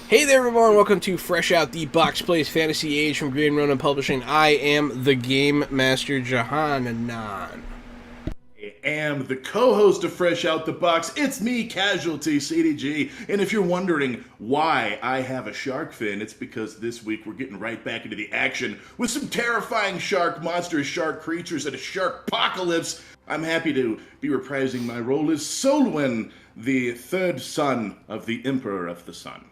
Hey there, everyone! Welcome to Fresh Out the Box Plays Fantasy Age from Green Ronin Publishing. I am the Game Master Jahanan. I am the co-host of Fresh Out the Box. It's me, Casualty CDG. And if you're wondering why I have a shark fin, it's because this week we're getting right back into the action with some terrifying shark monsters, shark creatures, and a shark apocalypse. I'm happy to be reprising my role as Solwyn, the third son of the Emperor of the Sun.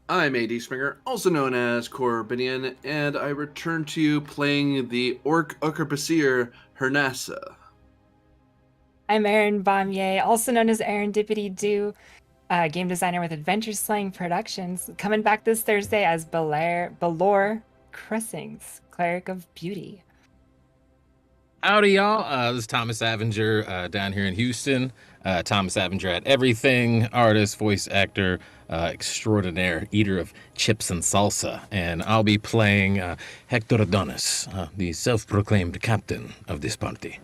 I'm A.D. Springer, also known as Corbinian, and I return to you playing the Orc Uckerbaseer Hernassa. I'm Erin Bamier, also known as Erin Dippity Doo, game designer with Adventure Slang Productions, coming back this Thursday as Balor Cressings, Cleric of Beauty. Howdy, y'all. This is Thomas Avenger down here in Houston. Thomas Avenger at everything, artist, voice actor, extraordinaire, eater of chips and salsa. And I'll be playing Hector Adonis, the self-proclaimed captain of this party.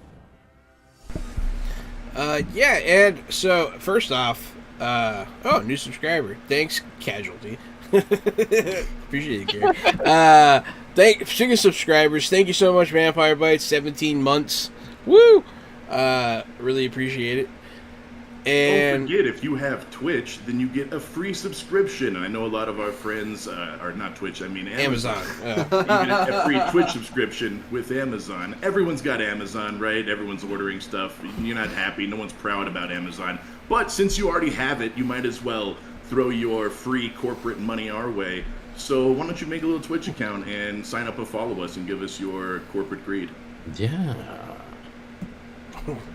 Yeah, and so, first off, new subscriber. Thanks, Casualty. Appreciate it, Gary. Thank subscribers. Thank you so much, Vampire Bites. 17 months. Woo! Really appreciate it. And don't forget, if you have Twitch, then you get a free subscription. And I know a lot of our friends are not Twitch, I mean Amazon. You get a free Twitch subscription with Amazon. Everyone's got Amazon, right? Everyone's ordering stuff. You're not happy. No one's proud about Amazon. But since you already have it, you might as well throw your free corporate money our way. So why don't you make a little Twitch account and sign up and follow us and give us your corporate greed? Yeah.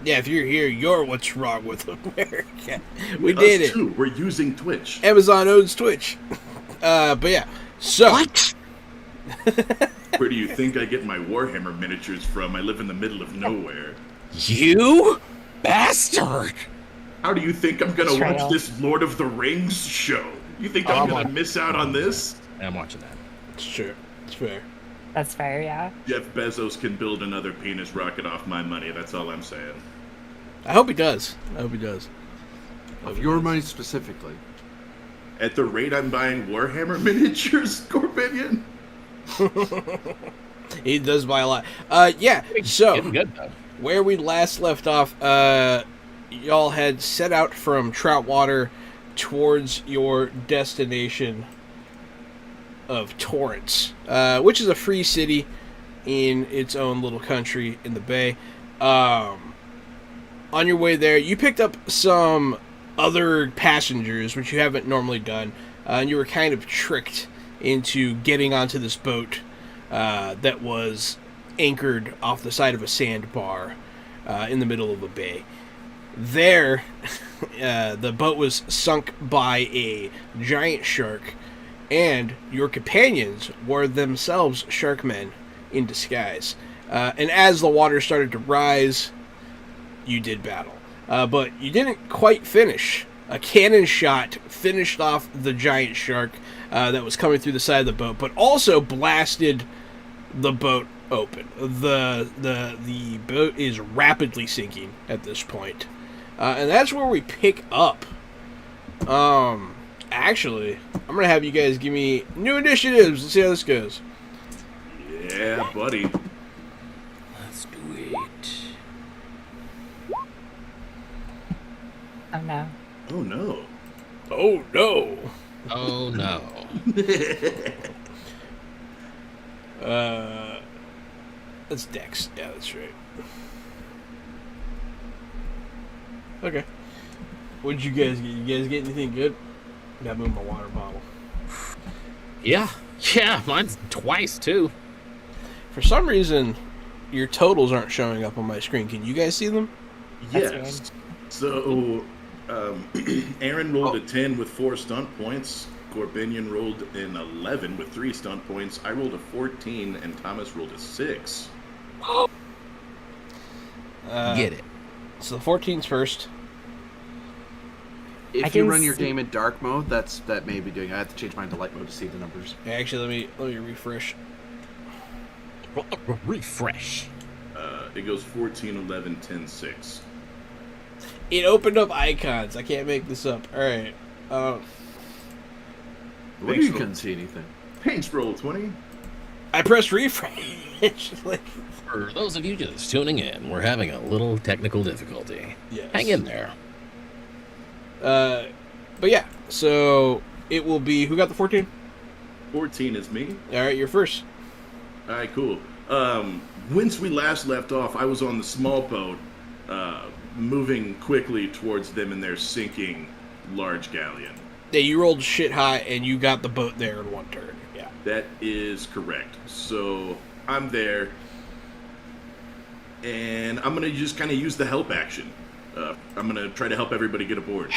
Yeah, if you're here, you're what's wrong with America. We did it. Too. We're using Twitch. Amazon owns Twitch. But yeah, so. What? Where do you think I get my Warhammer miniatures from? I live in the middle of nowhere. You bastard! How do you think I'm gonna watch this Lord of the Rings show? You think I'm gonna miss out on this? I'm watching that. It's true. It's fair. That's fair, yeah. Jeff Bezos can build another penis rocket off my money. That's all I'm saying. I hope he does. Of your money specifically. At the rate I'm buying Warhammer miniatures, Corbinian? He does buy a lot. Yeah, so Getting good, though. where we last left off, y'all had set out from Troutwater towards your destination of Torrance, which is a free city in its own little country in the bay. On your way there, you picked up some other passengers, which you haven't normally done, and you were kind of tricked into getting onto this boat that was anchored off the side of a sandbar in the middle of a bay. There, the boat was sunk by a giant shark, and your companions were themselves sharkmen in disguise. And as the water started to rise, you did battle. But you didn't quite finish. A cannon shot finished off the giant shark that was coming through the side of the boat, but also blasted the boat open. The boat is rapidly sinking at this point. And that's where we pick up. Actually, I'm going to have you guys give me new initiatives. Let's see how this goes. Yeah, buddy. Let's do it. Oh no. Oh, no. Oh, no. Oh, no. That's Dex. Yeah, that's right. Okay. What did you guys get? You guys get anything good? Gotta move my water bottle. Yeah, mine's twice, too. For some reason, your totals aren't showing up on my screen. Can you guys see them? Yes. So, Aaron rolled a 10 with 4 stunt points. Corbinian rolled an 11 with 3 stunt points. I rolled a 14, and Thomas rolled a 6. Get it. So the 14's first. If you run your game in dark mode, that may be doing. I have to change mine to light mode to see the numbers. Actually, let me refresh. Refresh. It goes 14, 11, 10, 6. It opened up icons. I can't make this up. All right. What do you couldn't see anything? Thanks, roll 20. I pressed refresh. Like, For those of you just tuning in, we're having a little technical difficulty. yes. Hang in there. But yeah, so it will be, who got the 14? 14 is me. All right, you're first. All right, cool. Once we last left off, I was on the small boat, moving quickly towards them in their sinking large galleon. Yeah, you rolled shit high, and you got the boat there in one turn. Yeah. That is correct. So I'm there, and I'm going to just kind of use the help action. I'm going to try to help everybody get aboard.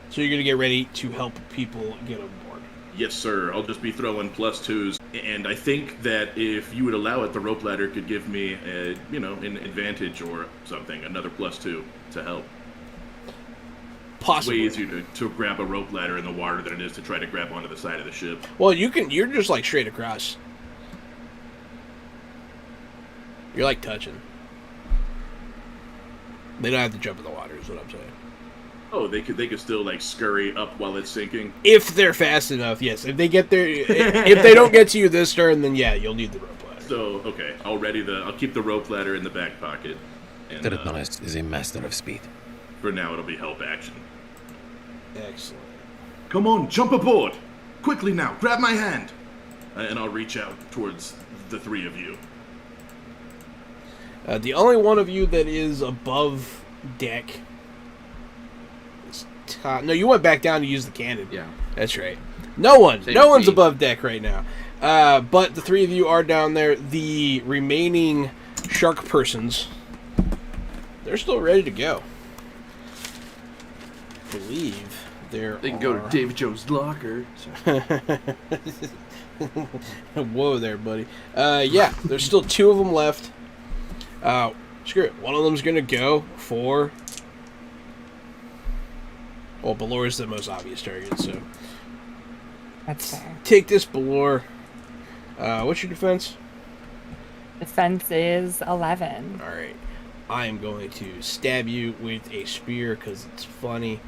So you're going to get ready to help people get on board. Yes, sir. I'll just be throwing +2s. And I think that if you would allow it, the rope ladder could give me, an advantage or something, another +2 to help. Possibly. It's way easier to grab a rope ladder in the water than it is to try to grab onto the side of the ship. Well, you're just like straight across. You're like touching. They don't have to jump in the water, is what I'm saying. Oh, they could still like scurry up while it's sinking. If they're fast enough, yes. If they get there, if they don't get to you this turn, then yeah, you'll need the rope ladder. So okay, I'll keep the rope ladder in the back pocket. And Terranos is a master of speed. for now, it'll be help action. Excellent. Come on, jump aboard! Quickly now, grab my hand! And I'll reach out towards the three of you. The only one of you that is above deck is no, you went back down to use the cannon. Yeah. That's right. No one's Same with me. above deck right now. But the three of you are down there. The remaining shark persons, they're still ready to go. I believe They can go to David Jones' locker. Whoa there, buddy. Yeah, there's still two of them left. Screw it. One of them's going to go for... Well, Balor's the most obvious target, so... That's fair. Take this, Balor. What's your defense? Defense is 11. Alright. I am going to stab you with a spear, because it's funny.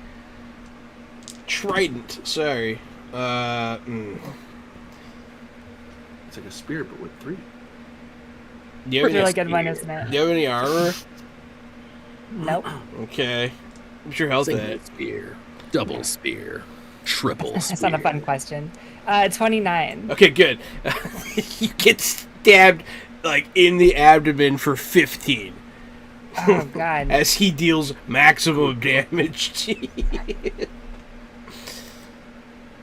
Trident. Sorry. It's like a spear, but with 3. Do you have Really any, good one, isn't it? do you have any armor? Nope. Okay. What's your health Single at? spear, double spear, triple spear. That's not a fun question. 29. Okay, good. You get stabbed, like, in the abdomen for 15. Oh, God. As he deals maximum damage to you.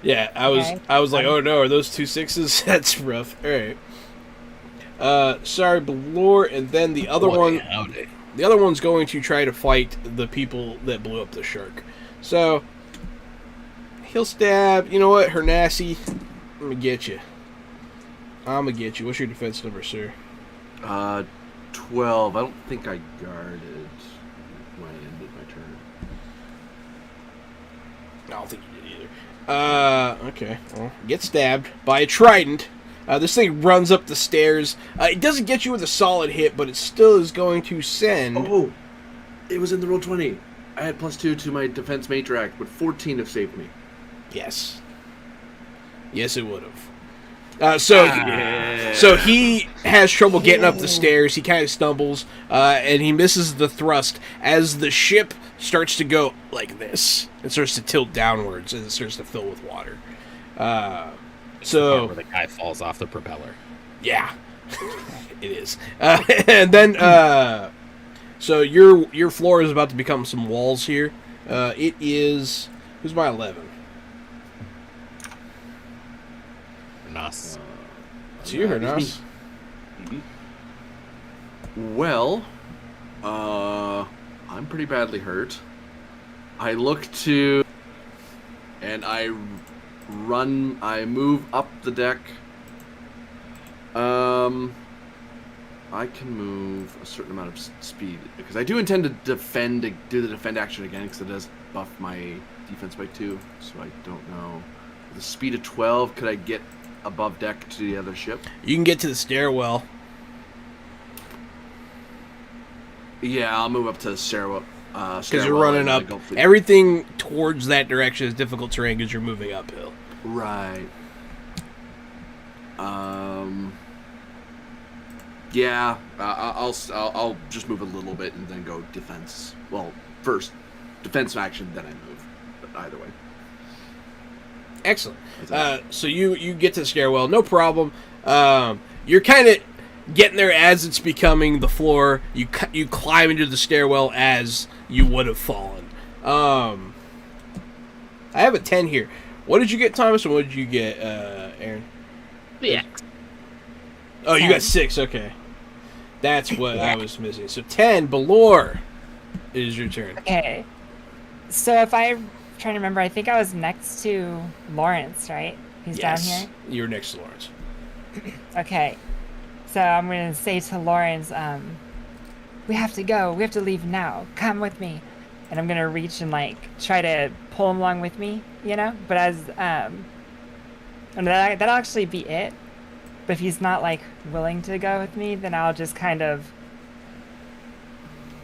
Yeah, I was like, oh no, are those 2 6s? That's rough. Alright. Sorry, Balor, and then the other one... Howdy. The other one's going to try to fight the people that blew up the shark. So, he'll stab... You know what, Hernassi? I'm gonna get you. What's your defense number, sir? 12. I don't think I guarded when I ended my turn. I don't think you did either. Okay. Well, get stabbed by a trident. This thing runs up the stairs. It doesn't get you with a solid hit, but it still is going to send... Oh! It was in the roll 20. I had +2 to my defense matriac, but 14 have saved me. Yes. Yes, it would have. So he has trouble getting up the stairs. He kind of stumbles, and he misses the thrust as the ship starts to go like this. It starts to tilt downwards, and it starts to fill with water. Where the guy falls off the propeller. Yeah, it is. And then, so your floor is about to become some walls here. It is... Who's my 11? Nas. It's you, Hernas. Well, I'm pretty badly hurt. I look to... And I move up the deck. I can move a certain amount of speed because I do intend to do the defend action again because it does buff my defense by 2. So I don't know. With a speed of 12, could I get above deck to the other ship? You can get to the stairwell. Yeah, I'll move up to the stairwell. Because you're running up. Everything towards that direction is difficult terrain because you're moving uphill. Right. Yeah. I'll just move a little bit and then go defense. Well, first defensive action, then I move. But either way. Excellent. So you get to the stairwell, no problem. You're kind of getting there as it's becoming the floor. You climb into the stairwell as you would have fallen. I have a 10 here. What did you get, Thomas, and what did you get, Aaron? Yeah. Oh, you got 6. Okay, that's what I was missing. So 10, Belor, is your turn. Okay. So if I'm trying to remember, I think I was next to Lawrence, right? He's down here. You're next to Lawrence. Okay. So I'm going to say to Lawrence, we have to go. We have to leave now. Come with me. And I'm going to reach and, like, try to pull him along with me, you know? But as, and that'll actually be it. But if he's not, like, willing to go with me, then I'll just kind of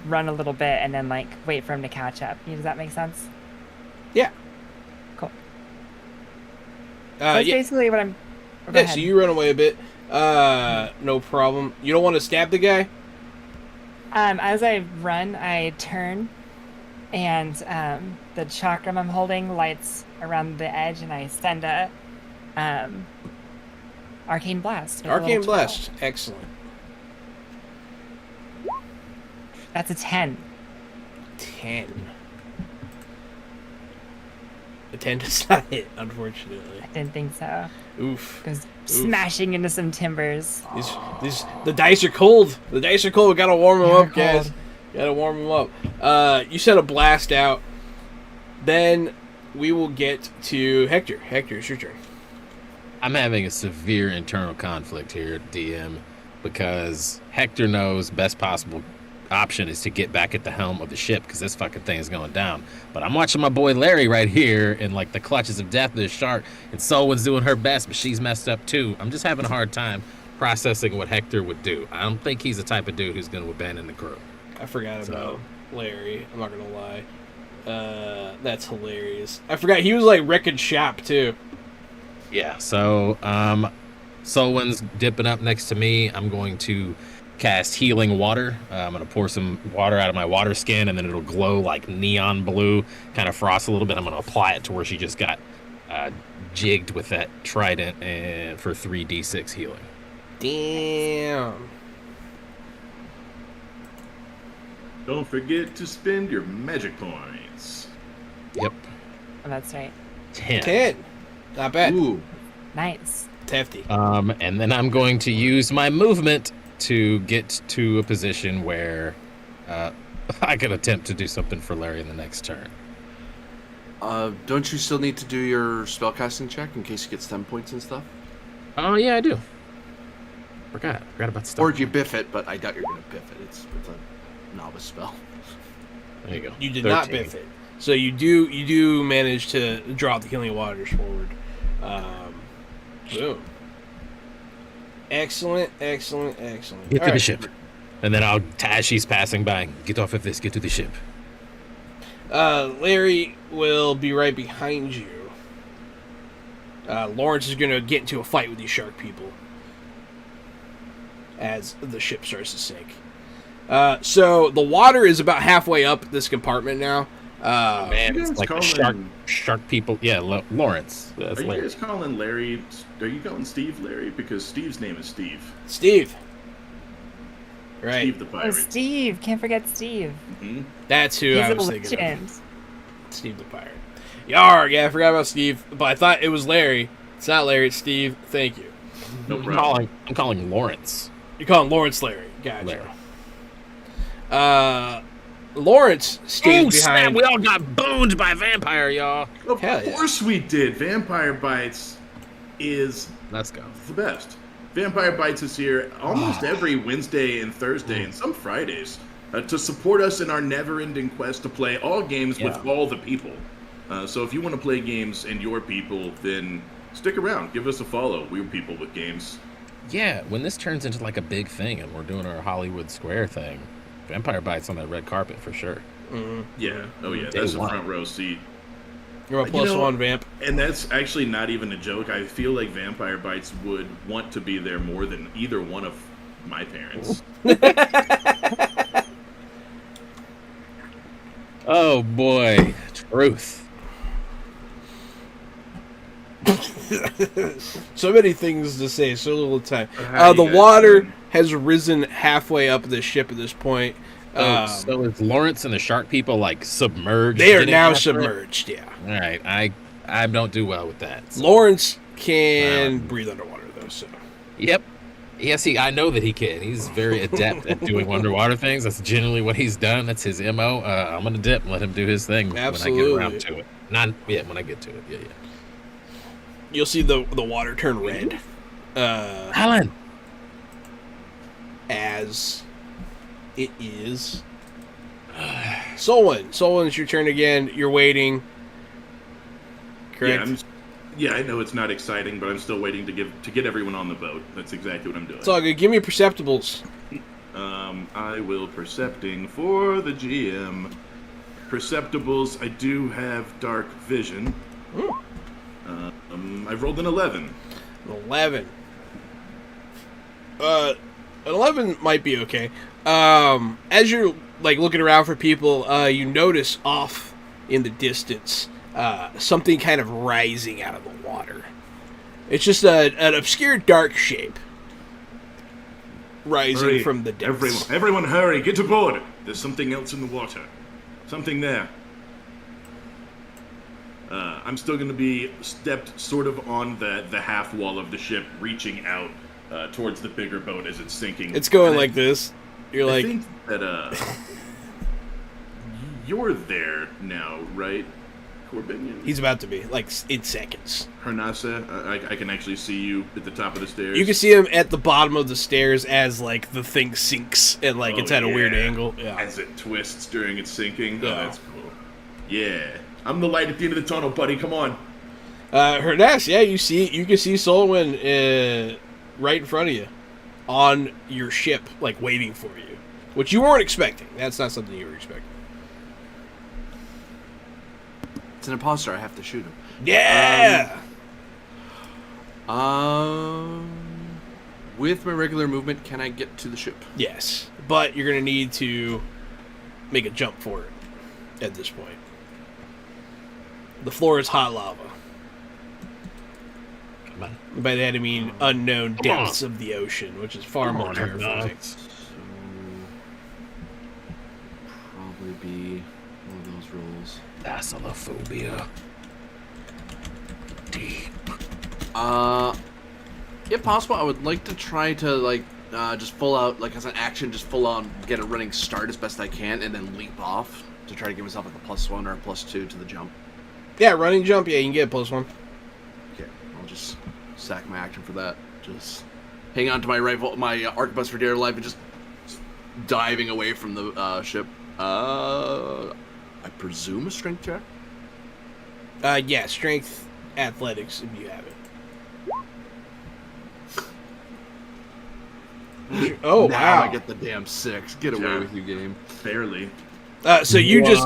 run a little bit and then, like, wait for him to catch up. Does that make sense? Yeah. Cool. That's basically what I'm... Yeah, so you run away a bit. No problem. You don't want to stab the guy? As I run, I turn, and the chakram I'm holding lights around the edge, and I send a arcane blast. Arcane blast. Excellent. That's a 10. 10. A 10 does not hit, unfortunately. I didn't think so. Oof. Goes smashing into some timbers. The dice are cold. The dice are cold. We gotta warm them up, guys. Gotta warm them up. You sent a blast out. Then we will get to Hector. Hector, it's your turn. I'm having a severe internal conflict here at DM because Hector knows best possible option is to get back at the helm of the ship because this fucking thing is going down. But I'm watching my boy Larry right here in like the clutches of death of this shark, and Solwyn's doing her best, but she's messed up too. I'm just having a hard time processing what Hector would do. I don't think he's the type of dude who's going to abandon the crew. I forgot about Larry. I'm not gonna lie. That's hilarious. I forgot he was like wrecking shop too. Yeah. So Solwyn's dipping up next to me. I'm going to cast healing water. I'm going to pour some water out of my water skin, and then it'll glow like neon blue, kind of frost a little bit. I'm going to apply it to where she just got jigged with that trident and for 3d6 healing. Damn. Don't forget to spend your magic points. Yep. Oh, that's right. 10. Not bad. Ooh. Nice. It's hefty. And then I'm going to use my movement to get to a position where I can attempt to do something for Larry in the next turn. Don't you still need to do your spellcasting check in case he gets 10 points and stuff? Oh, yeah, I do. Forgot about stuff. Or you biff it, but I doubt you're going to biff it. It's a novice spell. There you go. You did 13. not biff it. So you do manage to drop the healing waters forward. Boom. Excellent. Get to the ship. And then as she's passing by, get off of this, get to the ship. Larry will be right behind you. Lawrence is going to get into a fight with these shark people as the ship starts to sink. So the water is about halfway up this compartment now. Man, it's like the shark people. Yeah, Lawrence. That's are you Larry. guys calling Larry? Are you calling Steve Larry? Because Steve's name is Steve. Steve. Right. Steve the Oh, pirate. Steve. Can't forget Steve. Mm-hmm. That's who He's I a was thinking legend. of. Steve the pirate. Yarg, yeah, I forgot about Steve, but I thought it was Larry. It's not Larry, it's Steve. Thank you. No problem. I'm calling Lawrence. You're calling Lawrence Larry. Gotcha. Larry. Lawrence stays Oh, snap, behind. we all got boned by a vampire, y'all. Of Hell yeah. course we did. Vampire Bites is Let's go. the best. Vampire Bites is here almost every Wednesday and Thursday and some Fridays to support us in our never-ending quest to play all games with all the people. So if you want to play games and your people, then stick around. Give us a follow. We're people with games. Yeah, when this turns into like a big thing and we're doing our Hollywood Square thing, Vampire Bites on that red carpet for sure. Yeah. Oh yeah. Day That's the one. front row seat. You're a You plus know- one vamp. And that's actually not even a joke. I feel like Vampire Bites would want to be there more than either one of my parents. Oh boy, truth. So many things to say, so little time. How The you guys water doing? has risen halfway up the ship at this point. So is Lawrence and the shark people like submerged? They are getting now after it? submerged, yeah. All right, I don't do well with that. so- Lawrence can breathe underwater, though, so. Yep. Yeah, see, I know that he can. He's very adept at doing underwater things. That's generally what he's done. That's his MO. I'm gonna dip and let him do his thing when I Absolutely. get around to it. When I get to it. Yeah. You'll see the water turn red. Alan. As it is. Solon, it's your turn again. You're waiting. Correct? Yeah, I know it's not exciting, but I'm still waiting to get everyone on the boat. That's exactly what I'm doing. It's all good. Give me perceptibles. I will percepting for the GM. Perceptibles, I do have dark vision. I rolled an 11. 11. An 11 might be okay. As you're like looking around for people, you notice off in the distance something kind of rising out of the water. It's just an obscure dark shape rising Hurry, from the depths. Everyone hurry, get aboard. There's something else in the water. Something there. I'm still going to be stepped sort of on the half wall of the ship, reaching out towards the bigger boat as it's sinking. It's going And like this. You're I like, think that you're there now, right, Corbinian? he's about to be, like, in seconds. Harnasa, I can actually see you at the top of the stairs. You can see him at the bottom of the stairs as, like, the thing sinks and, like, it's Oh, at a weird yeah. angle. Yeah. As it twists during its sinking. Yeah. Oh, that's cool. Yeah. I'm the light at the end of the tunnel, buddy. Come on. Hernes, yeah, you can see Solwyn right in front of you on your ship, like waiting for you, which you weren't expecting. That's not something you were expecting. It's an imposter. I have to shoot him. Yeah. With my regular movement, can I get to the ship? Yes, but you're gonna need to make a jump for it at this point. The floor is hot lava. Come on. By that I mean unknown Come on. depths of the ocean, which is far more terrifying. So, probably be one of those rolls. Thalassophobia. Deep. If possible, I would like to try to like just full out, like as an action, just full on get a running start as best I can, and then leap off to try to give myself like a +1 or a +2 to the jump. Yeah, running jump. Yeah, you can get a +1. Okay, I'll just sack my action for that. Just hang on to my rifle, my arquebus for dear life, and just diving away from the ship. I presume a strength check. Yeah, strength, athletics, if you have it. Oh Now wow! I get the damn 6. Get away Yeah. with you, game. Barely. So you just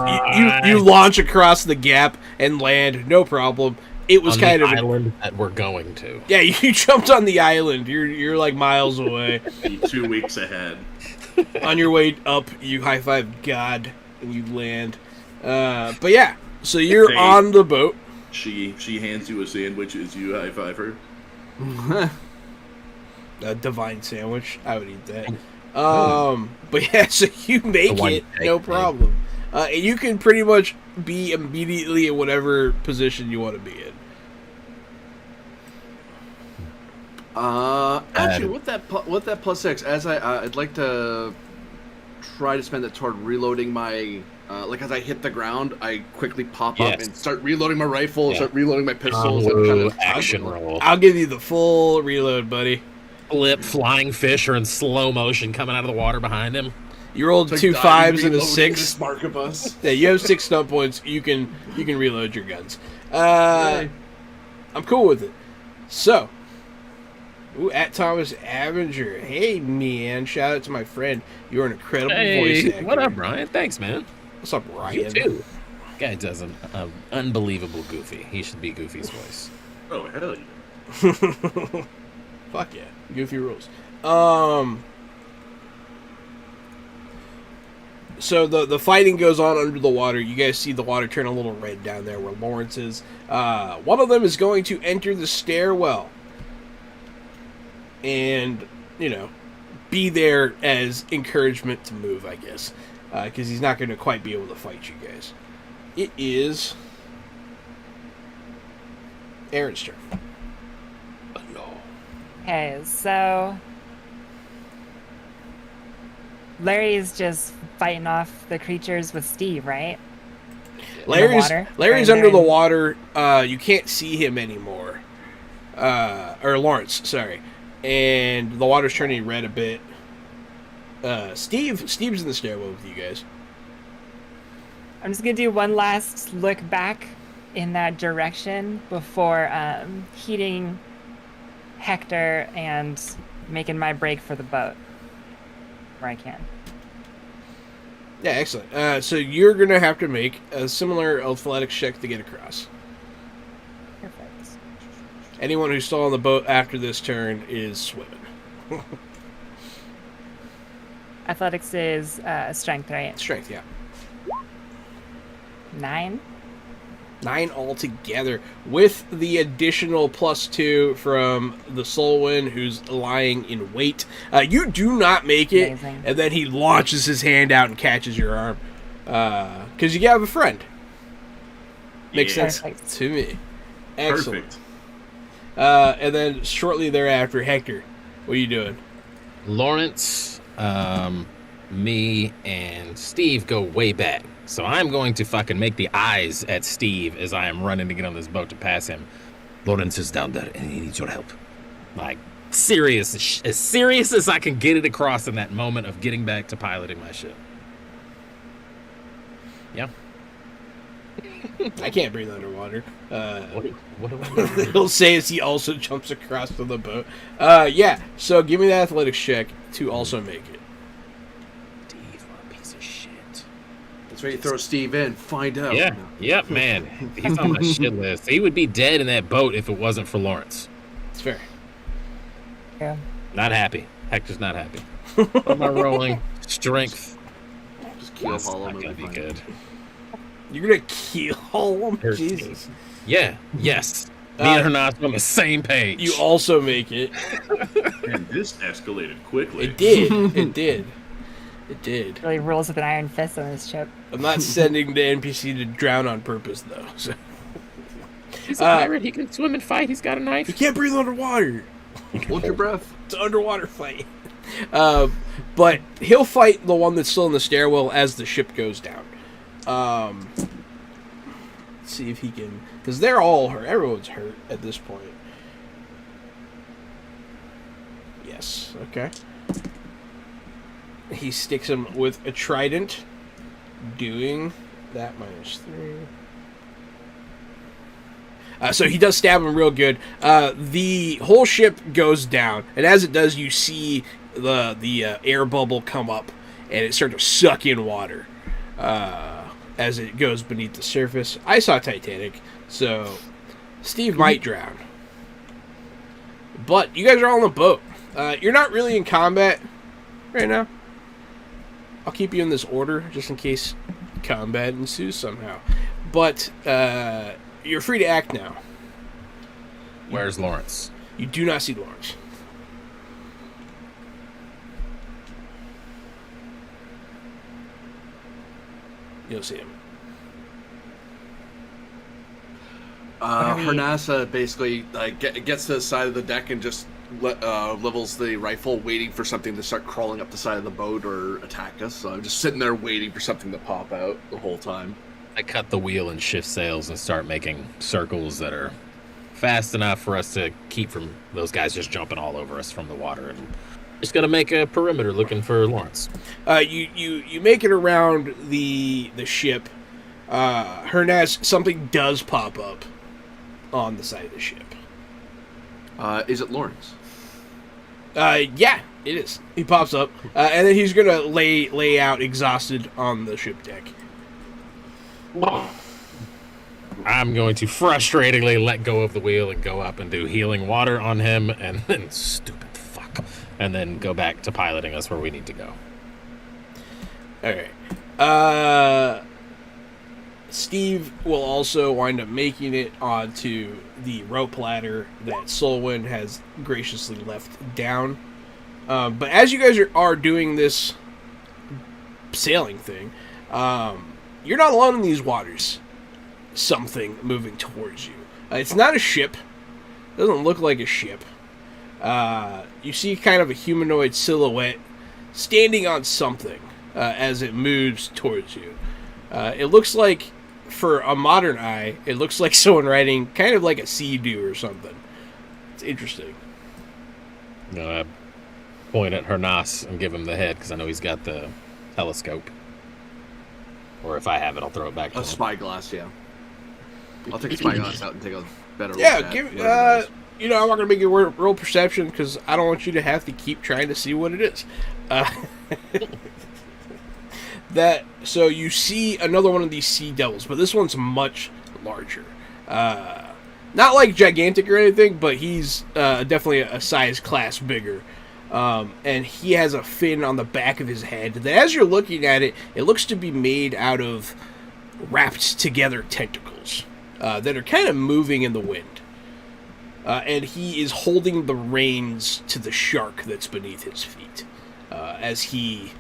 you launch across the gap and land, no problem. It was On kind the of island that we're going to. yeah. You jumped on the island. You're like miles away. Be 2 weeks ahead. On your way up, you high five God and you land. But yeah, so you're Hey. on the boat. She hands you a sandwich as you high five her. A divine sandwich. I would eat that. But yeah, so you make The one it, you no take, problem. And you can pretty much be immediately in whatever position you want to be in. Actually, with that +6, as I'd like to try to spend it toward reloading my. Like as I hit the ground, I quickly pop up Yes. and start reloading my rifle, Yeah. start reloading my pistols, and Blue kind of action roll. I'll give you the full reload, buddy. Flip, flying fish are in slow motion coming out of the water behind him. You rolled Like two dying, 5s and a reloading 6. this Markabus. Yeah, you have 6 stun points. You can reload your guns. Yay. I'm cool with it. So, at Thomas Avenger. Hey, man. Shout out to my friend. You're an incredible voice Hey, actor. what up, Brian? Thanks, man. What's up, You Ryan? too. Guy does an unbelievable Goofy. He should be Goofy's voice. Oh, hell yeah. Fuck yeah. Goofy rules. So the fighting goes on under the water. You guys see the water turn a little red down there where Lawrence is. One of them is going to enter the stairwell. And, be there as encouragement to move, I guess. Because he's not going to quite be able to fight you guys. It is Aaron's turn. Okay, so Larry's just fighting off the creatures with Steve, right? Larry's Right under the there. water. You can't see him anymore. Or Lawrence, sorry. And the water's turning red a bit. Steve's in the stairwell with you guys. I'm just gonna do one last look back in that direction before heating Hector and making my break for the boat where I can. Yeah, excellent. So you're gonna have to make a similar athletics check to get across. Perfect. Anyone who's still on the boat after this turn is swimming. Athletics is strength, right? Strength, yeah. 9. 9 altogether, with the additional +2 from the Solwyn, who's lying in wait. You do not make it, Amazing. and then he launches his hand out and catches your arm. Because you have a friend. Makes Yeah. sense Perfect. to me. Excellent. Perfect. And then shortly thereafter, Hector, what are you doing? Lawrence, me, and Steve go way back. So I'm going to fucking make the eyes at Steve as I am running to get on this boat to pass him. Lawrence is down there and he needs your help. Like, serious, as serious as I can get it across in that moment of getting back to piloting my ship. Yeah. I can't breathe underwater. What do I do? He'll say as he also jumps across to the boat. Yeah, so give me that athletics check to also make it. Steve, what a piece of shit. That's where you throw Steve in. Find out. Yeah, yep, man. He's on my shit list. He would be dead in that boat if it wasn't for Lawrence. It's fair. Yeah. Not happy. Hector's not happy. What am I rolling? Strength. Just keel That's haul not him. gonna be good. You're gonna keel him? 13. Jesus. Yeah, yes. Me and Hernas on the same page. You also make it. And this escalated quickly. It did. It did. It did. Really rules with an iron fist on this ship. I'm not sending the NPC to drown on purpose, though. So. He's a pirate. He can swim and fight. He's got a knife. You can't breathe underwater. Hold your breath. It's an underwater fight. But he'll fight the one that's still in the stairwell as the ship goes down. Let's see if he can... Because they're all hurt. Everyone's hurt at this point. Yes. Okay. He sticks him with a trident. Doing that -3. So he does stab him real good. The whole ship goes down, and as it does, you see the air bubble come up, and it starts to suck in water as it goes beneath the surface. I saw Titanic, so Steve might drown. But you guys are all on the boat. You're not really in combat right now. I'll keep you in this order just in case combat ensues somehow. But you're free to act now. Where's Lawrence? You do not see Lawrence. You'll see him. Hernasa basically gets to the side of the deck and just levels the rifle, waiting for something to start crawling up the side of the boat or attack us. So I'm just sitting there waiting for something to pop out the whole time. I cut the wheel and shift sails and start making circles that are fast enough for us to keep from those guys just jumping all over us from the water. And just gotta make a perimeter looking for Lawrence. You make it around the ship. Hernaz, something does pop up on the side of the ship. Is it Lawrence? Yeah, it is. He pops up, and then he's gonna lay out exhausted on the ship deck. I'm going to frustratingly let go of the wheel and go up and do healing water on him, and then stupid fuck, and then go back to piloting us where we need to go. All right. Steve will also wind up making it onto the rope ladder that Solwyn has graciously left down. But as you guys are doing this sailing thing, you're not alone in these waters. Something moving towards you. It's not a ship. It doesn't look like a ship. You see kind of a humanoid silhouette standing on something as it moves towards you. It looks like, for a modern eye, it looks like someone riding kind of like a sea-doo or something. It's interesting. I'm gonna point at Hernas and give him the head because I know he's got the telescope. Or if I have it, I'll throw it back to A him. spyglass, yeah. I'll take a spyglass out and take a better look Yeah, at give. whatever it is. I'm not gonna make you roll perception because I don't want you to have to keep trying to see what it is. So you see another one of these sea devils, but this one's much larger. Not like gigantic or anything, but he's definitely a size class bigger. And he has a fin on the back of his head that, as you're looking at it, it looks to be made out of wrapped together tentacles that are kind of moving in the wind. And he is holding the reins to the shark that's beneath his feet as he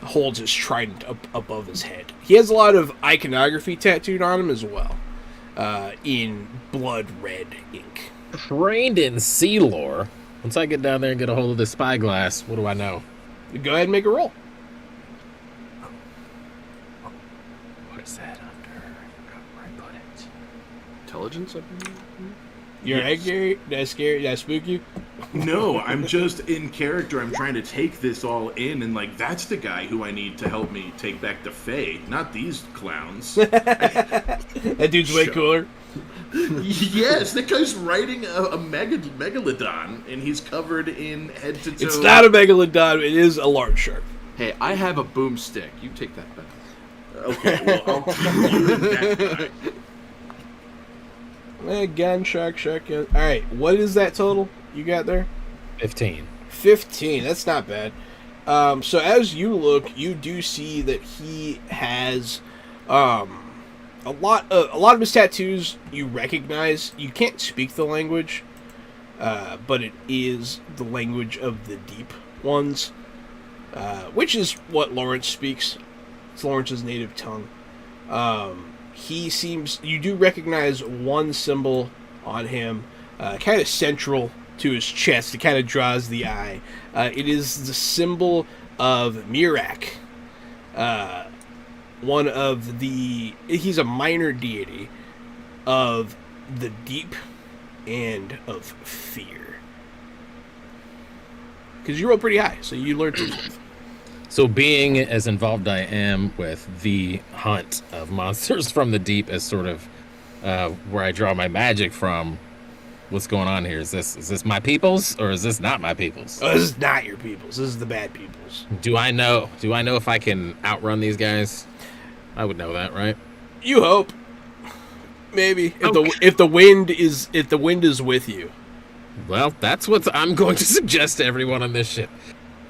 holds his trident up above his head. He has a lot of iconography tattooed on him as well, in blood red ink. Trained in sea lore. Once I get down there and get a hold of this spyglass, what do I know? Go ahead and make a roll. What is that under? I forgot where I put it. Intelligence, I believe? You're right, Gary? That's scary? Did I spook you? No, I'm just in character. I'm trying to take this all in, and like that's the guy who I need to help me take back the Fae, not these clowns. That dude's way Sure. cooler. Yes, that guy's riding a megalodon, and he's covered in head to toe. It's not a megalodon, it is a large shark. Hey, I have a boomstick. You take that back. Okay, well, I'll keep you in that guy. Gun, shark. Alright, what is that total you got there? 15. 15, that's not bad. So as you look, you do see that he has a lot of his tattoos you recognize. You can't speak the language, but it is the language of the deep ones, which is what Lawrence speaks. It's Lawrence's native tongue. You do recognize one symbol on him, kind of central to his chest. It kind of draws the eye. It is the symbol of Mirak. He's a minor deity of the deep and of fear. Because you rolled pretty high, so you learned some stuff. So being as involved I am with the hunt of monsters from the deep as sort of where I draw my magic from, what's going on here? Is this my people's or is this not my people's? Oh, this is not your people's. This is the bad people's. Do I know if I can outrun these guys? I would know that, right? You hope. Maybe if the wind is with you. Well, that's what I'm going to suggest to everyone on this ship.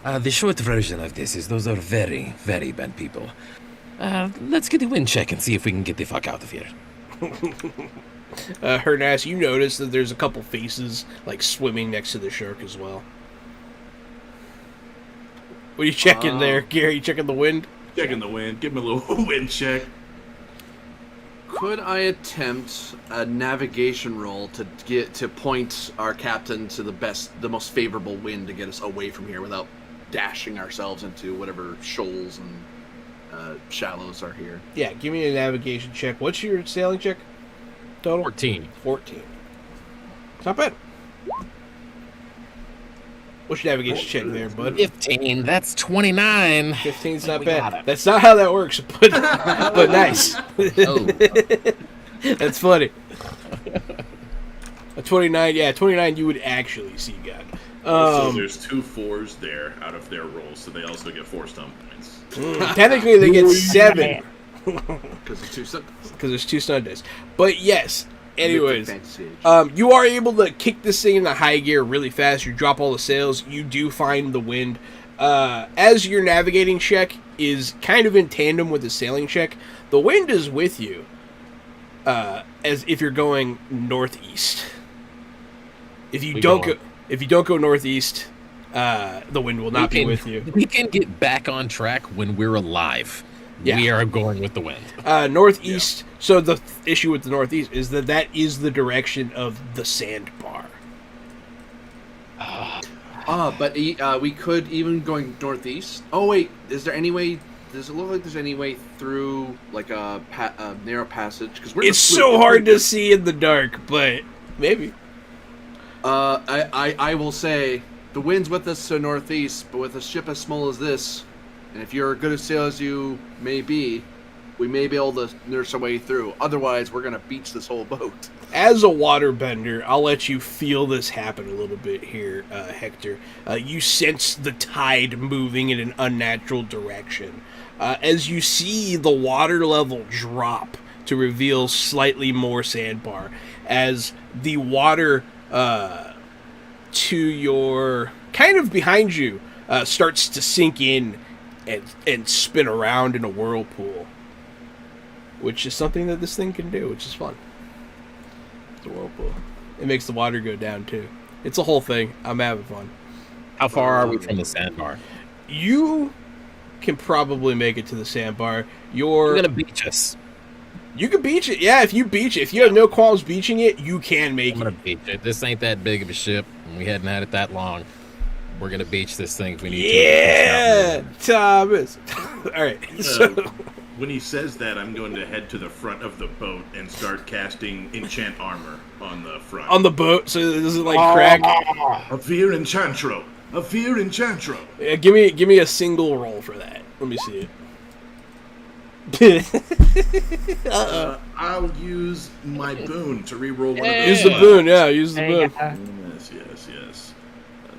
The short version of this is those are very, very bad people. Let's get a wind check and see if we can get the fuck out of here. Hernas, you notice that there's a couple faces like swimming next to the shark as well. What are you checking there, Gary? You checking the wind? Checking the wind. Give him a little wind check. Could I attempt a navigation roll to point our captain to the most favorable wind to get us away from here without dashing ourselves into whatever shoals and shallows are here? Yeah, give me a navigation check. What's your sailing check total? 14. 14. It's not bad. What's your navigation check there, bud? 15. That's 29. 15's not We got bad. it. That's not how that works, but nice. Oh. That's funny. A 29, yeah, 29 you would actually see God. So there's 2 4s there out of their rolls, so they also get 4 stone points. Technically they get 7. Because it's two Sundays. Because there's 2 Sundays. But yes, anyways, Fantasy Age. you are able to kick this thing into high gear really fast. You drop all the sails. You do find the wind. As your navigating check is kind of in tandem with the sailing check, the wind is with you. As if you're going northeast. If you don't go northeast, the wind will not be with you. We can get back on track when we're alive. Yeah. We are going with the wind. Northeast. Yeah. So the issue with the northeast is that is the direction of the sandbar. But we could even going northeast. Oh wait, is there any way? Does it look like there's any way through like a narrow passage? Because it's so hard to see in the dark, but maybe. I will say the wind's with us to northeast, but with a ship as small as this, and if you're as good a sailor as you may be, we may be able to nurse our way through. Otherwise, we're gonna beach this whole boat. As a waterbender, I'll let you feel this happen a little bit here, Hector. You sense the tide moving in an unnatural direction. As you see the water level drop to reveal slightly more sandbar, as the water to your kind of behind you starts to sink in and spin around in a whirlpool, which is something that this thing can do, which is fun. It's a whirlpool. It makes the water go down too. It's a whole thing. I'm having fun. How far are we from the sandbar? You can probably make it to the sandbar. You're gonna beach us. You can beach it. Yeah, if you beach it. If you have no qualms beaching it, you can make I'm gonna beach it. This ain't that big of a ship, and we hadn't had it that long. We're gonna beach this thing if we need to. Yeah, Thomas. All right. So when he says that, I'm going to head to the front of the boat and start casting enchant armor on the front. On the boat, so it doesn't crack. Avir Enchantro. Avir Enchantro. Yeah, give me a single roll for that. Let me see it. I'll use my boon to re-roll one of those. Use the boon, yeah. Use the There you boon. go. Yes.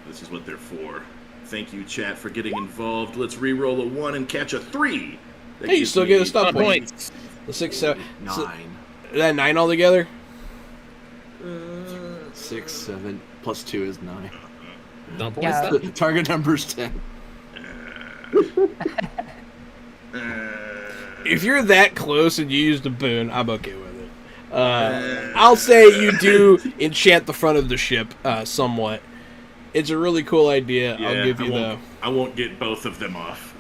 This is what they're for. Thank you, chat, for getting involved. Let's re-roll a 1 and catch a 3. That Hey, you gives still me get a stop point. The 6, 7, 9, is that 9 altogether? 6, 7 plus 2 is 9. Don't Yeah. stop. The target number is 10. If you're that close and you use the boon, I'm okay with it. I'll say you do enchant the front of the ship somewhat. It's a really cool idea. Yeah, I'll give you I won't get both of them off.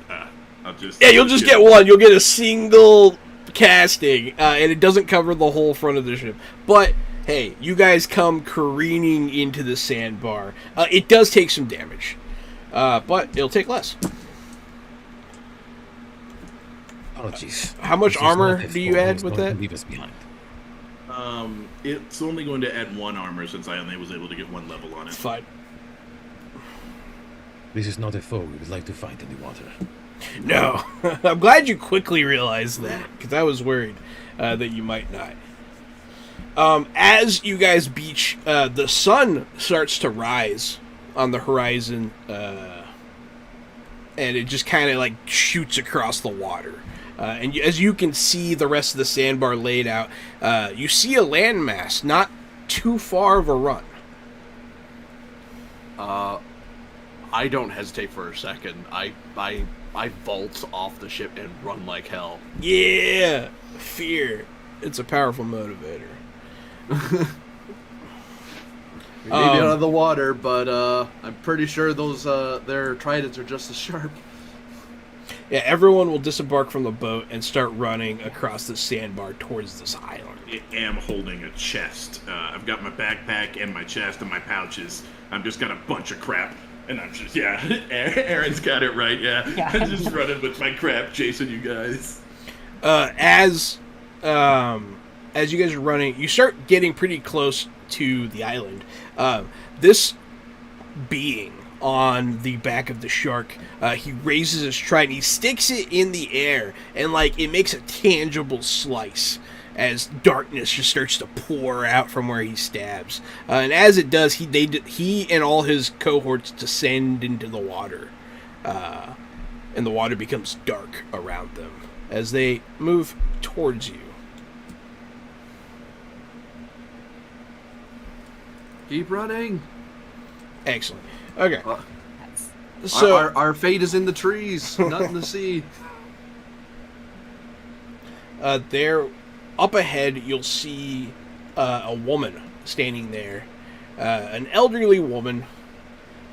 you'll just get one. You'll get a single casting, and it doesn't cover the whole front of the ship. But hey, you guys come careening into the sandbar. It does take some damage, but it'll take less. Oh jeez. How much armor do you add with that? Leave us behind. It's only going to add 1 armor since I only was able to get 1 level on it. Fine. This is not a foe we would like to fight in the water. No, I'm glad you quickly realized that, because I was worried that you might not. As you guys beach, the sun starts to rise on the horizon, and it just kind of shoots across the water. And as you can see the rest of the sandbar laid out, you see a landmass not too far of a run. I don't hesitate for a second. I vault off the ship and run like hell. Yeah, fear. It's a powerful motivator. Maybe out of the water, but I'm pretty sure those their tridents are just as sharp. Yeah, everyone will disembark from the boat and start running across the sandbar towards this island. I am holding a chest. I've got my backpack and my chest and my pouches. I'm just got a bunch of crap. And I'm just, Aaron's got it right, yeah. I'm just running with my crap, chasing you guys. As you guys are running, you start getting pretty close to the island. This being on the back of the shark, he raises his trident, he sticks it in the air, and it makes a tangible slice as darkness just starts to pour out from where he stabs. And as it does, he and all his cohorts descend into the water. And the water becomes dark around them. as they move towards you. Keep running. Excellent. Okay. That's So Our fate is in the trees, not in the sea. there, up ahead, you'll see a woman standing there. An elderly woman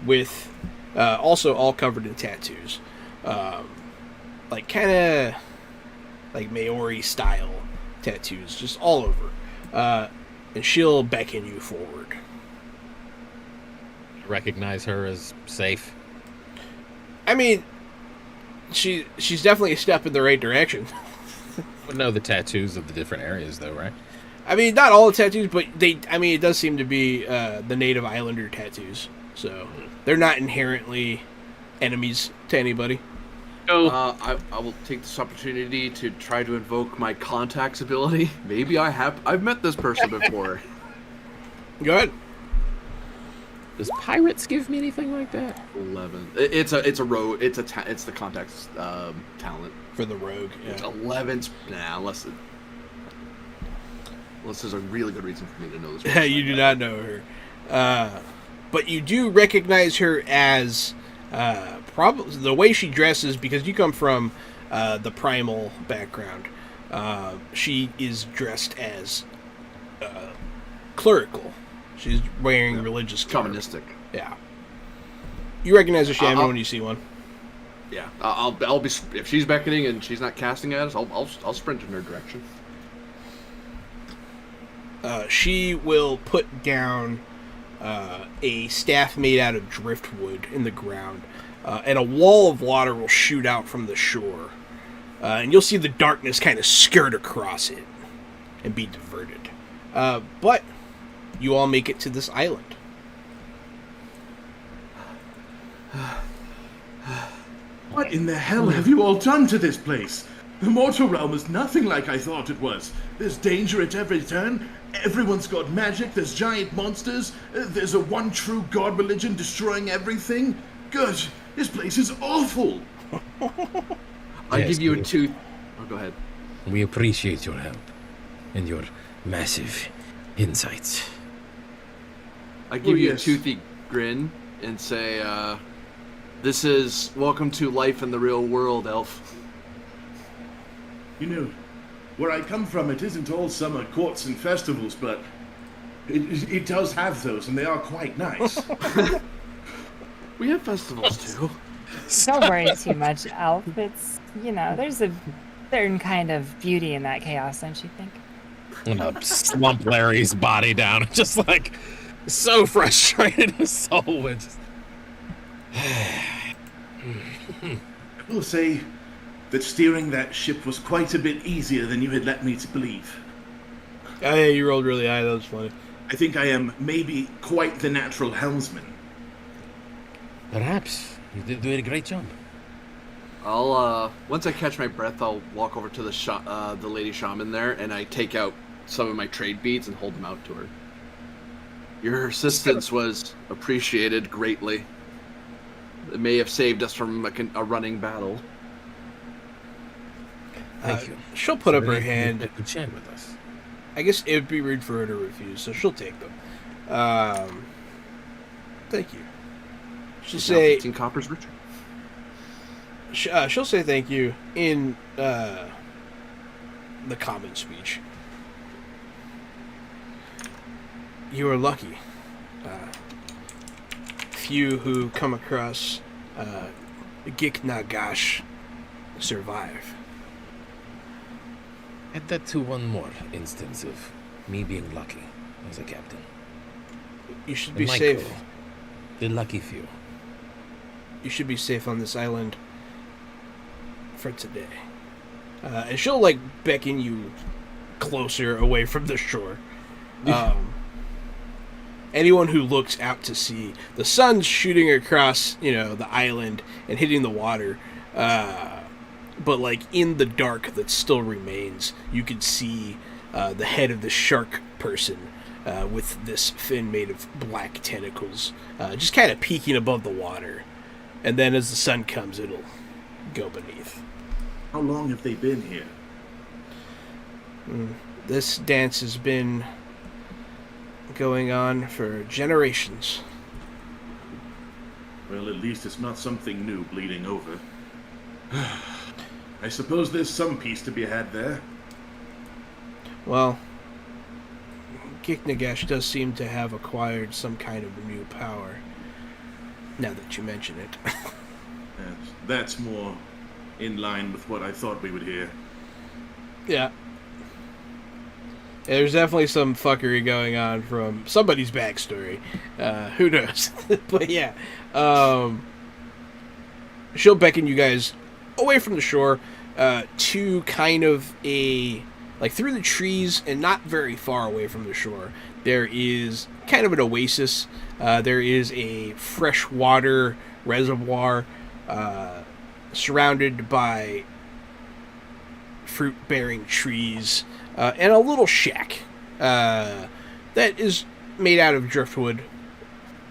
with also all covered in tattoos. Like kind of like Maori style tattoos, just all over. And she'll beckon you forward. Recognize her as safe. I mean, she's definitely a step in the right direction. Would know the tattoos of the different areas, though, right? I mean, not all the tattoos, but it does seem to be the native islander tattoos. So they're not inherently enemies to anybody. I will take this opportunity to try to invoke my contacts ability. Maybe I've met this person before. Go ahead. Does pirates give me anything like that? 11. It's a rogue. It's the contacts talent. For the rogue. Yeah. 11's unless there's a really good reason for me to know this person. You do not know her. But you do recognize her as probably the way she dresses, because you come from the primal background. She is dressed as clerical. She's wearing religious garb. Communistic. Yeah. You recognize a shaman when you see one. Yeah, I'll be if she's beckoning and she's not casting at us, I'll sprint in her direction. She will put down a staff made out of driftwood in the ground, and a wall of water will shoot out from the shore, and you'll see the darkness kind of skirt across it and be diverted. But you all make it to this island. What in the hell have you all done to this place? The mortal realm is nothing like I thought it was. There's danger at every turn. Everyone's got magic. There's giant monsters. There's a one true god religion destroying everything. Good. This place is awful. I Yes, give you a please. tooth. Oh, go ahead. We appreciate your help and your massive insights. I give you yes. a toothy grin and say, "This is welcome to life in the real world, elf." You know, where I come from, it isn't all summer courts and festivals, but it does have those, and they are quite nice. We have festivals too. Don't worry too much, Elf. It's, there's a certain kind of beauty in that chaos, don't you think? I'm gonna slump Larry's body down, just like so frustrated and so just... I will say that steering that ship was quite a bit easier than you had led me to believe. Oh, yeah, you rolled really high. That was funny. I think I am maybe quite the natural helmsman. Perhaps you did do a great job. I'll once I catch my breath, I'll walk over to the lady shaman there, and I take out some of my trade beads and hold them out to her. Your assistance was appreciated greatly. It may have saved us from a running battle. Thank you. She'll put up her Really hand. good to chat with us. I guess it would be rude for her to refuse, so she'll take them. Thank you. She'll Now say 15 coppers richer. she'll say thank you in the common speech. You are lucky. Few who come across Gik Nagash survive. Add that to one more instance of me being lucky as a captain. You should And be my safe. crew, the lucky few. You should be safe on this island for today. And she'll like beckon you closer away from the shore. Anyone who looks out to sea, the sun's shooting across, the island and hitting the water. But like in the dark that still remains, you can see the head of the shark person with this fin made of black tentacles, just kind of peeking above the water. And then as the sun comes, it'll go beneath. How long have they been here? This dance has been going on for generations. Well, at least it's not something new bleeding over. I suppose there's some peace to be had there. Well, Giknagash does seem to have acquired some kind of new power, now that you mention it. That's more in line with what I thought we would hear. Yeah. There's definitely some fuckery going on from somebody's backstory. Who knows? But yeah. She'll beckon you guys away from the shore to kind of a... like through the trees and not very far away from the shore. There is kind of an oasis. There is a freshwater reservoir surrounded by fruit-bearing trees. And a little shack that is made out of driftwood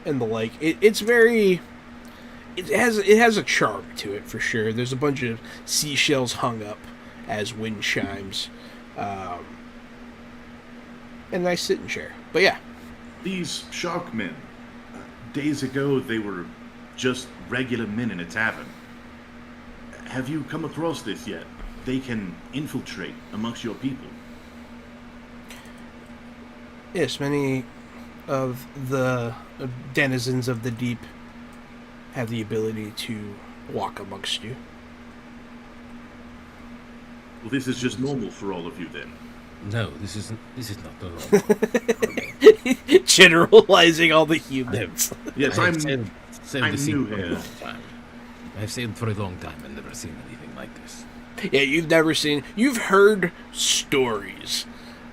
and the like. It's very... It has a charm to it, for sure. There's a bunch of seashells hung up as wind chimes. And a nice sitting chair. But yeah. These sharkmen, days ago they were just regular men in a tavern. Have you come across this yet? They can infiltrate amongst your people. Yes, many of the denizens of the deep have the ability to walk amongst you. Well, this is just normal for all of you then. No, this is not normal. Generalizing all the humans. Yes, I'm I'm new for a here. long time. I've sailed for a long time and never seen anything like this. Yeah, you've heard stories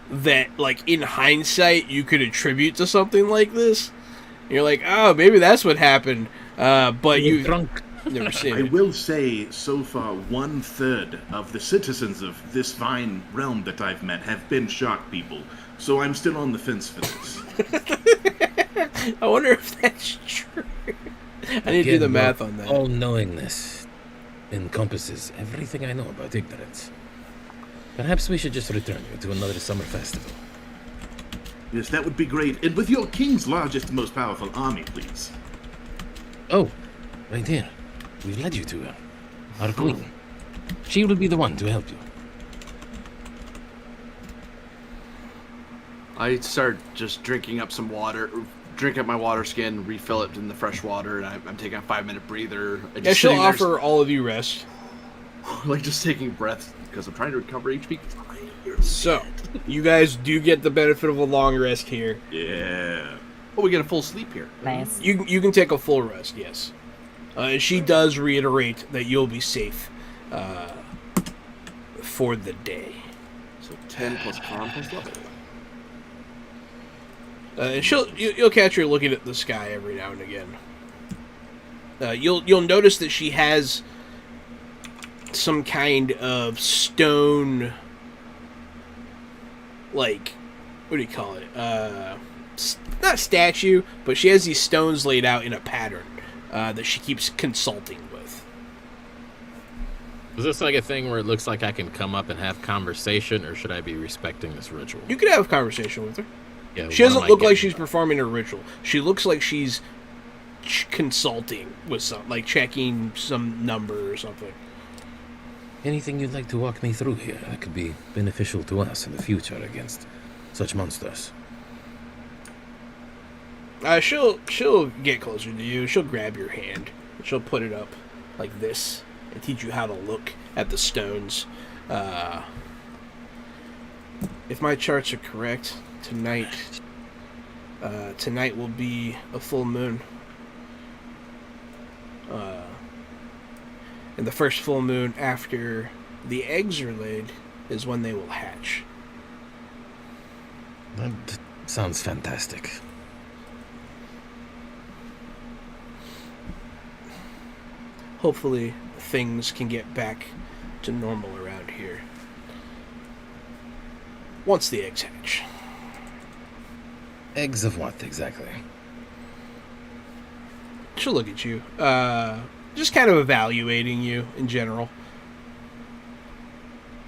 that, like, in hindsight, you could attribute to something like this. You're like, oh, maybe that's what happened. But you've drunk. never seen I it. will say, so far, 1/3 of the citizens of this fine realm that I've met have been shark people. So I'm still on the fence for this. I wonder if that's true. I need to do the math on that. All-knowingness encompasses everything I know about ignorance. Perhaps we should just return you to another summer festival. Yes, that would be great. And with your king's largest and most powerful army, please. Oh, right here. We've led you to her. Our queen. She will be the one to help you. I start just drinking up some water, drink up my water skin, refill it in the fresh water, and I'm taking a 5-minute breather. Yeah, she'll offer all of you rest. like just taking breaths because I'm trying to recover HP. So, you guys do get the benefit of a long rest here. Yeah. Oh, we get a full sleep here. Nice. You can take a full rest, yes. And she does reiterate that you'll be safe for the day. So 10 plus con plus level. And you'll catch her looking at the sky every now and again. You'll notice that she has some kind of stone, like, what do you call it? Not statue, but she has these stones laid out in a pattern that she keeps consulting with. Is this like a thing where it looks like I can come up and have conversation, or should I be respecting this ritual? You could have a conversation with her. Yeah, She what doesn't am I look like getting? she's performing a ritual. She looks like she's consulting with some, like checking some number or something. Anything you'd like to walk me through here that could be beneficial to us in the future against such monsters? She'll get closer to you. She'll grab your hand. She'll put it up like this and teach you how to look at the stones. If my charts are correct, tonight will be a full moon. And the first full moon after the eggs are laid is when they will hatch. That sounds fantastic. Hopefully things can get back to normal around here once the eggs hatch. Eggs of what exactly? She'll look at you, just kind of evaluating you in general.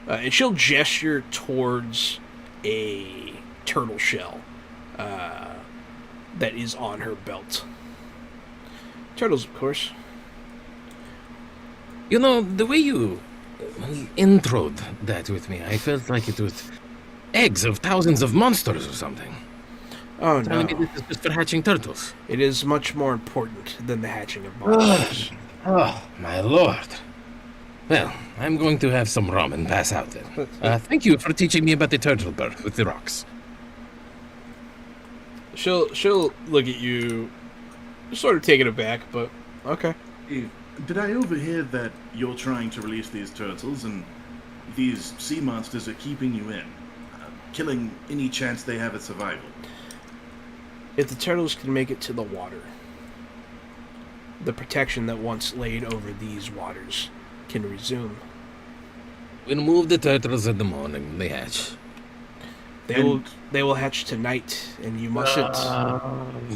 And she'll gesture towards a turtle shell that is on her belt. Turtles, of course. You know, the way you introed that with me, I felt like it was eggs of thousands of monsters or something. Oh, Telling no. me this is just for hatching turtles. It is much more important than the hatching of monsters. Oh, my lord. Well, I'm going to have some rum and pass out then. Thank you for teaching me about the turtle bird with the rocks. She'll look at you, sort of taken aback, but okay. Hey, did I overhear that you're trying to release these turtles and these sea monsters are keeping you in, killing any chance they have at survival? If the turtles can make it to the water, the protection that once laid over these waters can resume. We'll move the turtles in the morning when they hatch. They will hatch tonight, and you mustn't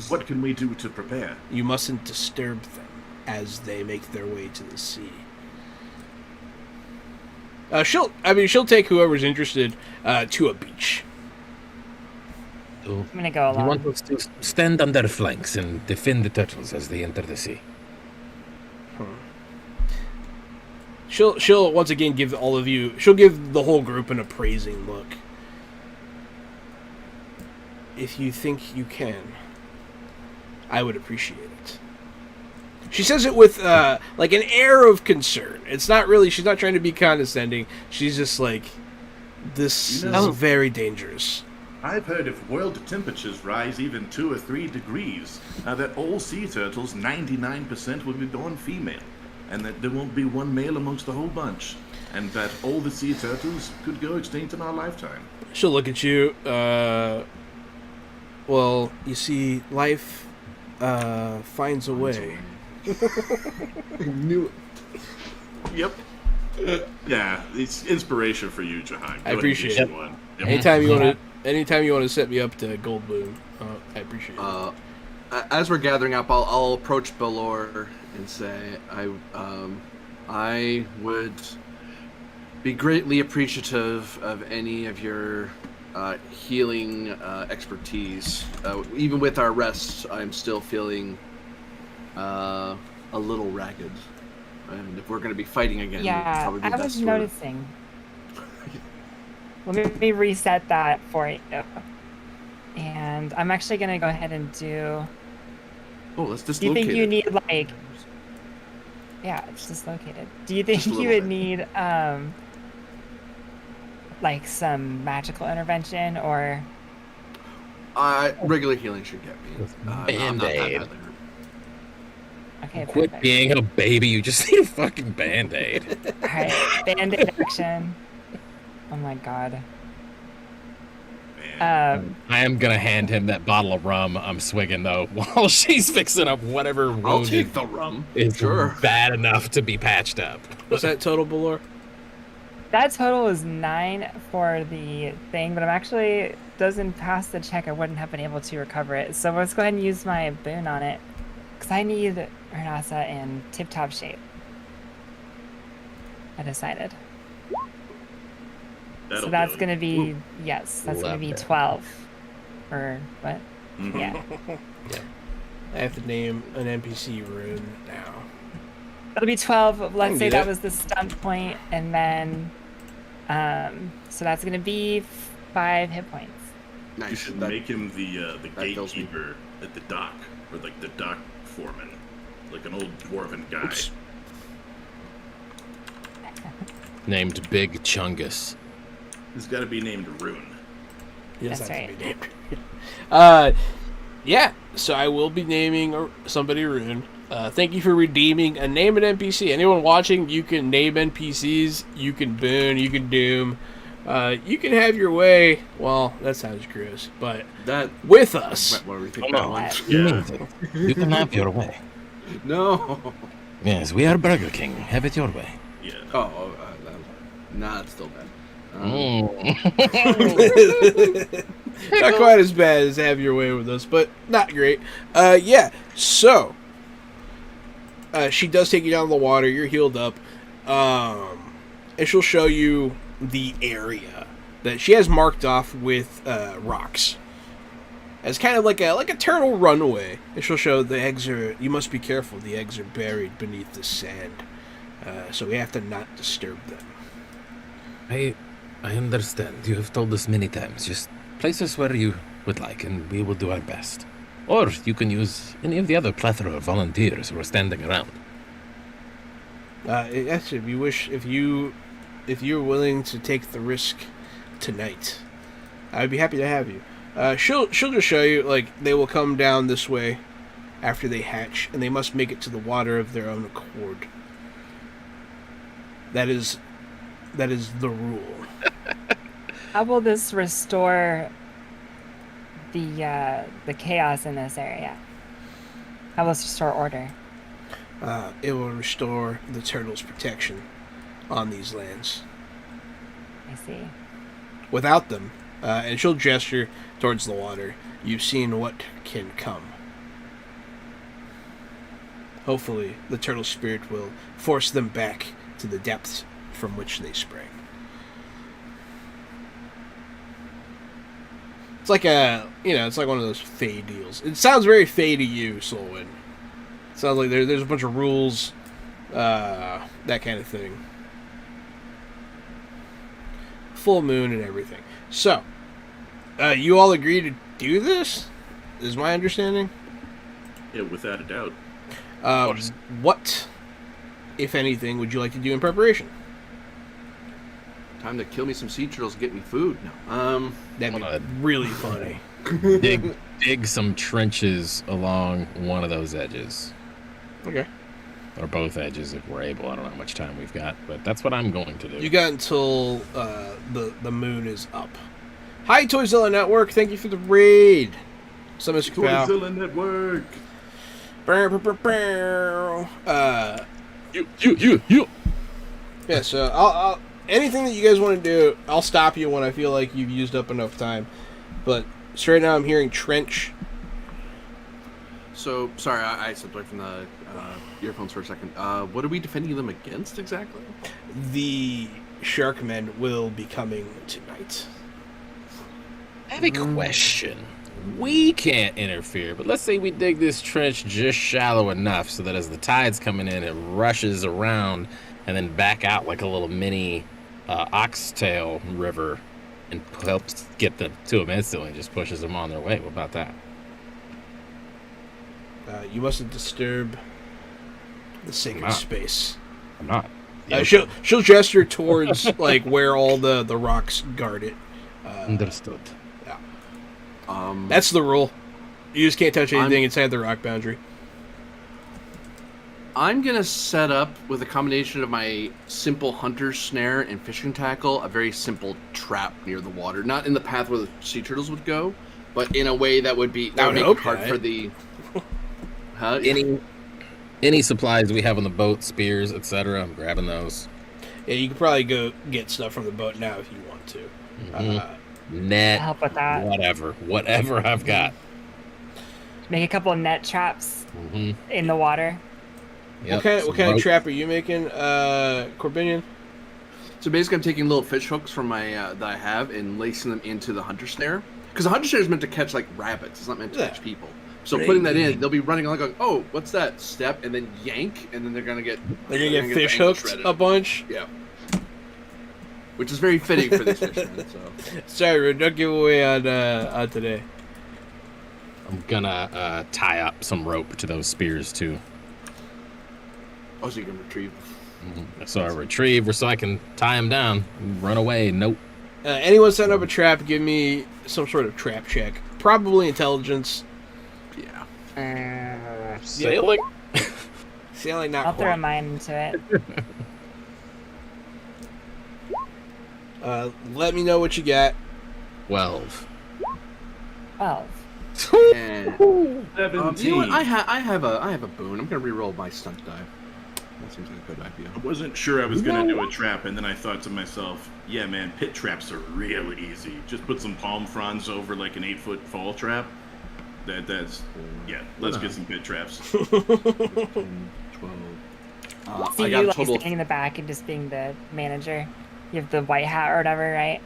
What can we do to prepare? you mustn't disturb them as they make their way to the sea. She'll take whoever's interested to a beach. So, I'm gonna go you along. want us to stand on their flanks and defend the turtles as they enter the sea. She'll once again give all of you. She'll give the whole group an appraising look. If you think you can, I would appreciate it. She says it with like an air of concern. It's not really. She's not trying to be condescending. She's just like, this You know- is very dangerous. I've heard if world temperatures rise even 2 or 3 degrees, that all sea turtles, 99% will be born female, and that there won't be one male amongst the whole bunch, and that all the sea turtles could go extinct in our lifetime. She'll look at you. Well, you see, life finds a way. I knew it. Yep. Yeah, it's inspiration for you, Jahan. Go ahead and appreciate get it. you one. Yep. Anytime you want to set me up to Gold Boom, I appreciate it. As we're gathering up, I'll approach Belor and say, I would be greatly appreciative of any of your healing expertise. Even with our rest, I'm still feeling a little ragged. And if we're going to be fighting again, it'd Yeah, probably be I best was for- noticing. Let me reset that for you. And I'm actually gonna go ahead and do. Oh, let's Do dislocate you think you it. need like? Yeah, it's dislocated. Do you think Just a you little would bit. need like some magical intervention or? Regular healing should get me. I'm not that Band-Aid. badly hurt. Okay, Quit perfect. being a baby, you just need a fucking band-aid. All right, band-aid action. Oh my god. Man. I am gonna hand him that bottle of rum I'm swigging though, while she's fixing up whatever I'll wound take the rum. is Sure. bad enough to be patched up. What's that total, Belor? That total is 9 for the thing, but I'm actually doesn't pass the check. I wouldn't have been able to recover it. So let's go ahead and use my boon on it, because I need Renasa in tip-top shape. I decided. That'll So that's do. gonna be yes. That's gonna Love be it. 12, or what? Mhm. Yeah. I have to name an NPC rune now. That'll be 12. Let's can say do that that. was the stunt point, and then, so that's gonna be 5 hit points. You Nice. should That- make him the that kills me. gatekeeper at the dock, or like the dock foreman, like an old dwarven guy. Oops. Named Big Chungus. He's got to be named Rune. He does That's have to right. be named. Yeah, so I will be naming somebody rune. Thank you for redeeming a name an NPC. Anyone watching, you can name NPCs, you can boon, you can doom. You can have your way. Well, that sounds gross, but That. with us. What do we think Come that on. one? Yeah. You can have your way. No. Yes, we are Burger King. Have it your way. Yeah. Nah, it's still bad. Not quite as bad as have your way with us, but not great. Yeah, so she does take you down to the water. You're healed up, and she'll show you the area that she has marked off with rocks. It's kind of like a turtle runway. And she'll show the eggs are. You must be careful. The eggs are buried beneath the sand, so we have to not disturb them. I understand. You have told us many times. Just place us where you would like, and we will do our best. Or you can use any of the other plethora of volunteers who are standing around. Yes, if you wish, if you're willing to take the risk tonight, I'd be happy to have you. She'll just show you, like, they will come down this way after they hatch, and they must make it to the water of their own accord. That is the rule. How will this restore the chaos in this area? How will this restore order? It will restore the turtle's protection on these lands. I see. Without them, and she'll gesture towards the water, you've seen what can come. Hopefully, the turtle spirit will force them back to the depths from which they sprang. It's like it's like one of those Fey deals. It sounds very Fey to you, Solwyn. It sounds like there's a bunch of rules, that kind of thing. Full moon and everything. So, you all agree to do this? Is my understanding? Yeah, without a doubt. What, if anything, would you like to do in preparation? Time to kill me some sea turtles and get me food. No. That'd be really funny. dig some trenches along one of those edges. Okay. Or both edges if we're able. I don't know how much time we've got, but that's what I'm going to do. You got until the moon is up. Hi, Toyzilla Network. Thank you for the raid. So, Mr. Kapow. Toyzilla Network. You. Yeah, so I'll anything that you guys want to do, I'll stop you when I feel like you've used up enough time. But straight now I'm hearing trench. So, sorry, I stepped away from the earphones for a second. What are we defending them against exactly? The Sharkmen will be coming tonight. I have a question. We can't interfere, but let's say we dig this trench just shallow enough so that as the tide's coming in, it rushes around and then back out like a little mini oxtail river and helps get them to them instantly and just pushes them on their way. What about that? You mustn't disturb the sacred space. I'm not. She'll gesture towards like where all the rocks guard it. Understood. Yeah. That's the rule. You just can't touch anything inside the rock boundary. I'm going to set up, with a combination of my simple hunter's snare and fishing tackle, a very simple trap near the water. Not in the path where the sea turtles would go, but in a way that would make it hard for the... Huh? Any supplies we have on the boat, spears, etc., I'm grabbing those. Yeah, you could probably go get stuff from the boat now if you want to. Mm-hmm. Net, help with that. Whatever I've got. Make a couple of net traps in the water. Yep, what kind of trap are you making, Corbinian? So basically, I'm taking little fish hooks from my that I have and lacing them into the hunter snare. Because the hunter snare is meant to catch like rabbits. It's not meant to catch people. So putting that in, they'll be running along going, "Oh, what's that?" Step, and then yank, and then they're gonna get fish hooked a bunch. Yeah. Which is very fitting for these fishermen. So. Sorry, Rude, don't give away on today. I'm gonna tie up some rope to those spears too. Oh, so you can retrieve. So I retrieve, so I can tie them down, run away. Nope. Anyone setting up a trap? Give me some sort of trap check. Probably intelligence. Yeah. Sailing. Sailing, not I'll quite. throw mine into it. Let me know what you got. 12. 12. And, 17. you know what? I have a boon. I'm gonna re-roll my stunt die. That seems like a good idea. I wasn't sure I was going to do a trap, and then I thought to myself, yeah, man, pit traps are real easy. Just put some palm fronds over like an 8-foot fall trap. Let's get some pit traps. 12. See I you got a like total. standing in the back and just being the manager. You have the white hat or whatever, right?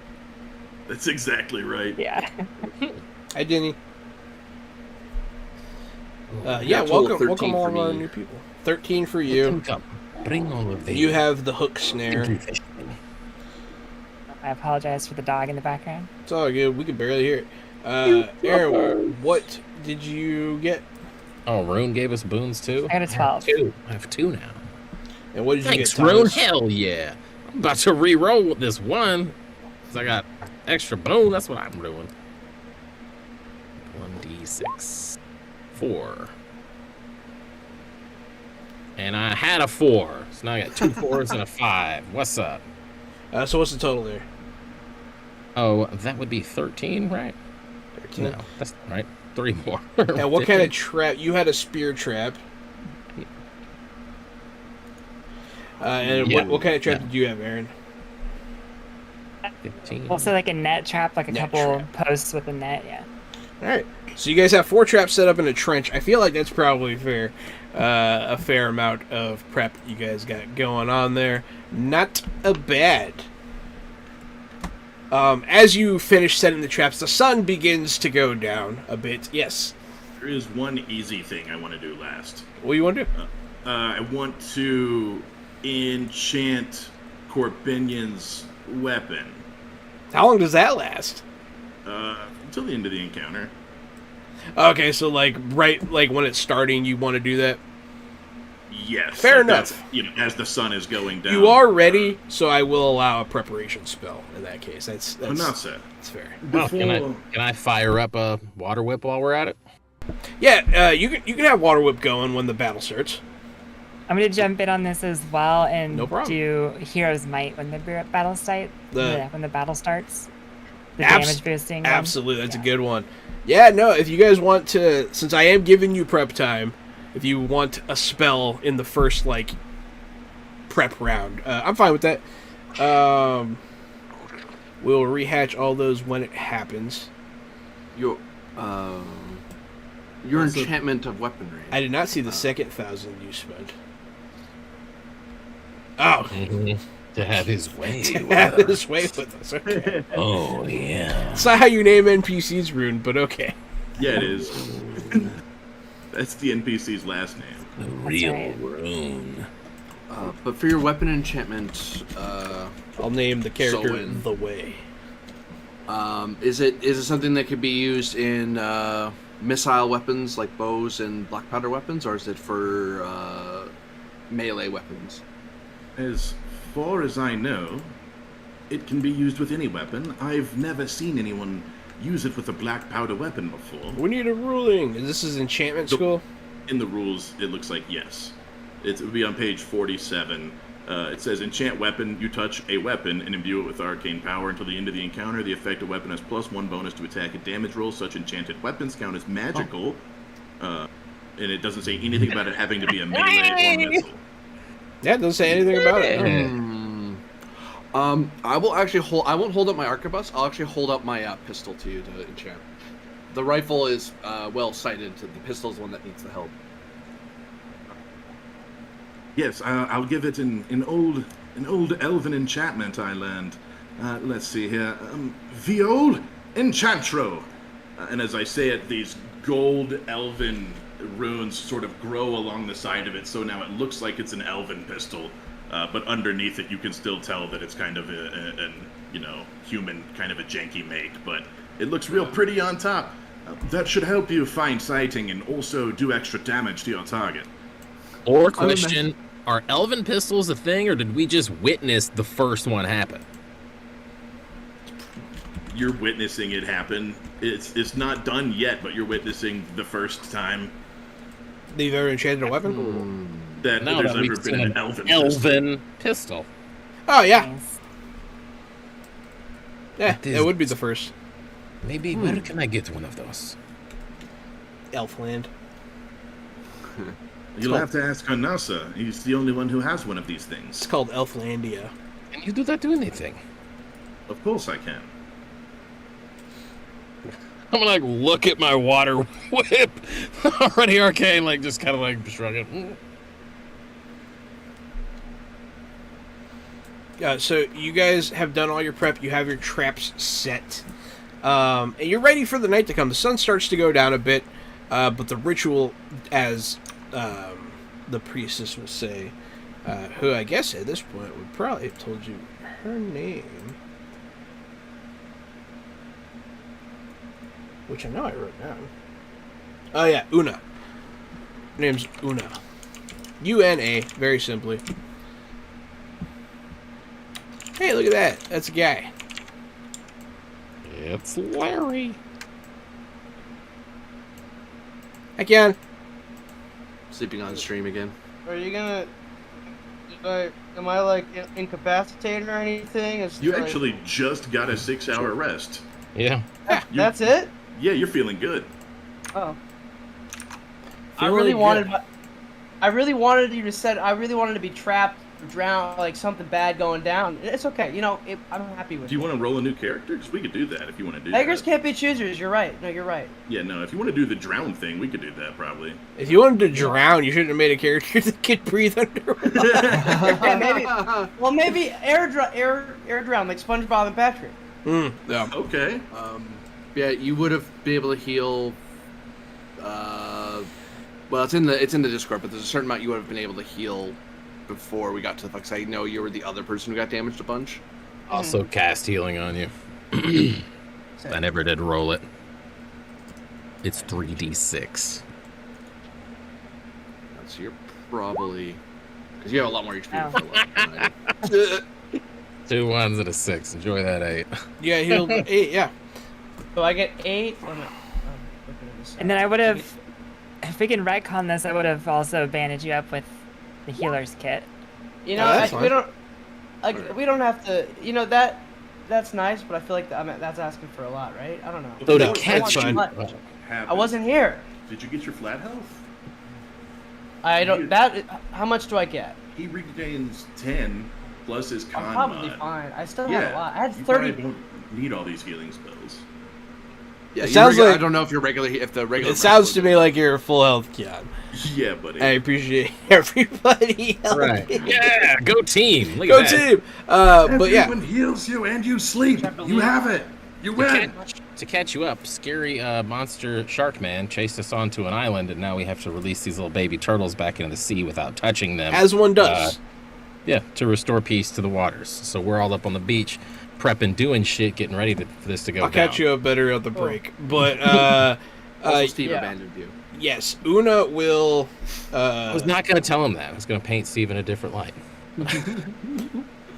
That's exactly right. Yeah. Hi, Denny. Yeah, Natural welcome 13 all for of our me. new people. 13 for you. Come, bring all of You have the hook snare. I apologize for the dog in the background. It's all good. We can barely hear it. Aaron, what did you get? Oh, Rune gave us boons too? I got a 12. I have 2 now. And what did Thanks, you get, Rune. Thomas? Hell yeah. I'm about to re-roll this one. Because I got extra boon. That's what I'm doing. 1d6. 4. And I had a 4. So now I got 2 4s and a 5. What's up? So what's the total there? Oh, that would be 13, right? 13. No, that's not right. 3 more. And what kind of trap? You had a spear trap. And Yeah. what kind of trap did you have, Aaron? 15. Also, like a net trap, like a Net couple trap. posts with a net, yeah. All right. So you guys have 4 traps set up in a trench. I feel like that's probably fair. A fair amount of prep you guys got going on there. Not a bad. As you finish setting the traps, the sun begins to go down a bit. Yes. There is one easy thing I want to do last. What do you want to do? I want to enchant Corbinion's weapon How long does that last? until the end of the encounter. Okay, so like when it's starting, you want to do that. Yes. Fair that's, enough. as the sun is going down. You are ready, so I will allow a preparation spell in that case. That's Hanasa. that's fair. Well, can I fire up a water whip while we're at it? Yeah, you can have water whip going when the battle starts. I'm going to jump in on this as well and No problem. do Hero's Might when the battle starts. When the battle starts. The damage boosting one. Absolutely, that's Yeah. a good one. Yeah, no, if you guys want to, since I am giving you prep time, if you want a spell in the first, prep round, I'm fine with that. We'll rehatch all those when it happens. Your Also- enchantment of weaponry. I did not see the second 1,000 you spent. Oh, To have his way. have this way with us. Okay. Oh, yeah. It's not how you name NPCs, Rune, but okay. Yeah, it is. That's the NPC's last name. The real right. Rune. But for your weapon enchantment, I'll name the character Selwyn. The Way. is it something that could be used in missile weapons like bows and black powder weapons, or is it for melee weapons? As far as I know, it can be used with any weapon. I've never seen anyone use it with a black powder weapon before. We need a ruling. This is enchantment Nope. school? In the rules, it looks like yes. It would be on page 47. It says, enchant weapon, you touch a weapon and imbue it with arcane power until the end of the encounter. The affected weapon has +1 bonus to attack and damage rolls. Such enchanted weapons count as magical. And it doesn't say anything about it having to be a melee or missile. Yeah, it doesn't say anything about it. I will actually I won't hold up my arquebus. I'll actually hold up my pistol to you to enchant. The rifle is well sighted. The pistol is the one that needs the help. Yes, I'll give it an old elven enchantment I learned. Let's see here. Viol Enchantro. And as I say it, these gold elven runes sort of grow along the side of it, so now it looks like it's an elven pistol. But underneath it, you can still tell that it's kind of an human, kind of a janky make. But it looks real pretty on top. That should help you find sighting and also do extra damage to your target. Or question, are elven pistols a thing, or did we just witness the first one happen? You're witnessing it happen. It's not done yet, but you're witnessing the first time You've ever enchanted a weapon? that No, there's that we've ever been seen an elven pistol. pistol. Oh, yeah. Nice. Yeah, it would be the first. Maybe, where can I get one of those? Elfland. You'll have to ask Hanasa. He's the only one who has one of these It's things. called Elflandia. Can you do that to anything? Of course I can. I'm gonna look at my water whip. Already arcane, just kind of shrugging. So you guys have done all your prep. You have your traps set. And you're ready for the night to come. The sun starts to go down a bit, but the ritual, as the priestess will say, who I guess at this point would probably have told you her name, which I know I wrote down. Oh yeah, Una. Her name's Una. U-N-A, very simply. Hey, look at that. That's a guy. It's Larry. Hi, Ken. Sleeping on stream again. Are you gonna? Am I like incapacitated or anything? You actually just got a 6-hour rest. Yeah. That's it? Yeah, you're feeling good. Oh. Feeling I really wanted you to set. I really wanted to be trapped, or drowned, like something bad going down. It's okay. I'm happy with it. Do you want to roll a new character? Because we could do that if you want to do Beggars that. can't be choosers. You're right. No, you're right. Yeah, no, if you want to do the drown thing, we could do that probably. If you wanted to drown, you shouldn't have made a character that could breathe underwater. Yeah, maybe air drown like SpongeBob and Patrick. Yeah. Okay. Yeah, you would have been able to heal. Well, it's in the Discord, but there's a certain amount you would have been able to heal before we got to the fuck. I know you were the other person who got damaged a bunch. Also cast healing on you. I never did roll it. It's 3d6. So you're probably because you have a lot more HP Oh. to fill up than I do. 2 1s and a 6. Enjoy that 8. Yeah, healed 8, yeah. So I get 8. And then I would have, if we can retcon this, I would have also bandaged you up with the healer's kit. that's fine. We don't have to. That's nice, but I feel like that's asking for a lot, right? I don't know. So to That's catch fine. you. I wasn't here. Did you get your flat health? I don't. That. How much do I get? He regains 10 plus his con I'm probably mod. fine. I still had a lot. I had you 30. probably don't need all these healing spells. Yeah, It sounds like- I don't know if you're regular. If the regular. It sounds to me like you're a full health Ken. Yeah, buddy. I appreciate everybody helping. Right. Yeah, go team. Look Go at that. team! But yeah. Everyone heals you and you sleep. You have it. You win. To catch you up, scary monster shark man chased us onto an island, and now we have to release these little baby turtles back into the sea without touching them. As one does. Yeah, to restore peace to the waters. So we're all up on the beach, prepping, doing shit, getting ready for this to go I'll down. catch you up better at the break. But, Also, Steve yeah. abandoned you. yes, Una will... I was not going to tell him that. I was going to paint Steve in a different light.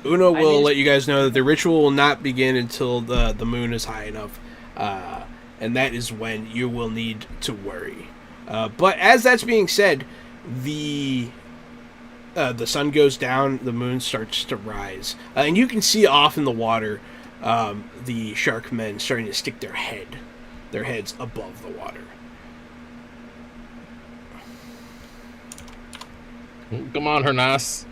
Una will mean- let you guys know that the ritual will not begin until the moon is high enough. And that is when you will need to worry. But as that's being said, the sun goes down, the moon starts to rise. And you can see off in the water the shark men starting to stick their heads above the water. Come on, Hernas.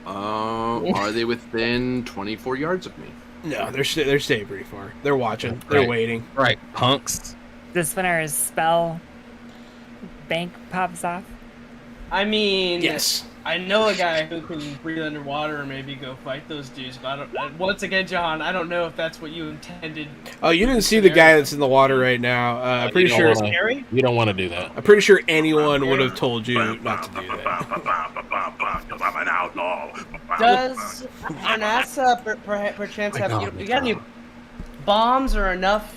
Are they within 24 yards of me? No, they're staying pretty far. They're watching. They're Right. waiting. Right, punks. This when our spell bank pops off. I mean, Yes. I know a guy who can breathe underwater and maybe go fight those dudes, but I don't. Once again, John, I don't know if that's what you intended. Oh, you didn't see the guy that's in the water right now. I'm pretty You don't sure. wanna- Scary? You don't want to do that. I'm pretty sure anyone would have told you not to do that. I'm an outlaw. Does Arnasa perchance have you got any bombs or enough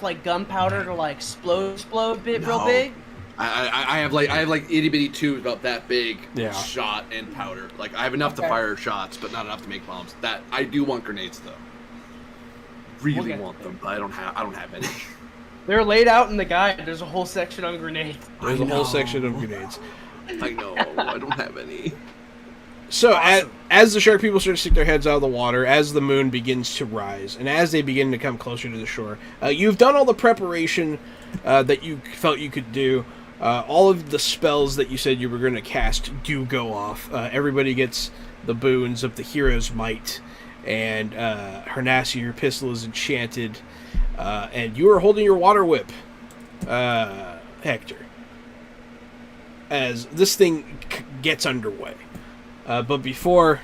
like gunpowder to like explode bit real No. big? I have like itty bitty tubes about that big, Yeah. shot and powder. Like I have enough to Okay. fire shots, but not enough to make bombs. That I do want grenades though. Really Okay. want them, but I don't have any. They're laid out in the guide. There's a whole section on grenades. There's I a whole know. section of grenades. I know. I don't have any. So as the shark people start to stick their heads out of the water, as the moon begins to rise, and as they begin to come closer to the shore, you've done all the preparation that you felt you could do. All of the spells that you said you were going to cast do go off. Everybody gets the boons of the hero's might, and Hernassi, your pistol is enchanted, and you are holding your water whip, Hector, as this thing gets underway. But before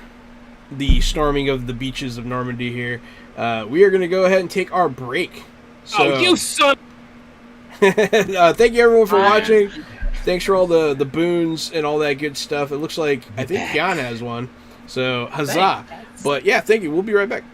the storming of the beaches of Normandy here, we are going to go ahead and take our break. So, Oh, you son! thank you everyone for watching. Thanks for all the boons and all that good stuff. It looks like I think Kian has one. So huzzah! Thanks. But yeah, thank you. We'll be right back.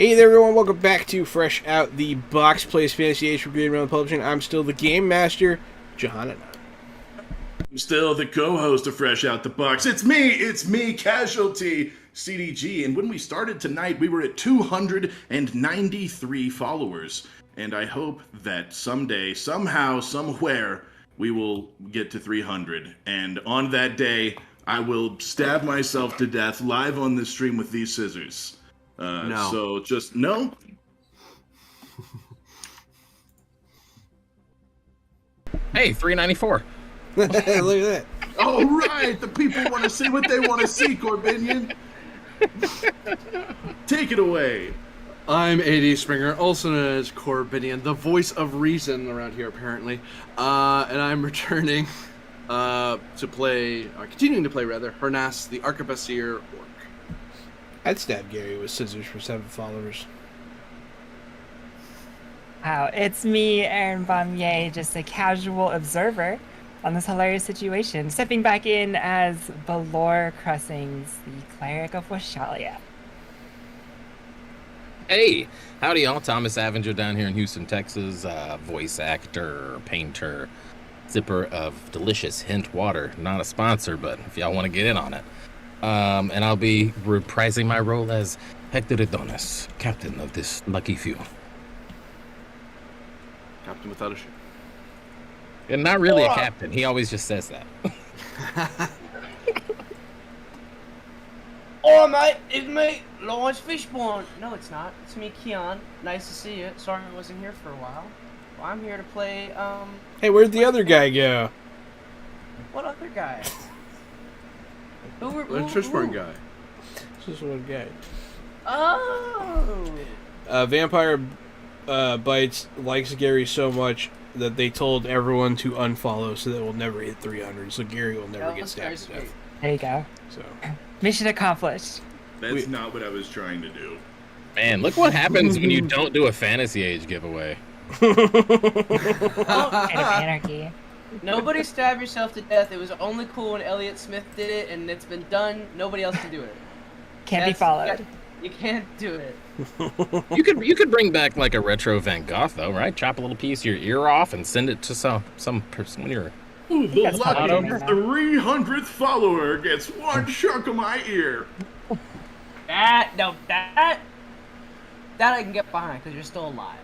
Hey there everyone, welcome back to Fresh Out the Box Plays Fantasy Age for Green Realm Publishing. I'm still the Game Master, Johanna. I'm still the co-host of Fresh Out the Box. It's me, Casualty, CDG. And when we started tonight, we were at 293 followers. And I hope that someday, somehow, somewhere, we will get to 300. And on that day, I will stab myself to death live on this stream with these scissors. No. So just no. Hey, 394. Look at that. All right, the people want to see what they want to see, Corbinian. Take it away. I'm AD Springer, also known as Corbinian, the voice of reason around here, apparently. And I'm returning continuing to play, Hernas, the Arquebusier Orc. I'd stab Gary with scissors for 7 followers. Wow, it's me, Aaron Bamier, just a casual observer on this hilarious situation, stepping back in as Balor Cressings, the cleric of Washalia. Hey, howdy y'all. Thomas Avenger down here in Houston, Texas. Voice actor, painter, zipper of delicious Hint water. Not a sponsor, but if y'all want to get in on it. And I'll be reprising my role as Hector Adonis, captain of this lucky few. Captain without a ship. And not really a captain. He always just says that. Oh, mate, it's me, Lawrence Fishburne. No, it's not. It's me, Keon. Nice to see you. Sorry I wasn't here for a while. Well, I'm here to play, Hey, where'd the other guy go? What other guy? The Fishburne guy. This is one guy. Oh! Vampire Bites likes Gary so much that they told everyone to unfollow so that we'll never hit 300. So Gary will never get stabbed to death. There you go. So Mission accomplished. That's not what I was trying to do. Man, look what happens when you don't do a Fantasy Age giveaway. Kind of anarchy. Nobody stab yourself to death. It was only cool when Elliott Smith did it, and it's been done. Nobody else can do it. Can't be followed. You can't do it. You could bring back like a retro Van Gogh though, right? Chop a little piece of your ear off and send it to some person when you're. Ooh, the That's lucky fine now. 300th follower gets one chunk of my ear. That I can get behind because you're still alive.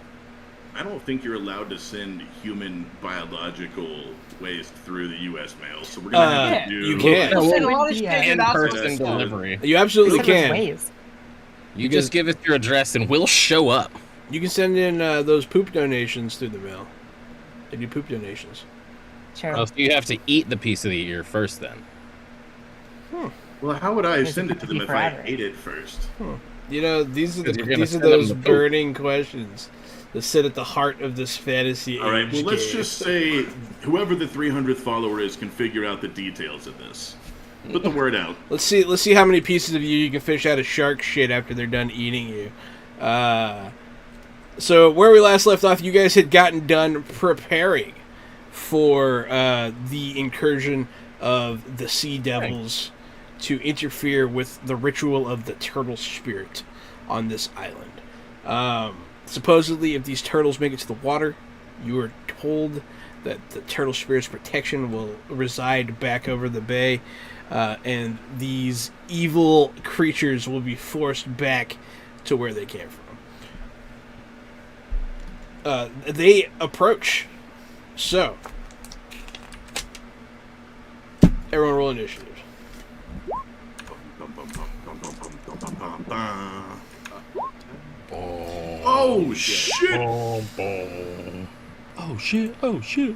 I don't think you're allowed to send human biological waste through the U.S. mail, so we're gonna have to do. you can. We'll send a lot of Yeah. shit out In-person That's delivery. You absolutely Some of those can. ways. You just give us your address and we'll show up. You can send in those poop donations through the mail. They do poop donations. Sure. Oh, so you have to eat the piece of the ear first, then. Well, how would I There's send a it to them if forever. I ate it first? You know, these are Because you're gonna these are send them those the poop. burning questions that sit at the heart of this fantasy. All right. age Well, let's game. just say whoever the 300th follower is can figure out the details of this. Put the word out. Let's see how many pieces of you can fish out of shark shit after they're done eating you. So where we last left off, you guys had gotten done preparing for the incursion of the sea devils to interfere with the ritual of the turtle spirit on this island. Supposedly, if these turtles make it to the water, you are told that the turtle spirit's protection will reside back over the bay, and these evil creatures will be forced back to where they came from. They approach. So, everyone roll initiative. Oh shit! Boom, boom. Oh shit! Oh shit!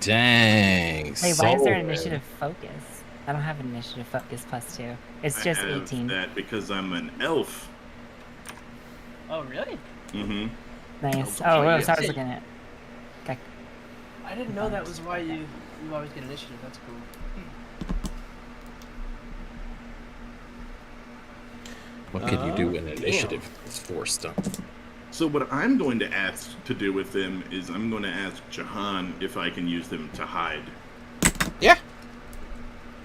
Dang. Wait, why is there solid. an initiative focus? I don't have an initiative focus +2. It's just I have 18. that because I'm an elf. Oh, really? Mm-hmm. Nice. Oh, Oh, yes. so I was looking at. Okay. I didn't know that was why you always get initiative. That's cool. What could you do in initiative? It's forced up. So what I'm going to ask to do with them is I'm going to ask Jahan if I can use them to hide. Yeah.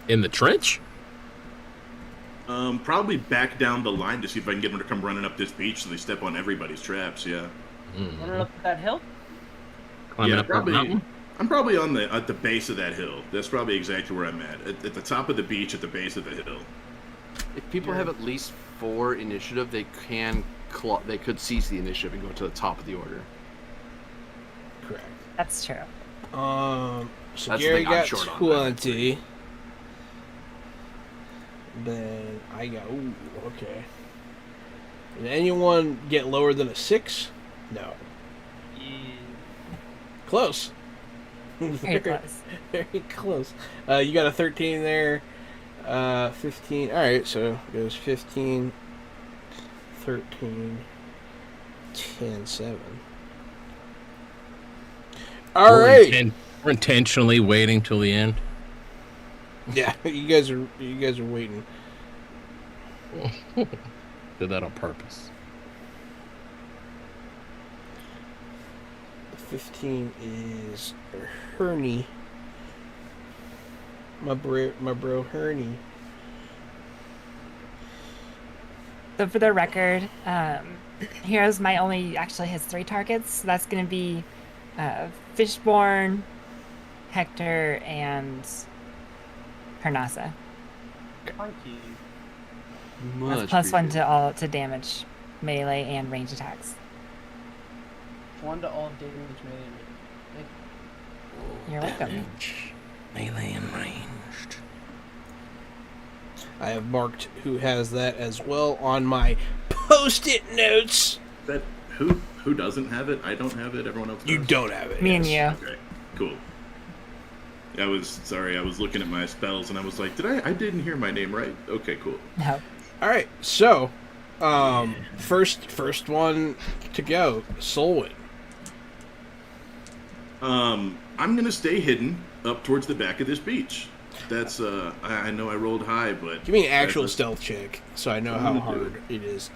In the trench? Probably back down the line to see if I can get them to come running up this beach so they step on everybody's traps. Yeah. Running up that hill? Climbing up that probably. mountain? I'm probably at the base of that hill. That's probably exactly where I'm at the top of the beach, at the base of the hill. If people have at least 4 initiative, they can they could seize the initiative and go to the top of the order. Correct. That's true. So That's the Gary thing I'm got short on, 20. Then I got, ooh, okay. Did anyone get lower than a 6? No. Close. Very close. Very close. You got a 13 there. 15. Alright, so it goes 15, 13, 10, 7. Alright. We're intentionally waiting till the end. Yeah, you guys are waiting. Did that on purpose. 15 is Herney. My bro Herney. So for the record, Heroes might only actually has 3 targets. So that's going to be Fishborn, Hector, and Hernasa. Thank you. That's +1 to all to damage, melee, and range attacks. 1 to all damage melee. You're welcome. Range, melee and ranged. I have marked who has that as well on my post-it notes. That who doesn't have it? I don't have it. Everyone else does. You don't have it. Me and yes. you. Okay, cool. I was looking at my spells and I was like, I didn't hear my name right? Okay, cool. No. All right, so first one to go, Solwyn. I'm gonna stay hidden up towards the back of this beach. That's I know I rolled high, but Give me an actual that's- stealth check so I know I'm how gonna hard do it is.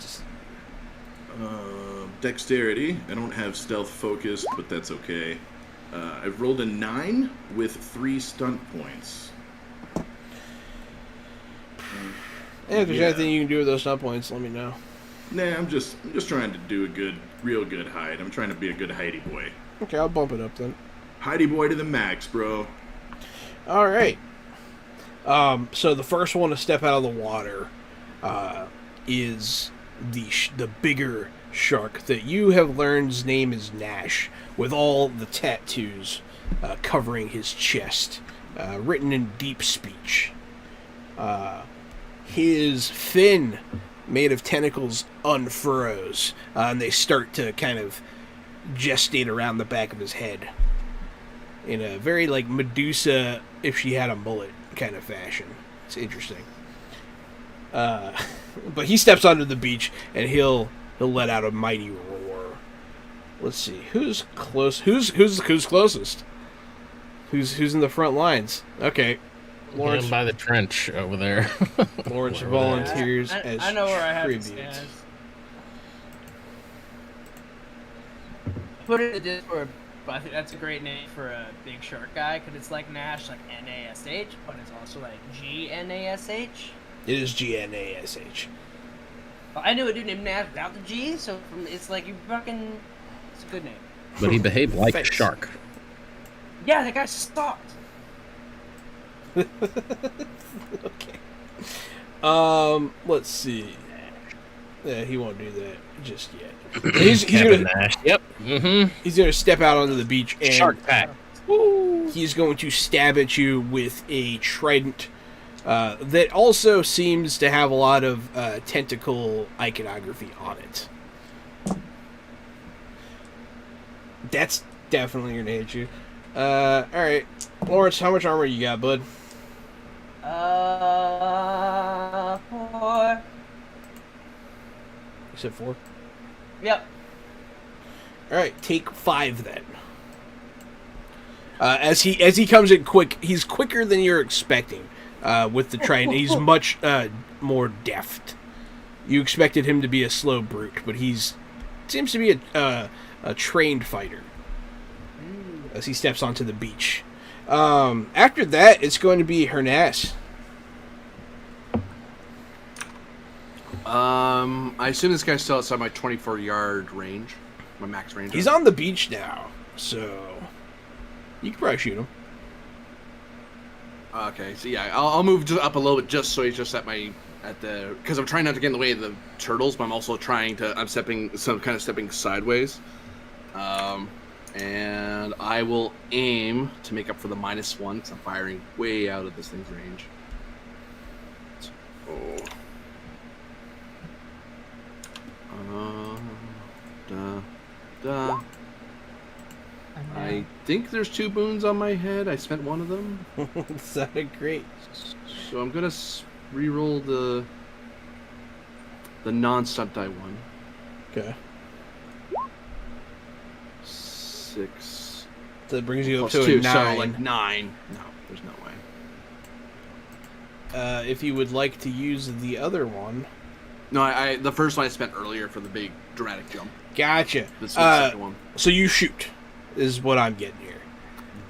Dexterity. I don't have stealth focus, but that's okay. I've rolled a 9 with 3 stunt points. If there's Yeah. anything you can do with those stunt points, let me know. Nah, I'm just trying to do a real good hide. I'm trying to be a good hidey boy. Okay, I'll bump it up then. Hidey boy to the max, bro. All right. So the first one to step out of the water is the bigger shark that you have learned's name is Nash, with all the tattoos covering his chest, written in deep speech. His fin, made of tentacles, unfurrows, and they start to kind of gestate around the back of his head in a very like Medusa if she had a mullet kind of fashion. It's interesting. But he steps onto the beach and he'll let out a mighty roar. Let's see who's close. Who's closest? Who's in the front lines? Okay, Lawrence Down by the trench over there. Lawrence Where volunteers I as know where I have to tribute. stand. Put it in the Discord, but I think that's a great name for a big shark guy, because it's like Nash, like N-A-S-H, but it's also like G-N-A-S-H. It is GNASH. I knew a dude named Nash without the G, so it's like you fucking... It's a good name. But he behaved like a Thanks. shark. Yeah, that guy sucked. Okay. Let's see. Yeah, he won't do that just yet. He's Captain gonna Nash. Yep. Mm-hmm. he's gonna step out onto the beach and Shark pack. he's going to stab at you with a trident that also seems to have a lot of tentacle iconography on it. That's definitely gonna hit you. Alright. Lawrence, how much armor you got, bud? 4. You said 4? Yep. Alright, take 5 then. As he comes in quick, he's quicker than you're expecting with the trident. He's much more deft. You expected him to be a slow brute, but seems to be a trained fighter as he steps onto the beach. After that, it's going to be Hernas. I assume this guy's still outside my 24-yard range, my max range. He's on the beach now, so you can probably shoot him. Okay, so yeah, I'll move up a little bit just so he's just at my because I'm trying not to get in the way of the turtles, but I'm also I'm stepping sideways. And I will aim to make up for the -1 because I'm firing way out of this thing's range. I think there's 2 boons on my head. I spent one of them. Sounded great. So I'm gonna re-roll the non-stunt die one. Okay. 6. That brings you up Plus to 2, a 9. so like 9. No, there's no way. If you would like to use the other one. No, I the first one I spent earlier for the big dramatic jump. Gotcha. This is the second one. So you shoot, is what I'm getting here.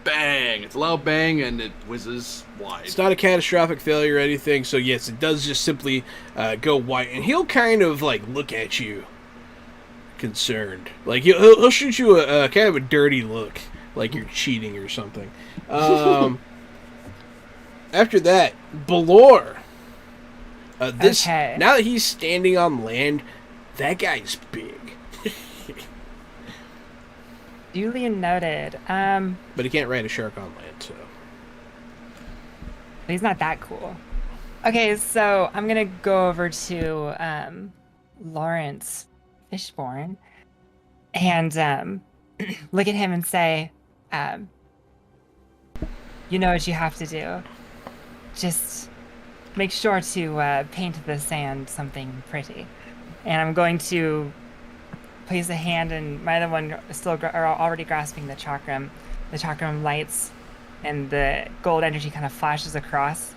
Bang! It's a loud bang and it whizzes wide. It's not a catastrophic failure or anything, so yes, it does just simply go wide. And he'll kind of like look at you concerned. Like he'll shoot you a kind of a dirty look, like you're cheating or something. After that, Balor. Now that he's standing on land, that guy's big. Duly noted. But he can't ride a shark on land, so. But he's not that cool. Okay, so I'm gonna go over to Lawrence Fishburne and look at him and say, you know what you have to do. Just make sure to paint the sand something pretty. And I'm going to place a hand, and my other one are already grasping the chakram. The chakram lights, and the gold energy kind of flashes across,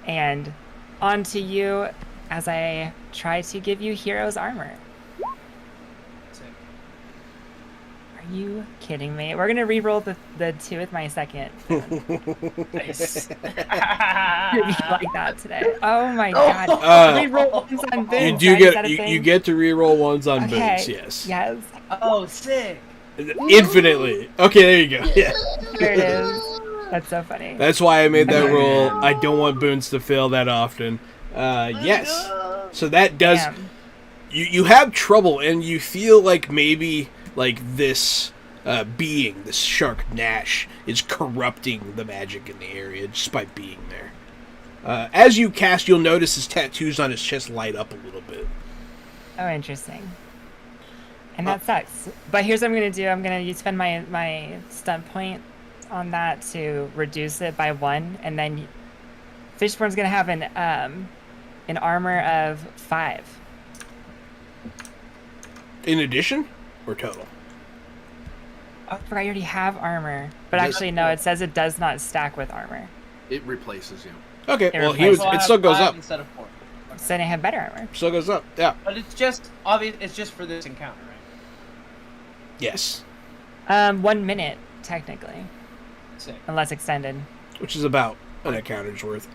and onto you as I try to give you hero's armor. Are you kidding me? We're gonna re-roll the 2 with my second. Nice. You're like that today. Oh my god. Re-roll ones on boots. You do you get to re-roll ones on boots, yes. Yes. Oh, sick. Infinitely. Okay, there you go. Yeah. There it is. That's so funny. That's why I made that roll. I don't want boons to fail that often. Yes. So that does. Damn. You have trouble, and you feel like maybe like this being, this shark Nash, is corrupting the magic in the area just by being there. As you cast, you'll notice his tattoos on his chest light up a little bit. Oh, interesting. And that sucks. But here's what I'm gonna do. I'm gonna spend my stunt point on that to reduce it by 1, and then Fishburne's gonna have an armor of 5. In addition, or total? Oh, I forgot you already have armor. But Yes. actually, no, it says it does not stack with armor. It replaces you. Okay, It well, replaces- So I it have still goes 5 up. instead of 4. So then I have better armor. Still goes up. Yeah. But it's just obvious. It's just for this encounter, right? Yes. 1 minute, technically. Sick. Unless extended. Which is about an encounter's worth.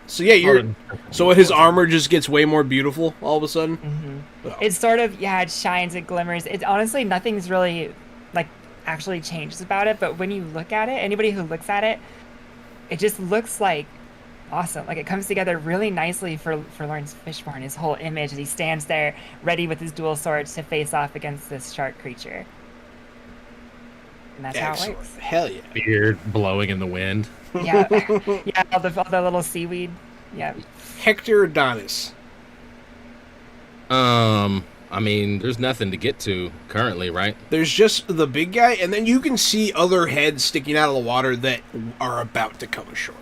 So yeah, so his armor just gets way more beautiful all of a sudden. Mm-hmm. Oh. It's sort of, yeah, it shines, it glimmers. It's honestly, nothing's really, like, actually changes about it. But when you look at it, anybody who looks at it, it just looks like awesome. Like, it comes together really nicely for Lawrence Fishburne, his whole image as he stands there ready with his dual swords to face off against this shark creature. And that's how it Excellent. works. Hell yeah. Beard blowing in the wind. Yeah, yeah, all the little seaweed. Yeah. Hector Adonis. I mean, there's nothing to get to currently, right? There's just the big guy, and then you can see other heads sticking out of the water that are about to come ashore.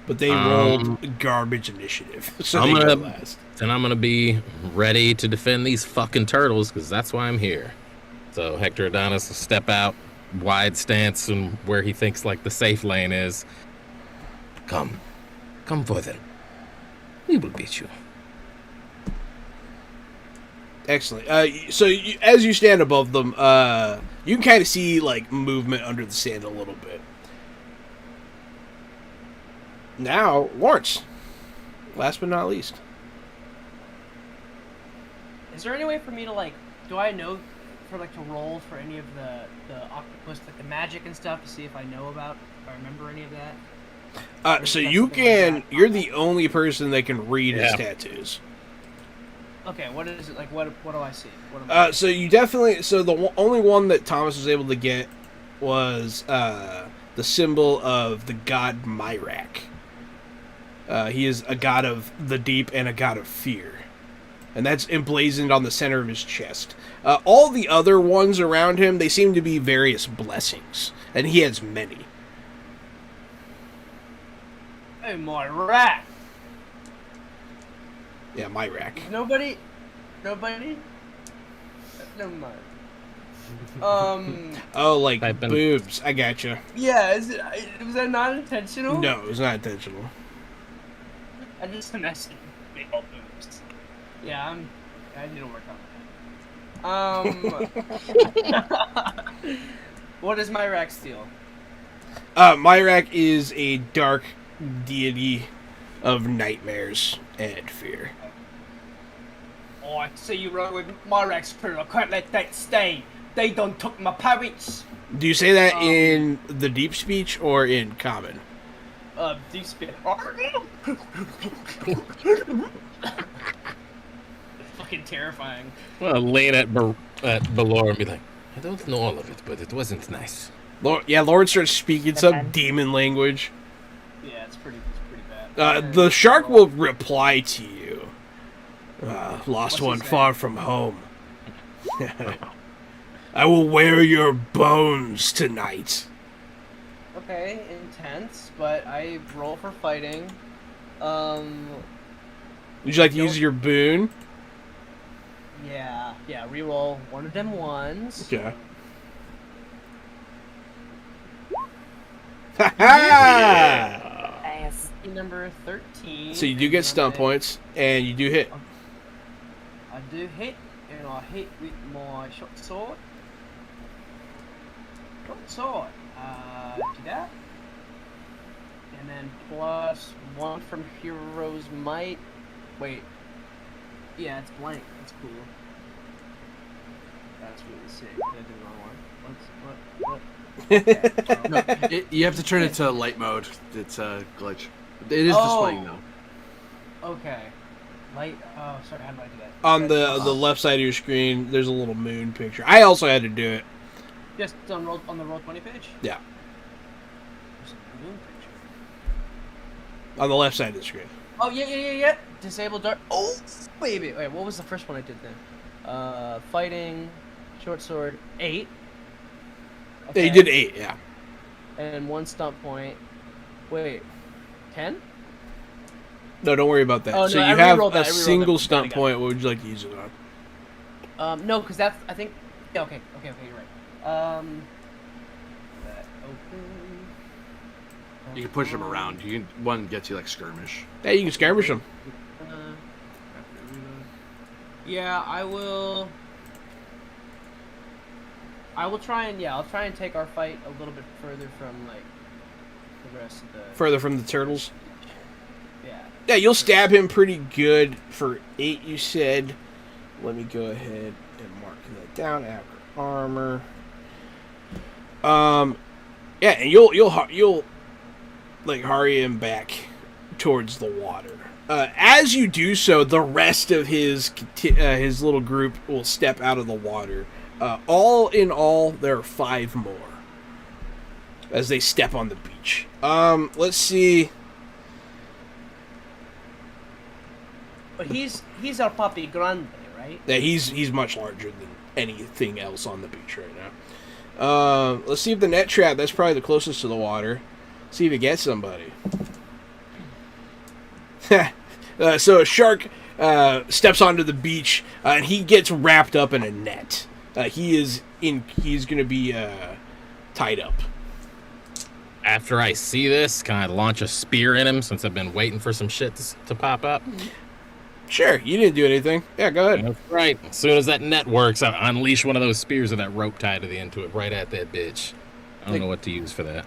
But they rolled garbage initiative, so I'm they gonna- go last. Then I'm gonna be ready to defend these fucking turtles, because that's why I'm here. So Hector Adonis will step out, wide stance, and where he thinks like the safe lane is. Come forth. We will beat you. Excellent. As you stand above them, you can kind of see like movement under the sand a little bit. Now, Lawrence. Last but not least. Is there any way for me to like? Do I know for like to roll for any of the octopus, like the magic and stuff, to see if I know about, if I remember any of that? So you can. You're the only person that can read his Yeah. tattoos. Okay, what is it like? What do I see? What am I So you definitely. So the only one that Thomas was able to get was the symbol of the god Myrak. He is a god of the deep and a god of fear. And that's emblazoned on the center of his chest. All the other ones around him, they seem to be various blessings. And he has many. Hey, my rat. Yeah, Myrak. Nobody. Never mind. Oh, like I've been- boobs. I gotcha. Yeah. Was that not intentional? No, it was not intentional. I just messed big old boobs. Yeah, I didn't work on that. What is my rack steal? Myrak is a dark deity of nightmares and fear. Oh, I see you wrong with my rack spirit. I can't let that stay. They don't took my parrots. Do you say that in the deep speech or in common? Deep spit. Fucking terrifying. Well, lean at Belor and be like, I don't know all of it, but it wasn't nice. Lord starts speaking some Depends. demon language. Yeah, it's pretty bad. The shark will reply to you. Lost What's one he say? far from home. I will wear your bones tonight. Okay, intense, but I roll for fighting. Would you like to use your boon? Yeah, reroll one of them ones. Okay. Ha Nice. Number 13. So you do get stunt points, and you do hit. I do hit, and I hit with my short sword. Do that. And then plus 1 from Hero's Might. Wait. Yeah, it's blank. That's cool. That's really sick. Did I do the wrong one? What? No, you have to turn it to light mode. It's a glitch. It is displaying though. Okay. Light. Oh, sorry. How do I do that? On the left side of your screen, there's a little moon picture. I also had to do it. Just on the Roll20 page. Yeah, There's a moon picture. on the left side of the screen. Oh yeah. Disable dark. Oh baby. Wait, what was the first one I did then? Fighting, short sword, 8. Yeah, you did 8. Yeah. And 1 stump point. Wait, 10? No, don't worry about that. Oh, So no, you I have rerolled a that, I rerolled single that. stunt Got it. point. What would you like to use it on? No, because that's I think. Yeah, okay, you're right. That open. You can push them around. One gets you like skirmish. Yeah, you can skirmish them. Yeah, I will. I'll try and take our fight a little bit further from like the rest of the. Further from the turtles. Yeah. Yeah, you'll stab him pretty good for 8. You said. Let me go ahead and mark that down. After armor. Yeah, and you'll like hurry him back towards the water. As you do so, the rest of his little group will step out of the water. All in all, there are 5 more as they step on the beach. Let's see. But he's our Papi Grande, right? Yeah, he's much larger than anything else on the beach right now. Let's see if the net trap. That's probably the closest to the water. See if it gets somebody. So a shark steps onto the beach and he gets wrapped up in a net. He's going to be tied up. After I see this, can I launch a spear in him since I've been waiting for some shit to pop up? Sure, you didn't do anything. Yeah, go ahead. That's right. As soon as that net works, I unleash one of those spears with that rope tied to the end to it right at that bitch. I don't know what to use for that.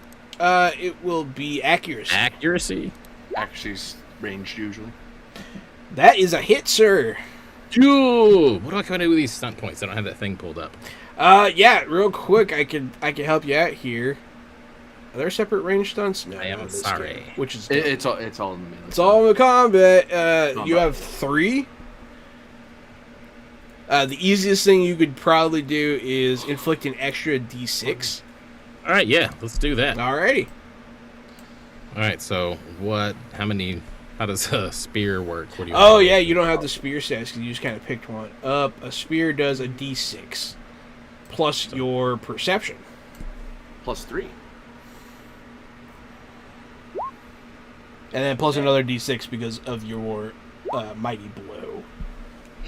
It will be accuracy. Accuracy? Actually, ranged usually. That is a hit, sir. Ooh, what do I do with these stunt points? I don't have that thing pulled up. Yeah, real quick, I can help you out here. Are there separate range stunts? No, I am not in this sorry. game, which is It's all in the melee. it's all in the combat. You have 3. The easiest thing you could probably do is inflict an extra d6. All right, yeah, let's do that. Alrighty. All right, so how does a spear work? What do you Oh yeah, you don't have the spear stats because you just kind of picked one up. A spear does a d6 plus your perception. +3. And then plus another d6 because of your mighty blow.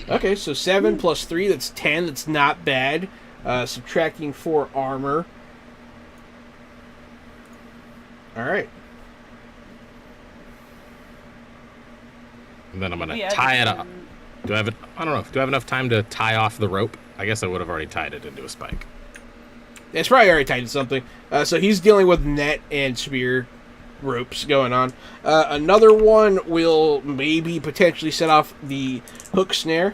Okay, so 7 plus 3, that's 10. That's not bad. Subtracting 4 armor. Alright. And then I'm gonna Yeah, tie it up. Do I have I don't know. Do I have enough time to tie off the rope? I guess I would have already tied it into a spike. It's probably already tied to something. So he's dealing with net and spear ropes going on. Another one will maybe potentially set off the hook snare.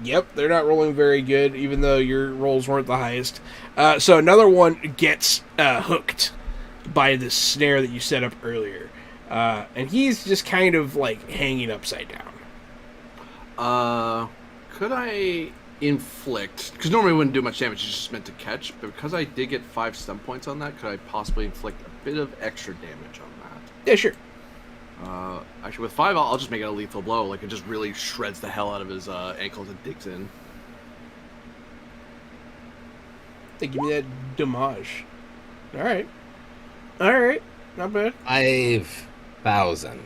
Yep, they're not rolling very good, even though your rolls weren't the highest. So another one gets hooked by this snare that you set up earlier. And he's just kind of like hanging upside down. Could I inflict? Because normally it wouldn't do much damage. It's just meant to catch. But because I did get 5 stun points on that, could I possibly inflict a bit of extra damage on that? Yeah, sure. Actually, with 5, I'll just make it a lethal blow. Like it just really shreds the hell out of his ankles and digs in. They give me that damage. Alright. Alright. Not bad. 5,000.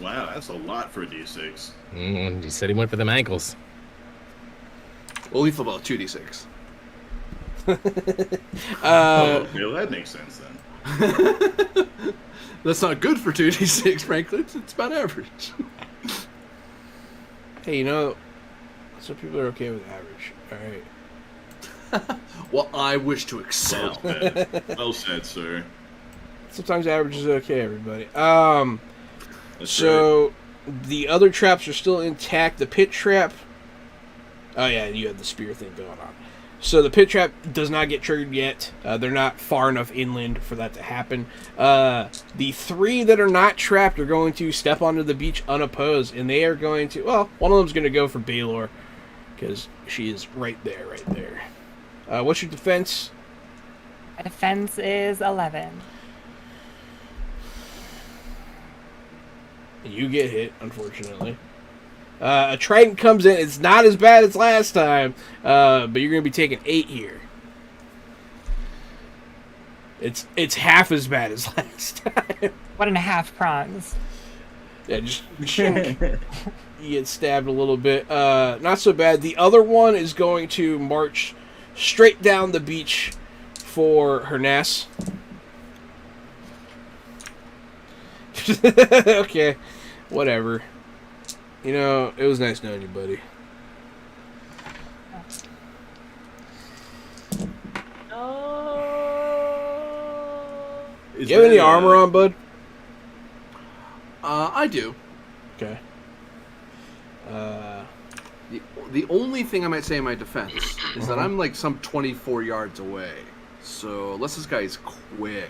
Wow, that's a lot for a d6. He said he went for them ankles. Well, lethal blow 2d6. Okay, well, that makes sense then. That's not good for 2d6, frankly. It's about average. Hey, you know, some people are okay with average. Alright. Well, I wish to excel. Well said, sir. Sometimes average is okay, everybody. That's So the other traps are still intact. The pit trap. Oh yeah, you have the spear thing going on. So the pit trap does not get triggered yet. They're not far enough inland for that to happen. The 3 that are not trapped are going to step onto the beach unopposed, and they are going to. Well, one of them's going to go for Baylor because she is right there, right there. What's your defense? My defense is 11. You get hit, unfortunately. A trident comes in. It's not as bad as last time, but you're going to be taking 8 here. It's half as bad as last time. 1.5 prongs. Yeah, just you get stabbed a little bit. Not so bad. The other one is going to march straight down the beach for Hernas. Okay, whatever. You know, it was nice knowing you, buddy. Is You have that, any armor on, bud? I do. Okay. The only thing I might say in my defense is that I'm like some 24 yards away. So unless this guy's quick,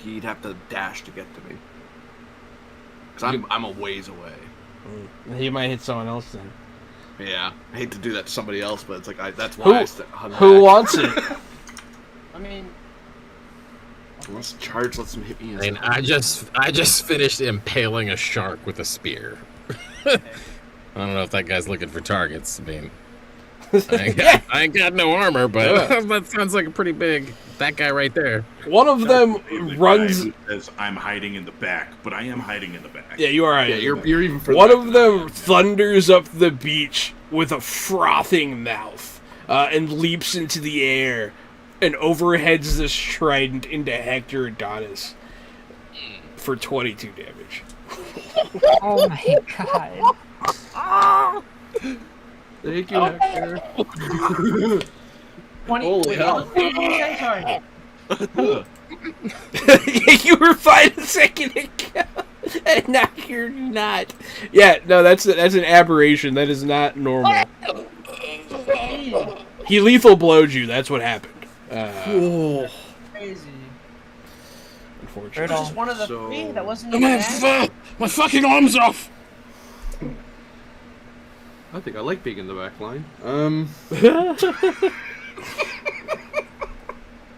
he'd have to dash to get to me. Because I'm a ways away. He might hit someone else then. Yeah, I hate to do that to somebody else, but it's like that's why Who wants it? I mean, Unless charge lets him hit me. I mean, I just finished impaling a shark with a spear. I don't know if that guy's looking for targets. I mean, I ain't got no armor, but that sounds like a pretty big. That guy right there. One of them the runs. guy who says, I'm hiding in the back, but I am hiding in the back. Yeah, you are. Yeah, you're even further. One of them thunders up the beach with a frothing mouth and leaps into the air and overheads this trident into Hector Adonis for 22 damage. Oh my god. Thank you, Hector. 20. Holy wait, hell. sorry. You were fine a second ago, and now you're not. Yeah, no, that's an aberration. That is not normal. He lethal blowed you. That's what happened. Oh. Crazy. Unfortunately. It was just one of the So- three that wasn't even bad. My fucking arm's off. I think I like being in the back line.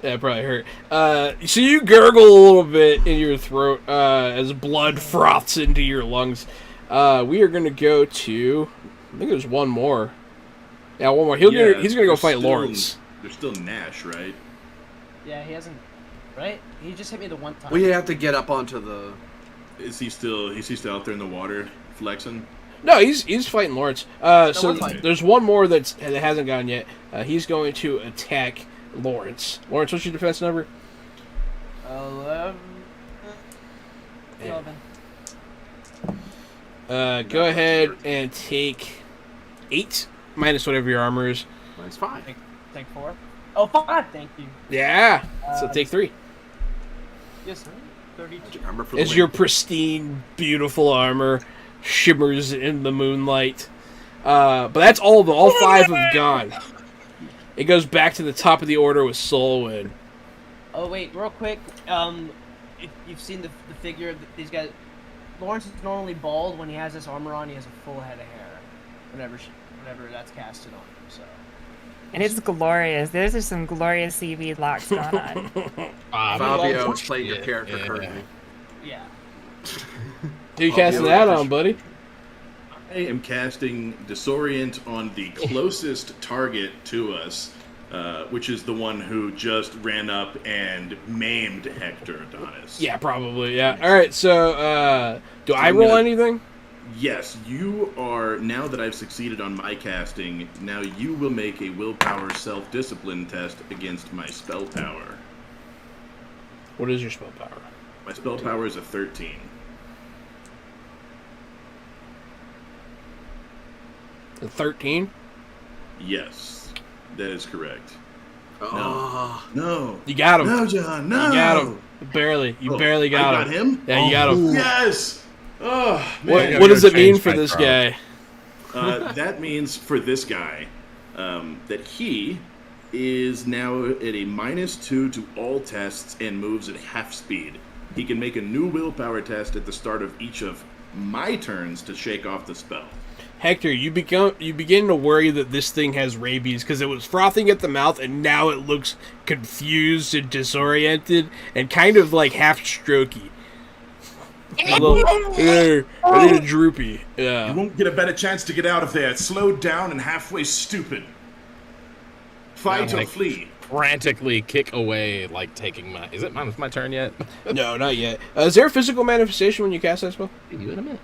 That probably hurt. So you gurgle a little bit in your throat as blood froths into your lungs. We are going to go to... I think there's one more. Yeah, one more. He's going to go there's fight still- Lawrence. There's still Nash, right? Yeah, he hasn't. Right? He just hit me the one time. Well, you have to get up onto the. Is he still out there in the water flexing? No, he's fighting Lawrence. So we're fighting. there's one more that hasn't gone yet. He's going to attack Lawrence. Lawrence, what's your defense number? 11. Yeah. Go ahead and take 8 minus whatever your armor is. That's fine. Take 4. Oh, 5. Thank you. Yeah. So take 3. Yes, sir. 32. Armor for the As win. your pristine, beautiful armor shimmers in the moonlight. But that's all 5 have gone. It goes back to the top of the order with Solwyn. Oh wait, real quick. If you've seen the figure of these guys, Lawrence is normally bald. When he has this armor on, he has a full head of hair. Whenever that's casted on him. So. And it's glorious. Those are some glorious seaweed locks going on. Fabio is playing your character currently. Yeah. Who you casting that on, buddy? I am casting Disorient on the closest target to us, which is the one who just ran up and maimed Hector Adonis. Yeah, probably. Yeah. All right. So, do I I'm roll gonna- anything? Yes, you are, now that I've succeeded on my casting, now you will make a willpower self-discipline test against my spell power. What is your spell power? My spell power is a 13. A 13. Yes, that is correct. Oh. No. You got him. No, John, no! You got him. Barely. You Oh, barely got I him. got him? Yeah, you got him. Yes! Oh, What, man. what does it mean change for my this throw. guy? That means for this guy that he is now at a -2 to all tests and moves at half speed. He can make a new willpower test at the start of each of my turns to shake off the spell. Hector, you begin to worry that this thing has rabies because it was frothing at the mouth and now it looks confused and disoriented and kind of like half strokey. A little droopy. You Yeah. won't get a better chance to get out of there. It's slowed down and halfway stupid. Fight or like- flee. Frantically kick away, like taking my. Is it my turn yet? No, not yet. Is there a physical manifestation when you cast that spell? You in a minute.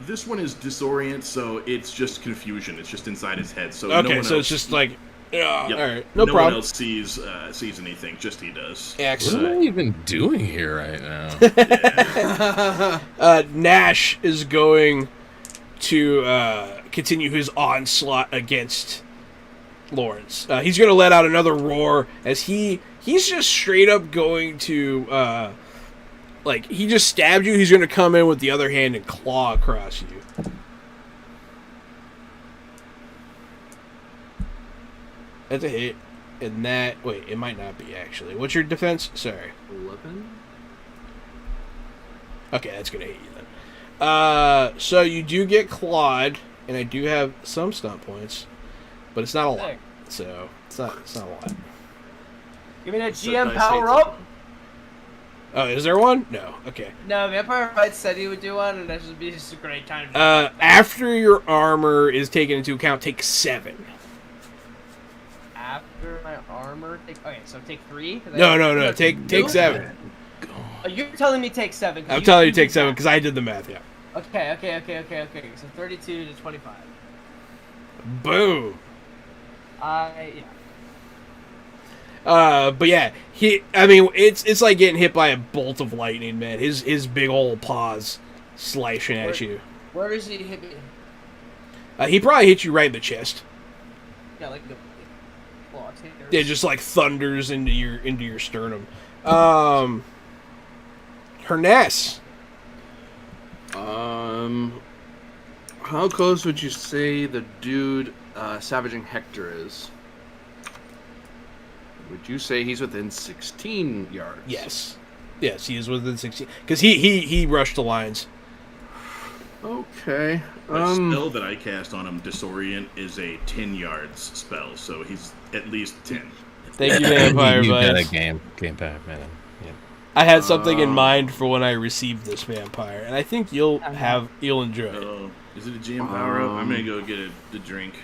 This one is disorient, so it's just confusion. It's just inside his head. So Okay, no one so else, it's just like, yeah, Yep. all right, no one problem. else sees anything. Just he does. What Excellent. am I even doing here right now? Nash is going to continue his onslaught against Lawrence. He's going to let out another roar as he's just straight up going to like he just stabbed you. He's going to come in with the other hand and claw across you. That's a hit. And that wait, it might not be actually. What's your defense? Sorry. 11? Okay, that's gonna hit you then. So you do get clawed, and I do have some stunt points, but it's not a lot. Sick. So it's not a lot. Give me that So GM dice power hates up. Oh, is there one? No. Okay. No, Vampire Fight said he would do one, and this would be just a great time. After your armor is taken into account, take 7. After my armor, so take 3. 'Cause I- No. Take 7. Oh, you're telling me take 7. 'cause I'm telling you did take 7 that. because I did the math. Yeah. Okay. So 32 to 25. Boom. Yeah. But yeah, it's like getting hit by a bolt of lightning, man. His big old paws slashing at you. Where does he hit me? He probably hit you right in the chest. Yeah, like the claw taker. Yeah, just like thunders into your sternum. Herness. How close would you say the dude Savaging Hector is. Would you say he's within 16 yards? Yes. Yes, he is within 16. Because he rushed the lines. Okay. The spell that I cast on him, Disorient, is a 10 yards spell, so he's at least 10. Thank you, Vampire You got a Bites. game pack, man. Yeah. I had something in mind for when I received this vampire, and I think you'll enjoy it. Oh, is it a GM power up? I'm gonna go get the drink.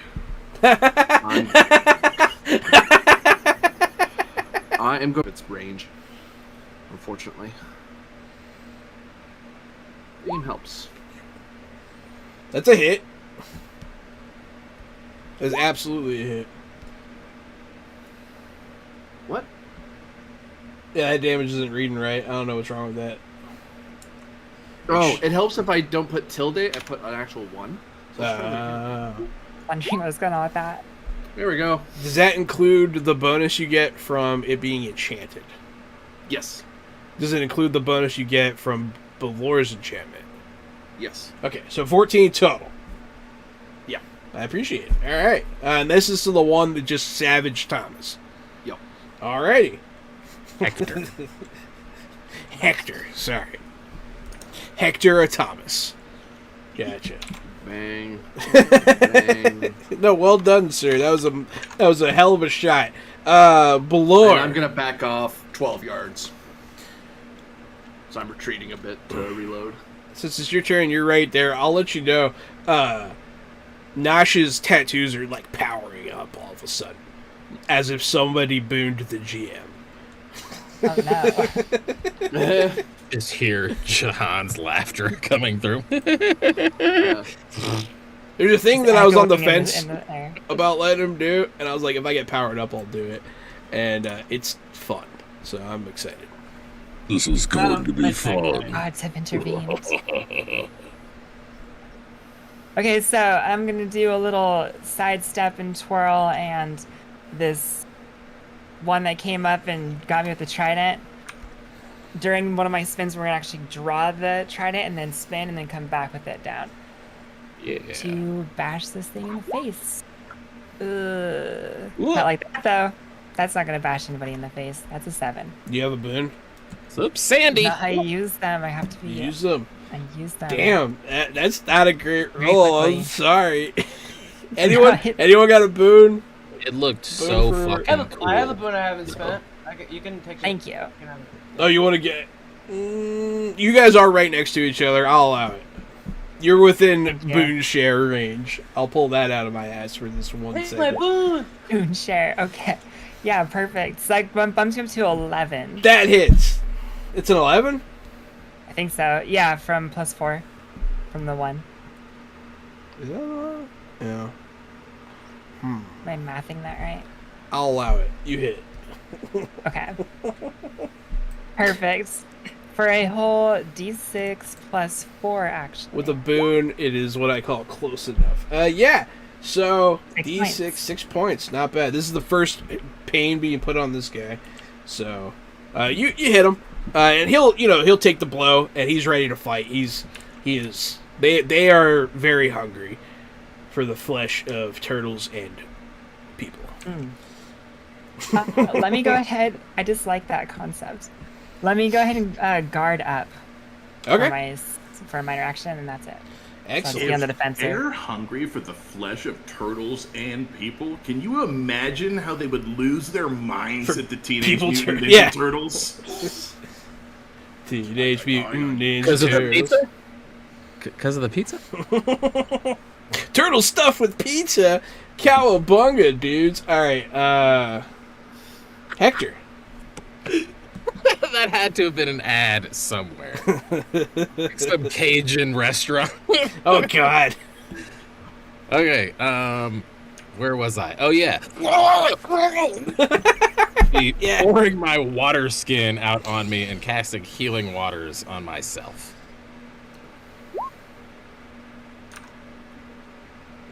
I am going. It's range. Unfortunately, aim helps. That's a hit. That's absolutely a hit. What? Yeah, that damage isn't reading right. I don't know what's wrong with that. Oh, it helps if I don't put tilde. I put an actual 1. So that's really Wondering what's going on with that. good. There we go. Does that include the bonus you get from it being enchanted? Yes. Does it include the bonus you get from Balor's enchantment? Yes. Okay, so 14 total. Yeah, I appreciate it. All right, and this is to the one that just savaged Thomas. Yep. Alrighty. Hector. Hector, sorry. Hector Thomas. Gotcha. Bang. Bang. No, well done, sir. That was a hell of a shot. Balor. And I'm gonna back off 12 yards. So I'm retreating a bit to reload. Since it's your turn, you're right there. I'll let you know. Nash's tattoos are like powering up all of a sudden, as if somebody booned the GM. Oh no. Just hear Jahan's laughter coming through. Yeah. There's a thing that I was on the Going in fence in the air. about letting him do, and I was like, if I get powered up, I'll do it, and it's fun, so I'm excited. This is going to be fun. Gods have intervened. Okay, so I'm gonna do a little sidestep and twirl, and this one that came up and got me with the trident. During one of my spins, we're gonna actually draw the trident and then spin and then come back with it down Yeah. to bash this thing in the face. Not like that though. That's not gonna bash anybody in the face. That's a 7. Do you have a boon? Oops, Sandy. No, I use them. I have to be. Use them. I use them. Damn, that's not a great Very roll. I'm quickly. sorryone got a boon? It looked so for- fucking cool. I have a boon I haven't spent. You can take it. Thank you. You can have it. Oh, you want to get? You guys are right next to each other. I'll allow it. You're within Yeah. boon share range. I'll pull that out of my ass for this one Hey, my second. boon! Boon share. Okay. Yeah, perfect. So like bumps you up to 11. That hits. It's an 11. I think so. Yeah, from +4 from the 1. Is that an 11? Yeah. Am I mathing that right? I'll allow it. You hit. Okay. Perfect. For a whole d6 +4, actually. With a boon, it is what I call close enough. Yeah. So 6 D6, points. 6 points. Not bad. This is the first pain being put on this guy. So you hit him, and he'll take the blow, and he's ready to fight. They are very hungry for the flesh of turtles and people. Let me go ahead. I just like that concept. Let me go ahead and guard up Okay. for a minor action, and that's it. Excellent. Be on the defensive. They're hungry for the flesh of turtles and people. Can you imagine how they would lose their minds For at the Teenage people Mutant tur- Ninja yeah. Turtles? Teenage Mutant Ninja Because of the Turtles. pizza? Because of the pizza? Turtle stuff with pizza. Cowabunga, dudes. All right. Hector. That had to have been an ad somewhere. Some Cajun restaurant. Oh God. Okay, where was I? Oh yeah. Yeah. Pouring my water skin out on me and casting healing waters on myself.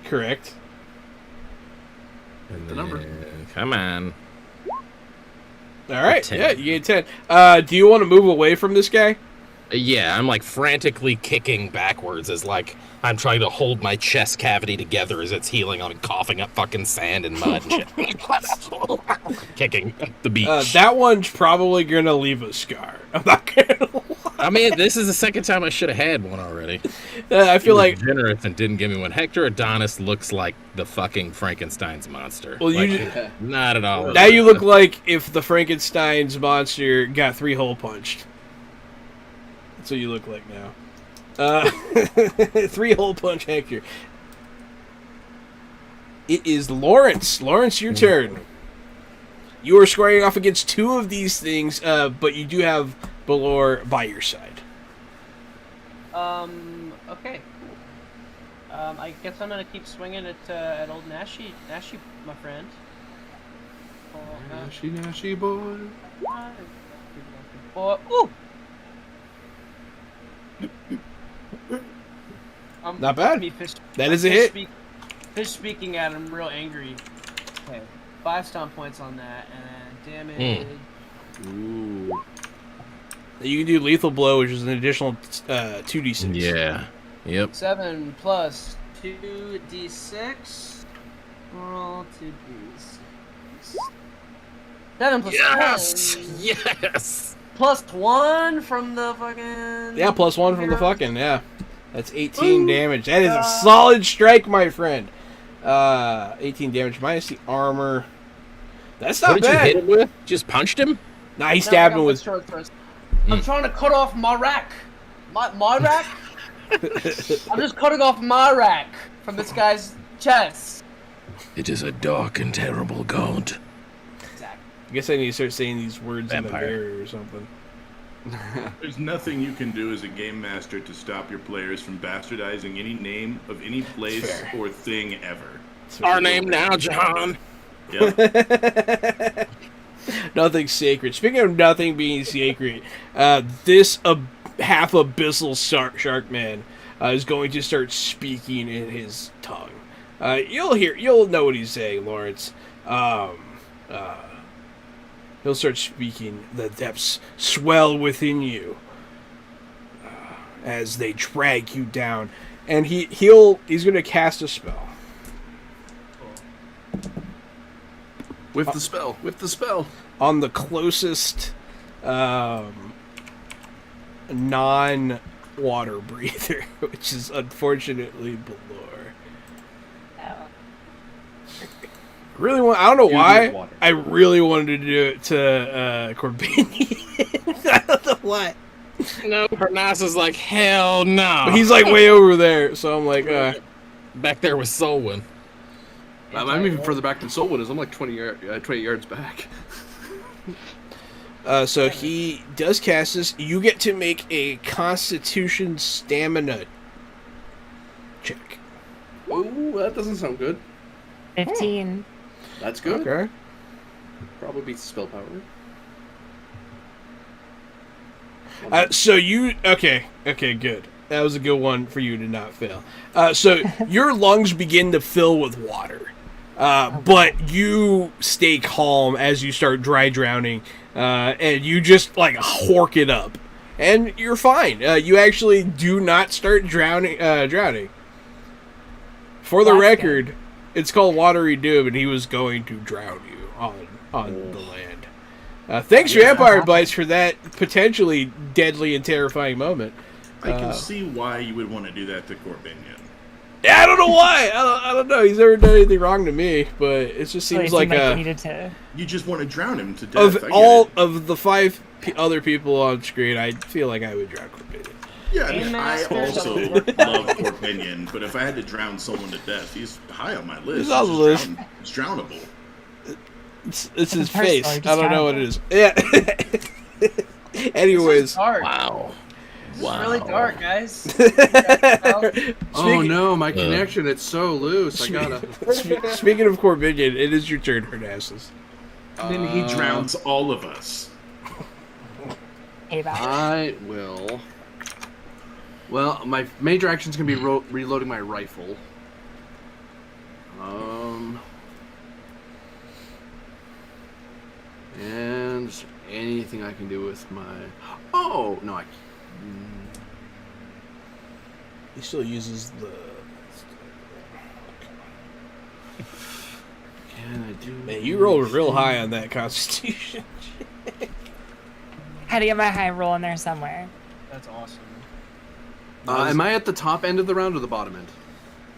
Correct. And The number. then- Come on. All right. 10. Yeah, you get 10. Do you want to move away from this guy? Yeah, I'm like frantically kicking backwards as like I'm trying to hold my chest cavity together as it's healing. I'm coughing up fucking sand and mud and shit. Kicking up the beach. That one's probably gonna leave a scar. I'm not gonna lie. I mean, this is the second time I should have had one already. I feel like generous and didn't give me one. Hector Adonis looks like the fucking Frankenstein's monster. Well, like, you not at all. now you look like if the Frankenstein's monster got 3-hole punched. That's what you look like now. 3-hole punch Hector. It is Lawrence. Lawrence, your turn. You are squaring off against 2 of these things, but you do have Balor by your side. Okay, cool. I guess I'm gonna keep swinging at old Nashi, my friend. Nashi boy. Ooh! Not bad. That is a hit. Fish speaking at him, real angry. Okay, 5 stomp points on that, and damage. Ooh. You can do lethal blow, which is an additional 2d6. Yeah. Yep. 7 plus 2d6. Roll 2d6. 7 plus Yes! 10. Yes! Plus 1 from the fucking... Yeah, plus 1 from the fucking, yeah. That's 18 damage. That is a solid strike, my friend. 18 damage minus the armor. That's not what did bad. you hit him with? Just punched him? Nah, he stabbed him with... I'm trying to cut off my rack. My rack? I'm just cutting off my rack from this guy's chest. It is a dark and terrible god. Exactly. I guess I need to start saying these words in the Vampire. barrier or something. There's nothing you can do as a game master to stop your players from bastardizing any name of any place Fair. or thing ever. Our name now, John. Yep. Nothing's sacred. Speaking of nothing being sacred, this half abyssal shark man is going to start speaking in his tongue. You'll know what he's saying, Lawrence. He'll start speaking. The depths swell within you as they drag you down, and he's going to cast a spell. With the spell. With the spell. On the closest non-water breather, which is unfortunately Balor. Oh. I don't know why. water. I really wanted to do it to Corbinian. I don't know why. No, Parnassus like, hell no. But he's like way over there, so I'm like, back there with Solwyn. I'm even further back than Solwood is. I'm like 20 yards back. so he does cast this. You get to make a Constitution Stamina check. Ooh, that doesn't sound good. 15. That's good. Okay. Probably beats spell power. Okay, good. That was a good one for you to not fail. So your lungs begin to fill with water, but you stay calm as you start dry drowning, and you just like hork it up, and you're fine. You actually do not start drowning. For the That's record, it's called Watery Doom, and he was going to drown you on the land. Thanks, Vampire Bites, for that potentially deadly and terrifying moment. I can see why you would want to do that to Corbinian. Yeah, I don't know why. I don't know. He's never done anything wrong to me, but it just So it seems seemed like you needed to. You just want to drown him to death. I of get all it. of the 5 other people on screen, I feel like I would drown Corbinian. Yeah, I mean, Game I Master also doesn't love Corbinian, but if I had to drown someone to death, he's high on my list. He's on the list. It's drownable. It's his It's face. personal, I just don't know drown what it is. Yeah. Anyways. Dark. Wow. This is really dark, guys. Oh no, my connection, it's so loose. I gotta... Speaking of Corbinian, it is your turn, Hernassus. And then he drowns all of us. Hey, back. I will... Well, my major action's gonna be reloading my rifle. And anything I can do with my... Oh, no, He still uses the. Can I do? Man, you rolled real high on that Constitution. Had to get my high roll in there somewhere. That's awesome. Am I at the top end of the round or the bottom end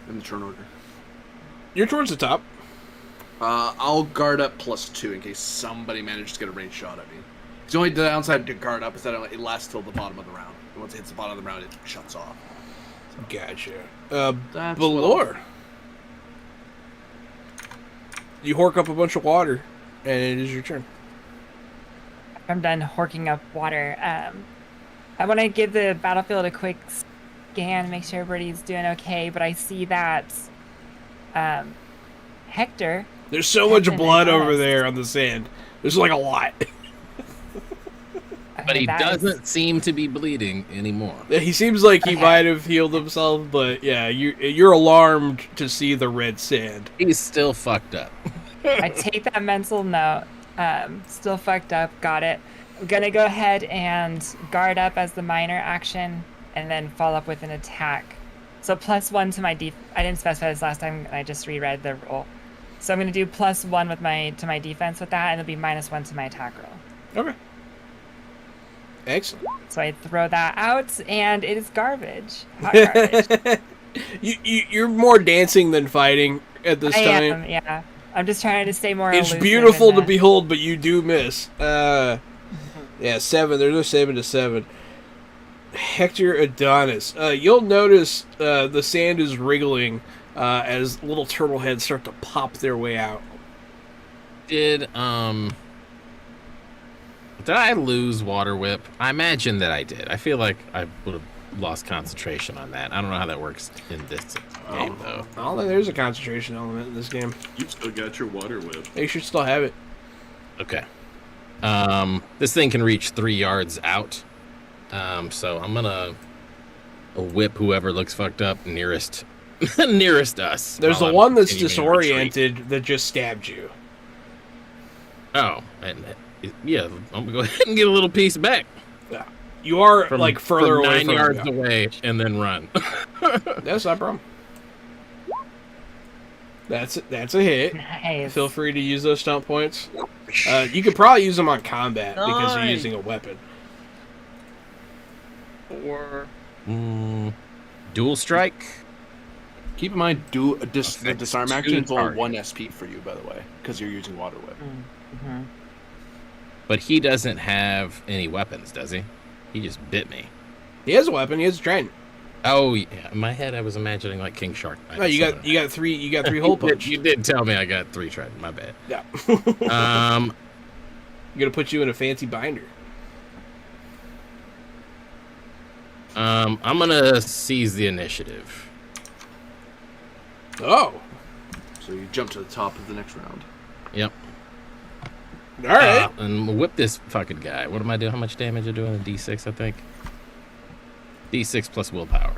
in the turn order? You're towards the top. I'll guard up +2 in case somebody manages to get a range shot at me. The only downside to guard up is that it lasts till the bottom of the round. And once it hits the bottom of the round, it shuts off. Gotcha. That's Belor. You hork up a bunch of water, and it is your turn. I'm done horking up water. I want to give the battlefield a quick scan, make sure everybody's doing okay. But I see that Hector. There's so much Hector blood and over Honest. there on the sand. There's like a lot. But he That is- doesn't seem to be bleeding anymore. He seems like he Okay. might have healed himself, but yeah, you're alarmed to see the red sand. He's still fucked up. I take that mental note. Still fucked up. Got it. I'm gonna go ahead and guard up as the minor action, and then follow up with an attack. So +1 to my I didn't specify this last time. I just reread the roll. So I'm gonna do +1 with to my defense with that, and it'll be -1 to my attack roll. Okay. Excellent. So I throw that out, and it is garbage. Hot garbage. You're more dancing than fighting at this I time. am, yeah. I'm just trying to stay more. It's elusive beautiful in to the- behold, but you do miss. Yeah, 7. There's no 7 to 7. Hector Adonis. You'll notice the sand is wriggling as little turtle heads start to pop their way out. Did I lose Water Whip? I imagine that I did. I feel like I would have lost concentration on that. I don't know how that works in this game, though. I don't think there's a concentration element in this game. You've still got your water whip. They should still have it. Okay. This thing can reach 3 yards out. So I'm gonna whip whoever looks fucked up nearest nearest us. There's while the I'm one that's continuing to retreat. disoriented that just stabbed you. Oh, and yeah, I'm gonna go ahead and get a little piece back. You are From, like further from away 9 from yards him. away and then run. That's not a problem. That's a hit. Nice. Feel free to use those stump points. You could probably use them on combat because you're Nice. using a weapon. Or Dual strike. Keep in mind, the Affects disarm two action is only targets. 1 SP for you, by the way, because you're using Water Whip. Mm-hmm. But he doesn't have any weapons, does he? He just bit me. He has a weapon. He has a trident. Oh, yeah. In my head, I was imagining like King Shark. No, you got three hole punch. You did tell me I got 3 trident. My bad. Yeah. Um, I'm gonna put you in a fancy binder. I'm gonna seize the initiative. Oh. So you jump to the top of the next round. Yep. All right. And we'll whip this fucking guy. What am I doing? How much damage am I doing? A D6, I think. D6 plus willpower.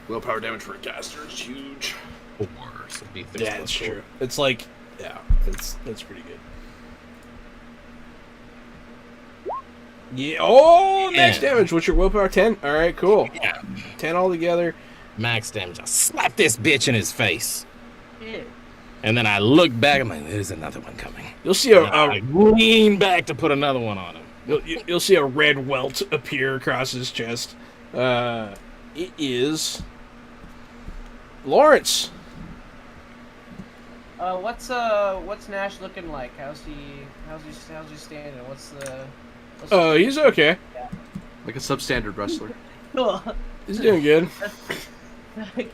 Willpower damage for a caster is huge. 4. So D6 Yeah, plus it's 4. true. It's like, yeah, that's pretty good. Yeah. Oh, max Yeah. damage. What's your willpower? 10. All right, cool. Yeah. 10 altogether. Max damage. I'll slap this bitch in his face. yeah. And then I look back. I'm like, there's another one coming. You'll see And I lean back to put another one on him. you'll see a red welt appear across his chest. It is Lawrence. What's Nash looking like? How's he standing? What's Oh, he's okay. Like a substandard wrestler. He's doing good.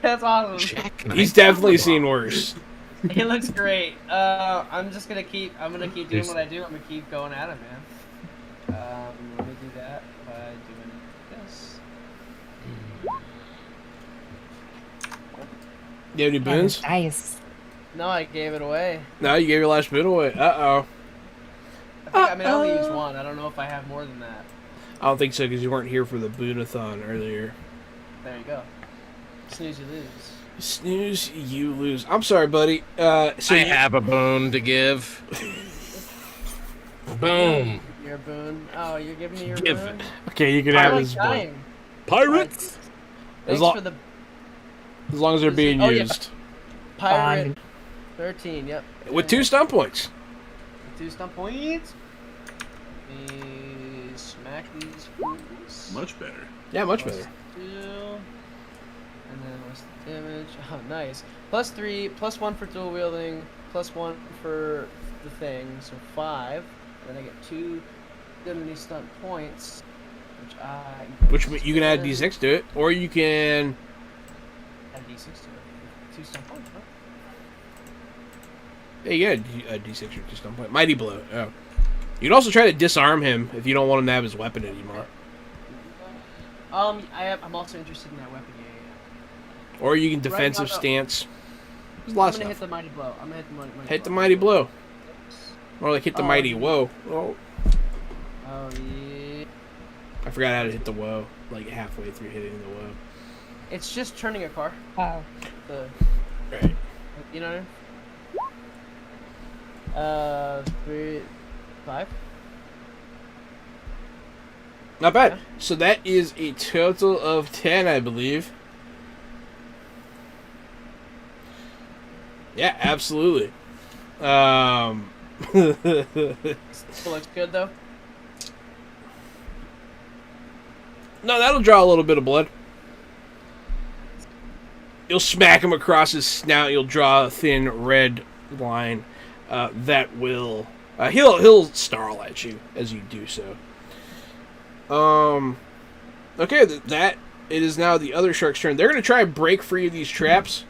That's awesome. Jack He's definitely seen worse. He looks great. I'm gonna keep doing There's- what I do. I'm gonna keep going at him, man. Let me do that by doing this. You have any boons? Nice. No, I gave it away. No, you gave your last boon away. Uh-oh. I mean, I only used one. I don't know if I have more than that. I don't think so because you weren't here for the boonathon earlier. There you go. Snooze, you lose. Snooze, you lose. I'm sorry, buddy. So I you- have a bone to give. Boom. your boon. Oh, you're giving me your Give boon? it. Okay, you can I have like his book. dying. Pirates. Thanks lo- for the As long as they're being Oh, yeah. used. pirate. 13, yep. With 2 stun points. 2 stump points. Me smack these fools. Much better. Yeah, much Plus better. 2. And then what's the damage? Oh, nice. Plus 3, plus 1 for dual wielding, plus 1 for the thing, so 5. And then I get 2 enemy stunt points, Which you can add D6 to it, or you can. Add D6 to it. 2 stunt points, huh? Yeah, you get a D6 or 2 stun point. Mighty blow. Oh. You can also try to disarm him if you don't want him to have his weapon anymore. I'm also interested in that weapon. Yeah. Or you can defensive now, stance. There's a I'm lot of gonna hit stuff. the mighty blow. I'm gonna hit the mighty blow. Hit the mighty blow. Or like hit the mighty whoa. Oh, Oh yeah. I forgot how to hit the whoa. Like halfway through hitting the whoa. It's just turning a car. Wow. Right. You know what I mean? 3, 5. Not bad. Yeah. So that is a total of 10, I believe. Yeah, absolutely. Still looks good though. No, that'll draw a little bit of blood. You'll smack him across his snout. You'll draw a thin red line that will. He'll snarl at you as you do so. Okay, that it is now the other shark's turn. They're gonna try and break free of these traps.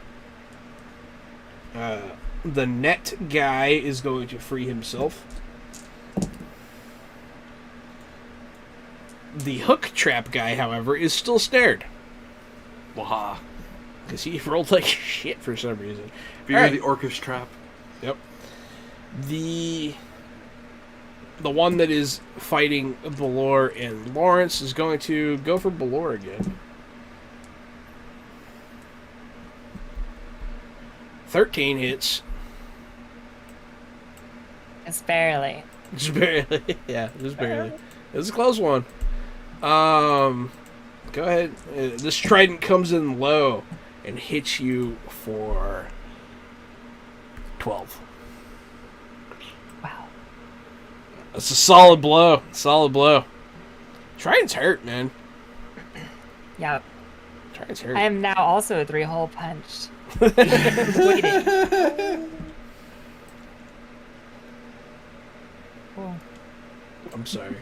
The net guy is going to free himself. The hook trap guy, however, is still snared. Waha. Because he rolled like shit for some reason. Fear Alright. the orcish trap. Yep. The one that is fighting Balor and Lawrence is going to go for Balor again. 13 hits. Just barely. Just barely. Yeah, just barely. It was a close one. Go ahead. This trident comes in low and hits you for 12. Wow. That's a solid blow. Solid blow. Trident's hurt, man. Yep. Trident's hurt. I am now also a 3-hole punched. Waiting. Cool. I'm sorry.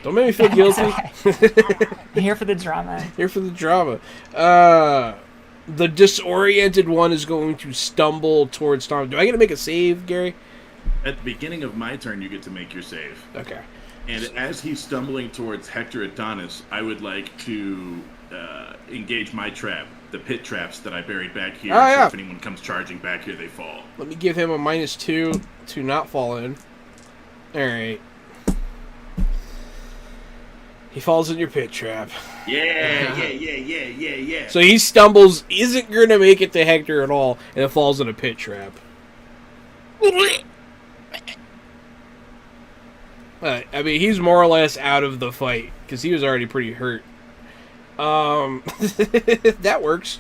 Don't make me feel guilty. I'm here for the drama. Here for the drama. The disoriented one is going to stumble towards Tom. Do I get to make a save, Gary? At the beginning of my turn, you get to make your save. Okay. And as he's stumbling towards Hector Adonis, I would like to engage my trap, the pit traps that I buried back here. Oh, yeah. So if anyone comes charging back here, they fall. Let me give him a -2 to not fall in. Alright. He falls in your pit trap. Yeah. So he stumbles, isn't going to make it to Hector at all, and it falls in a pit trap. I mean, he's more or less out of the fight, because he was already pretty hurt. That works.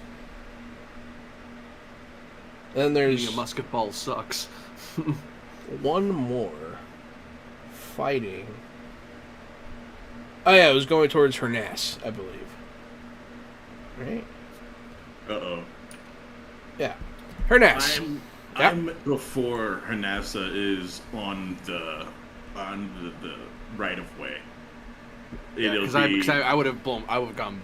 Then Being there's a musket ball sucks. one more. Fighting. Oh yeah, it was going towards Herness, I believe. Right? Uh-oh. Yeah. Herness. I'm before Hernassa is on the right of way. Because I would have gone.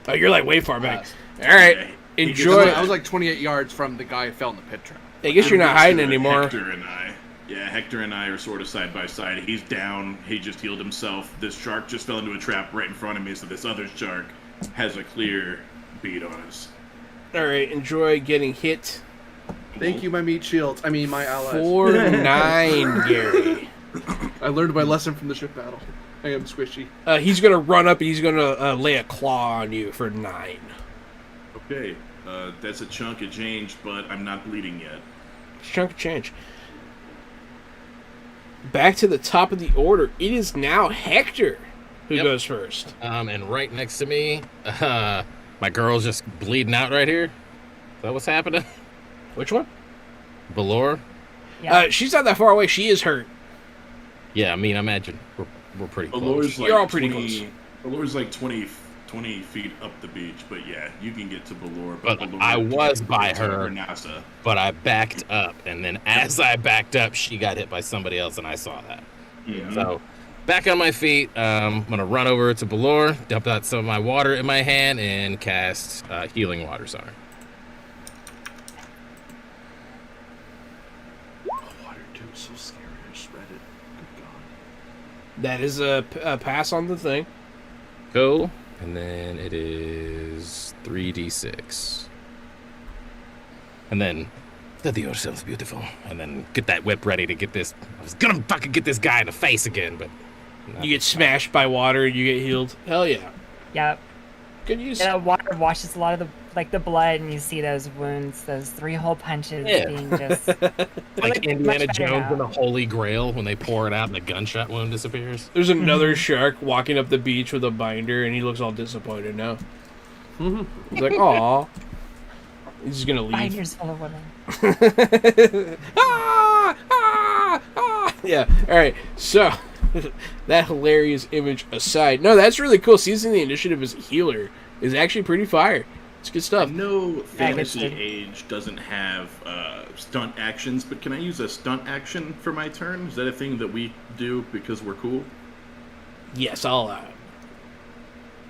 Oh, you're like way far back. Alright. Yeah, Enjoy. I was like 28 yards from the guy who fell in the pit trap. I guess you're not hiding anymore. Hector and I are sort of side by side. He's down. He just healed himself. This shark just fell into a trap right in front of me, so this other shark has a clear bead on us. Alright, enjoy getting hit. Thank you, my meat shields. I mean, my allies. 4-9, Gary. I learned my lesson from the ship battle. I am squishy. He's gonna run up and he's gonna lay a claw on you for 9. Okay, that's a chunk of change, but I'm not bleeding yet. Chunk of change. back to the top of the order. It is now Hector who goes first. And right next to me, my girl's just bleeding out right here. Is that what's happening? Which one? Valor? Yeah. She's not that far away. She is hurt. Yeah, I mean, I imagine we're pretty close. Valor's like You're all pretty 20 close. Valor's like 20 feet up the beach, but yeah, you can get to Valor. But Valor I can't was get by to her. NASA. But I backed up, and then as I backed up, she got hit by somebody else, and I saw that. Yeah. So, back on my feet, I'm going to run over to Valor, dump out some of my water in my hand, and cast Healing Waters on her. Water too, so scary. I just read it. Good God. That is a pass on the thing. Cool. And then it is 3d6. And then, study yourselves, beautiful. And then get that whip ready to get this. I was gonna fucking get this guy in the face again, but. You get smashed by water and you get healed. Hell yeah. Yep. Good use. Yeah, water washes a lot of the blood, and you see those wounds, those 3-hole punches being just Like Really Indiana much better Jones and the now. Holy Grail when they pour it out and the gunshot wound disappears. There's another shark walking up the beach with a binder, and he looks all disappointed now. He's like, "Aw." He's just gonna leave. binders full of women. Ah! Ah! Ah! Yeah. All right. So that hilarious image aside, no, that's really cool. Seizing the initiative as a healer is actually pretty fire. It's good I stuff. know Fantasy good. Age doesn't have stunt actions, but can I use a stunt action for my turn? Is that a thing that we do because we're cool? Yes, I'll allow it.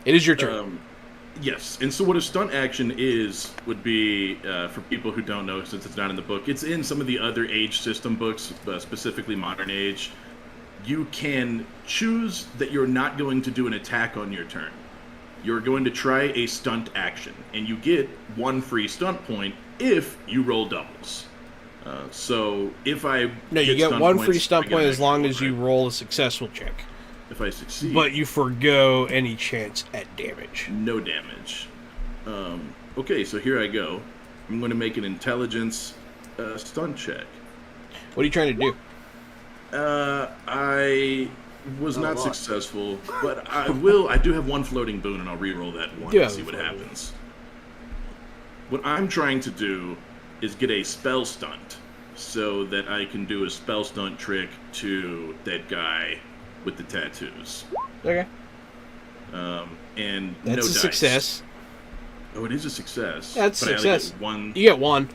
It is your turn. Yes, and so what a stunt action would be, for people who don't know, since it's not in the book, it's in some of the other Age system books, specifically Modern Age. You can choose that you're not going to do an attack on your turn. You're going to try a stunt action, and you get 1 free stunt point if you roll doubles. So if I No, you get stunt 1 points, free I stunt get point an as long extra as you one, right? roll a successful check. If I succeed, But you forgo any chance at damage. no damage. Okay, so here I go. I'm going to make an intelligence stunt check. What are you trying to do? I was Not a not lot. successful, but I will. I do have 1 floating boon, and I'll re-roll that one You and have see a what floating happens. What I'm trying to do is get a spell stunt, so that I can do a spell stunt trick to that guy with the tattoos. Okay. And That's no a dice. success. Oh, it is a success. That's a but success. I only get You get 1.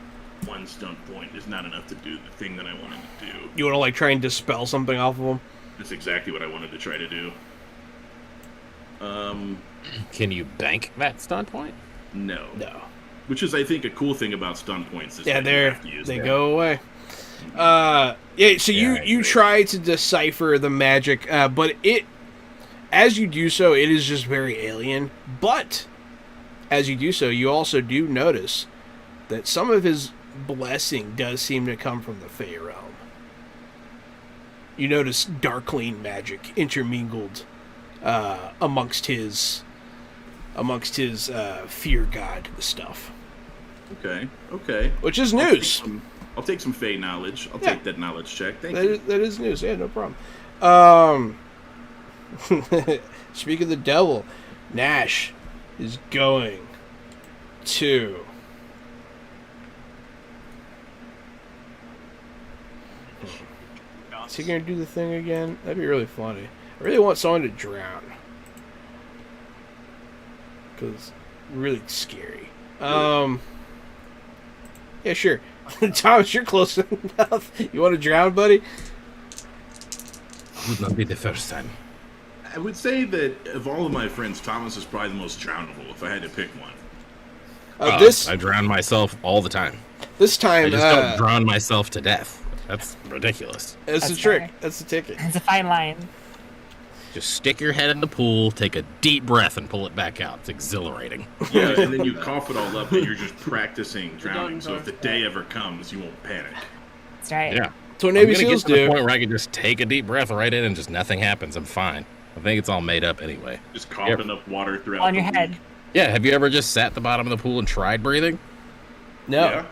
one stunt point is not enough to do the thing that I wanted to do. You want to like try and dispel something off of them? That's exactly what I wanted to try to do. Can you bank that stunt point? No. No. Which is, I think, a cool thing about stun points. Is Yeah, that you have to use they them. go away. Yeah. So Yeah, I you agree. try to decipher the magic, but as you do so, it is just very alien. But as you do so, you also do notice that some of his blessing does seem to come from the Fey realm. You notice darkling magic intermingled amongst his fear god stuff, Okay. which is news. I'll take some Fey knowledge. I'll Yeah. take that knowledge check. Thank you. That is news. Yeah, no problem. Speak of the devil, Nash is going to. Is he gonna do the thing again? That'd be really funny. I really want someone to drown. Because really scary. Yeah, sure. Thomas, you're close enough. You want to drown, buddy? Would not be the first time. I would say that of all of my friends, Thomas is probably the most drownable. If I had to pick one. This I drown myself all the time. time, I just don't drown myself to death. That's ridiculous. that's the That's trick. fair. That's the ticket. It's a fine line. Just stick your head in the pool, take a deep breath, and pull it back out. It's exhilarating. Yeah, and then you cough it all up, and you're just practicing drowning. don't So if the day ever comes, you won't panic. That's right. Yeah. That's what I'm Navy gonna get SEALs to the do. point where I can just take a deep breath right in and just nothing happens. I'm fine. I think it's all made up anyway. Just coughing up water throughout. On your the head. week. Yeah, have you ever just sat at the bottom of the pool and tried breathing? No. Yeah.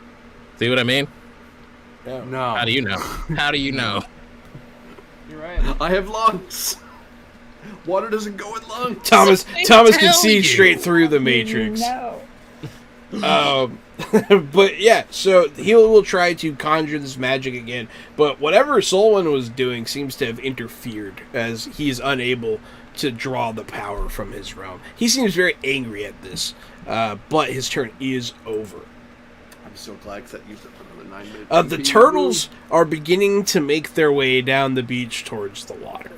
See what I mean? No. No. How do you know? How do you know? You're right. I have lungs. Water doesn't go in lungs. Thomas can see you. straight through the Matrix. No. But yeah, so he will try to conjure this magic again, but whatever Solon was doing seems to have interfered, as he's unable to draw the power from his realm. He seems very angry at this, but his turn is over. I'm so glad because that used up another 9 minutes. The turtles are beginning to make their way down the beach towards the water.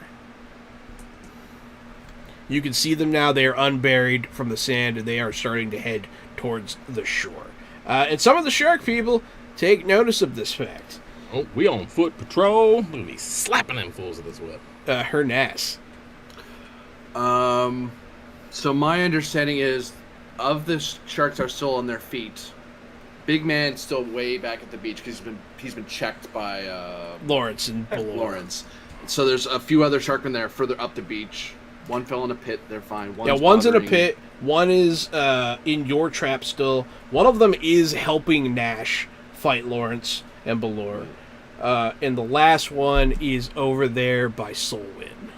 You can see them now. They are unburied from the sand, and they are starting to head towards the shore. And some of the shark people take notice of this fact. Oh, we on foot patrol. We'll be slapping them fools with this whip. Hernas. So my understanding is, of the sharks are still on their feet. Big man's still way back at the beach because he's been checked by Lawrence and Belor. Lawrence. So there's a few other sharkmen there further up the beach. One fell in a pit. They're fine. One's in a pit. One is in your trap still. One of them is helping Nash fight Lawrence and Belor. And the last one is over there by Solwyn.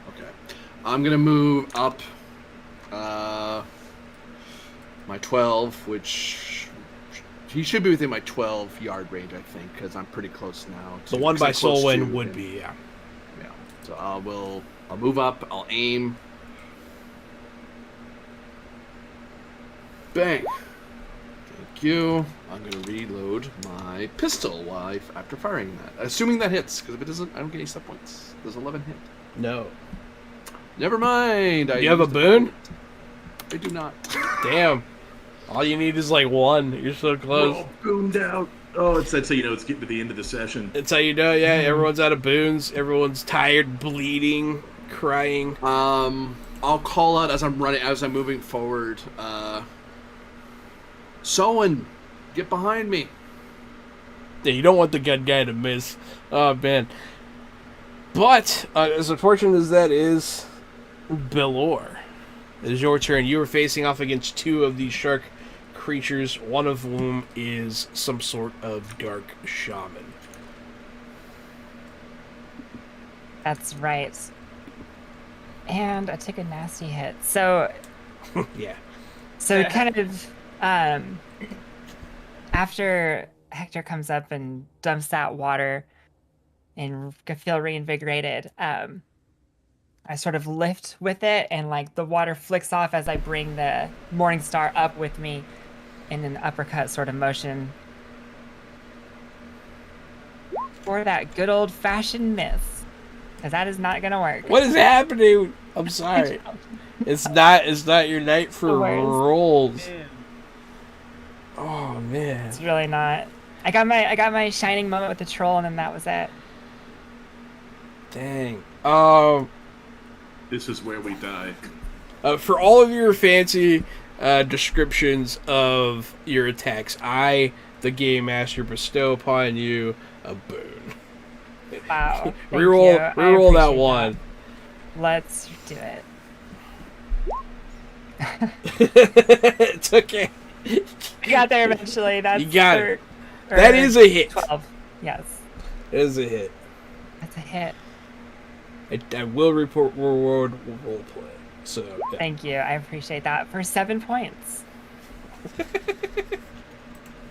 Okay. I'm going to move up my 12, which he should be within my 12-yard range, I think, because I'm pretty close now. The one by Solwyn would be, yeah. Yeah. So I'll move up. I'll aim. Bang. Thank you. I'm going to reload my pistol after firing that. Assuming that hits, because if it doesn't, I don't get any sub points. Does 11 hit? No. Never mind. Do you have a boon? I do not. Damn. All you need is like one. You're so close. We're all boomed out. Oh, that's how you know it's getting to the end of the session. That's how you know, yeah. Everyone's out of boons. Everyone's tired, bleeding, crying. I'll call out as I'm moving forward. Solon, get behind me. Yeah, you don't want the good guy to miss. Oh, man. But, as unfortunate as that is, Belor, it is your turn. You are facing off against two of these shark creatures, one of whom is some sort of dark shaman. That's right. And I took a nasty hit. So, Yeah. so kind of, after Hector comes up and dumps that water and feel reinvigorated, I sort of lift with it, and like the water flicks off as I bring the Morning Star up with me in an uppercut sort of motion for that good old fashioned miss, because that is not gonna work. What is happening? I'm sorry. It's not your night for No worries. rolls. Man. Oh man. It's really not. I got my shining moment with the troll, and then that was it. Dang. This is where we die. For all of your fancy descriptions of your attacks, I, the Game Master, bestow upon you a boon. Wow. Thank Reroll you. I that appreciate one. Let's do it. It's okay. I got there eventually. That's You got it. or That is a hit. 12. Yes. That is a hit. That's a hit. I will reward role play. So yeah. Thank you. I appreciate that. For 7 points.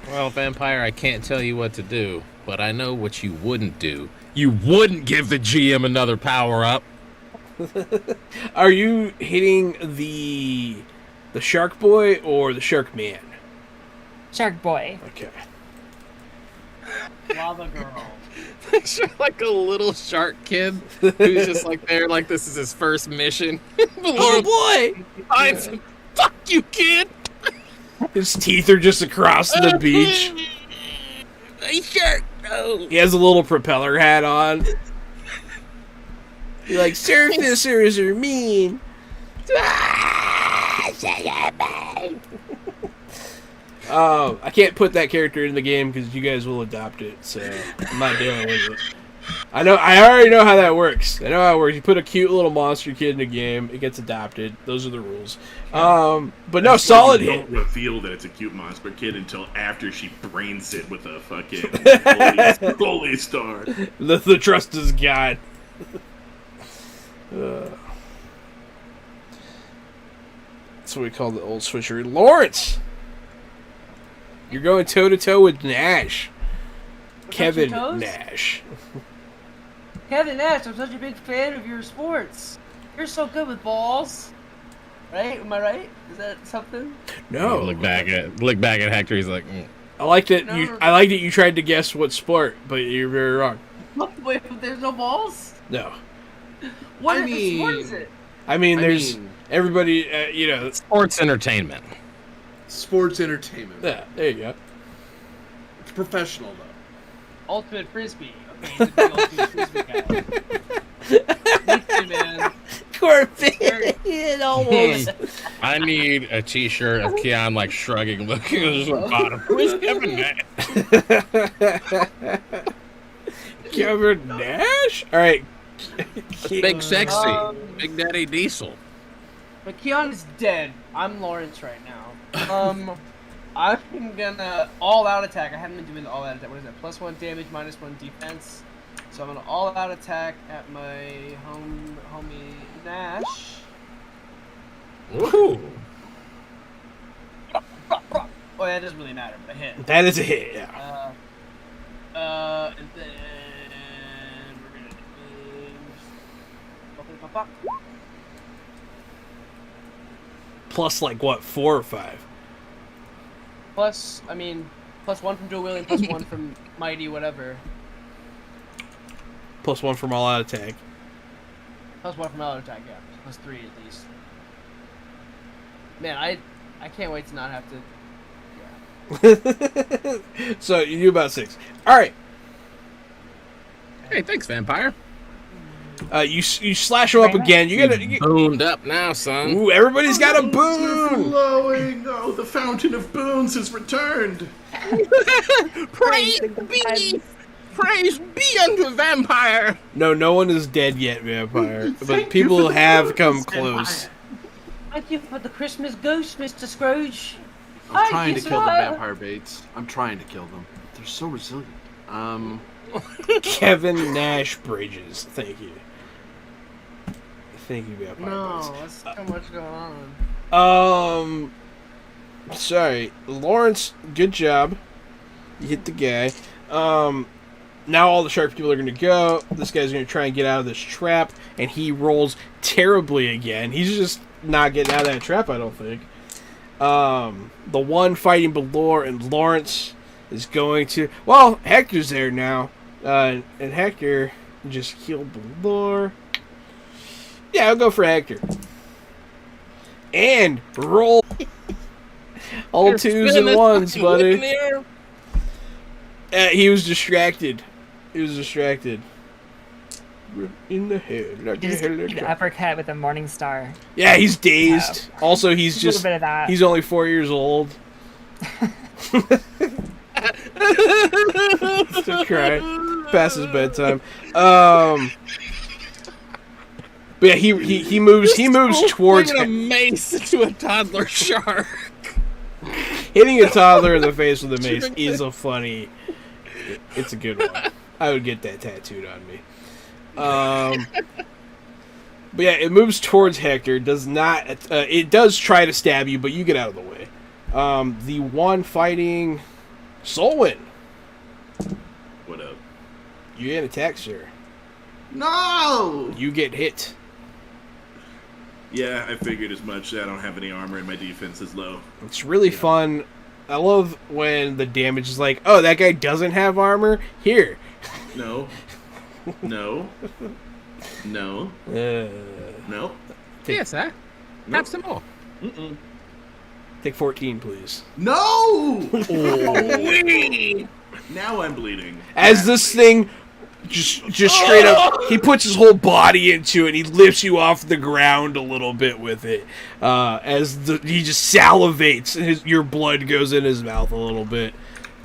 Well, Vampire, I can't tell you what to do, but I know what you wouldn't do. You wouldn't give the GM another power-up. Are you hitting the Shark Boy or the Shark Man? Shark Boy. Okay. Lava girl. Picture like a little shark kid who's just like there, like this is his first mission. Oh boy! Fuck you, kid! His teeth are just across the beach. A shark, no. He has a little propeller hat on. You're like, surfacers are mean. I can't put that character in the game because you guys will adopt it, so I'm not dealing with it. I already know how that works. I know how it works. You put a cute little monster kid in a game, it gets adopted. Those are the rules. But no, solid You hit. don't reveal that it's a cute monster kid until after she brains it with a fucking holy star. The trust is gone. That's what we call the old switchery. Lawrence! You're going toe-to-toe with Nash. Kevin toes? Nash. Kevin Nash, I'm such a big fan of your sports. You're so good with balls. Right? Am I right? Is that something? No. Look back at Hector. He's like, I like that No. I like that you tried to guess what sport, but you're very wrong. Wait, there's no balls? No. What I mean- is it? I mean, I there's mean- everybody, sports entertainment. Sports entertainment. yeah, there you go. It's professional though. Ultimate Frisbee. Okay, he's a big Ultimate Frisbee guy. Me too, man. Corbin, Very- it almost. I need a T-shirt of Keon like shrugging, looking at his bottom. Where's Kevin Nash? Kevin Nash? All right. Big sexy, Um, Big Daddy Diesel. But Keon is dead. I'm Lawrence right now. I'm gonna all-out attack. I haven't been doing the all-out attack. What is that? +1 damage, -1 defense. So I'm gonna all-out attack at my homie Nash. Woohoo! Oh, that doesn't really matter, but I hit. That is a hit, yeah. And then we're gonna do. Plus, like, what, 4 or 5? +1 from dual wielding, +1 from mighty, whatever. +1 from all out attack. +1 from auto attack, yeah. +3 at least. Man, I can't wait to not have to. So, you do about 6. All right. Hey, thanks, vampire. You slash him up again. You gotta. Boomed up now, son. Ooh, everybody's got a They're boon! flowing. Oh, the fountain of boons has returned. Praise be, praise be unto vampire. No one is dead yet, vampire. But Thank people you for the have come boons, close. Thank you for the Christmas ghost, Mr. Scrooge. I'm trying to kill the vampire baits. I'm trying to kill them. They're so resilient. Kevin Nash Bridges. Thank you. Thank you, vampire. No, that's so much going on. Sorry, Lawrence. Good job. You hit the guy. Now all the shark people are going to go. This guy's going to try and get out of this trap, and he rolls terribly again. He's just not getting out of that trap, I don't think. The one fighting Belor and Lawrence is going to... Well, Hector's there now. And Hector just killed Belor. Yeah, I'll go for Hector. And roll all You're 2s spinning and 1s, this fucking whip in buddy. the air. He was distracted. In the head, like a Just an helicopter. uppercut with a morning star. Yeah, he's dazed. Also, he's Just a just little bit of that. he's only 4 years old. Still crying. Past his bedtime. But yeah, he moves towards Bringing a mace to a toddler shark. hitting a toddler in the face with a mace is a funny. It's a good one. I would get that tattooed on me. But yeah, it moves towards Hector. Does not. It does try to stab you, but you get out of the way. The one fighting Solwyn. What up? You get attacked, sir. No! You get hit. Yeah, I figured as much. I don't have any armor and my defense is low. It's really fun. I love when the damage is like, oh, that guy doesn't have armor. Here. No. No. No. No. Yes, sir. No. Have some more. Mm-mm. Take 14, please. No! Now I'm bleeding. As this thing just straight up, he puts his whole body into it. He lifts you off the ground a little bit with it. He just salivates, and your blood goes in his mouth a little bit.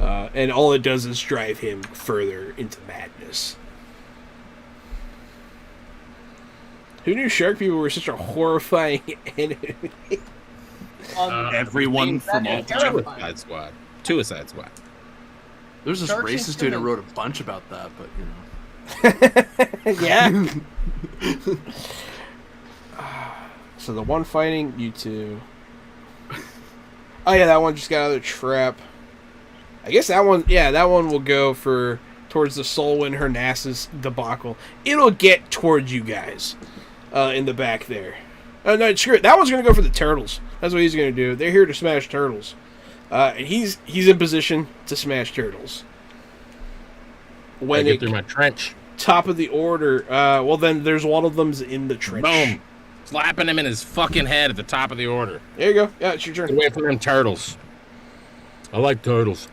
And all it does is drive him further into madness. Who knew shark people were such a horrifying enemy? Everyone from all Suicide Squad. Suicide Squad. There's this Sharks and racist dude who humans. wrote a bunch about that, but you know. Yeah. So the one fighting you two. Oh yeah, that one just got out of the trap. I guess that one. Yeah, that one will go for towards the Solwyn Hernassus debacle. It'll get towards you guys, in the back there. No, screw it. That one's gonna go for the turtles. That's what he's gonna do. They're here to smash turtles. And he's in position to smash turtles. When I get through my trench. Top of the order. Well, then there's one of them's in the trench. Boom. Slapping him in his fucking head at the top of the order. There you go. Yeah, it's your turn. Get away from them turtles. I like turtles.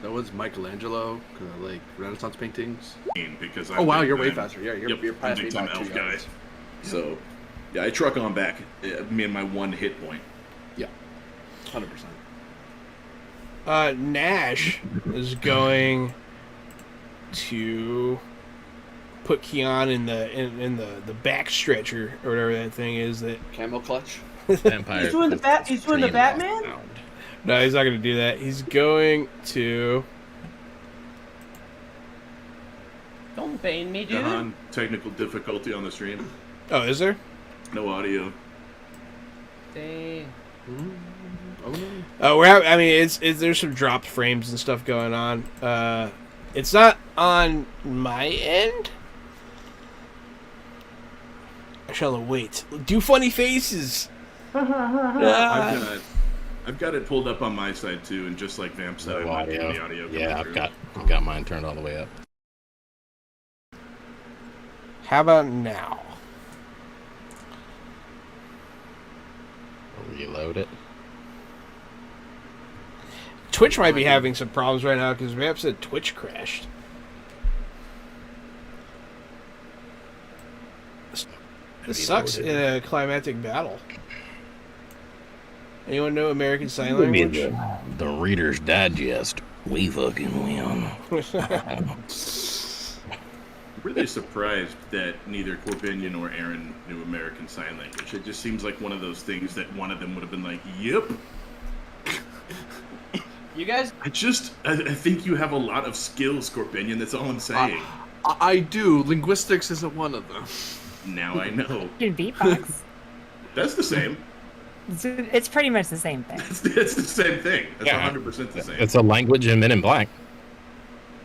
That was Michelangelo, because I like Renaissance paintings. Because oh wow, you're way faster. Yeah, you're past me by 2 elf guy. yards. So, yeah, I truck on back. Me and my 1 hit point. Yeah, 100%. Nash is going to put Keon in the back stretcher or whatever that thing is. That camel clutch. Vampire. He's doing the Batman. No, he's not going to do that. He's going to. Don't bane me, dude. Technical difficulty on the stream. Oh, is there? No audio. Dang. We're having. I mean, it's there's some dropped frames and stuff going on. It's not on my end. I shall await. Do funny faces. I've got it pulled up on my side too, and just like Vamp said, I want the audio. Yeah, I've got mine turned all the way up. How about now? Reload it. Twitch might be having some problems right now because Vamp said Twitch crashed. This sucks in a climatic battle. Anyone know American Sign Language? The Reader's Digest. We fucking win. Really surprised that neither Corbinian nor Aaron knew American Sign Language. It just seems like one of those things that one of them would have been like, "Yep." You guys? I think you have a lot of skills, Corbinian. That's all I'm saying. I do. Linguistics isn't one of them. Now I know. You can beatbox. That's the same. It's pretty much the same thing. It's the same thing. That's 100% the same. It's a language in Men in Black.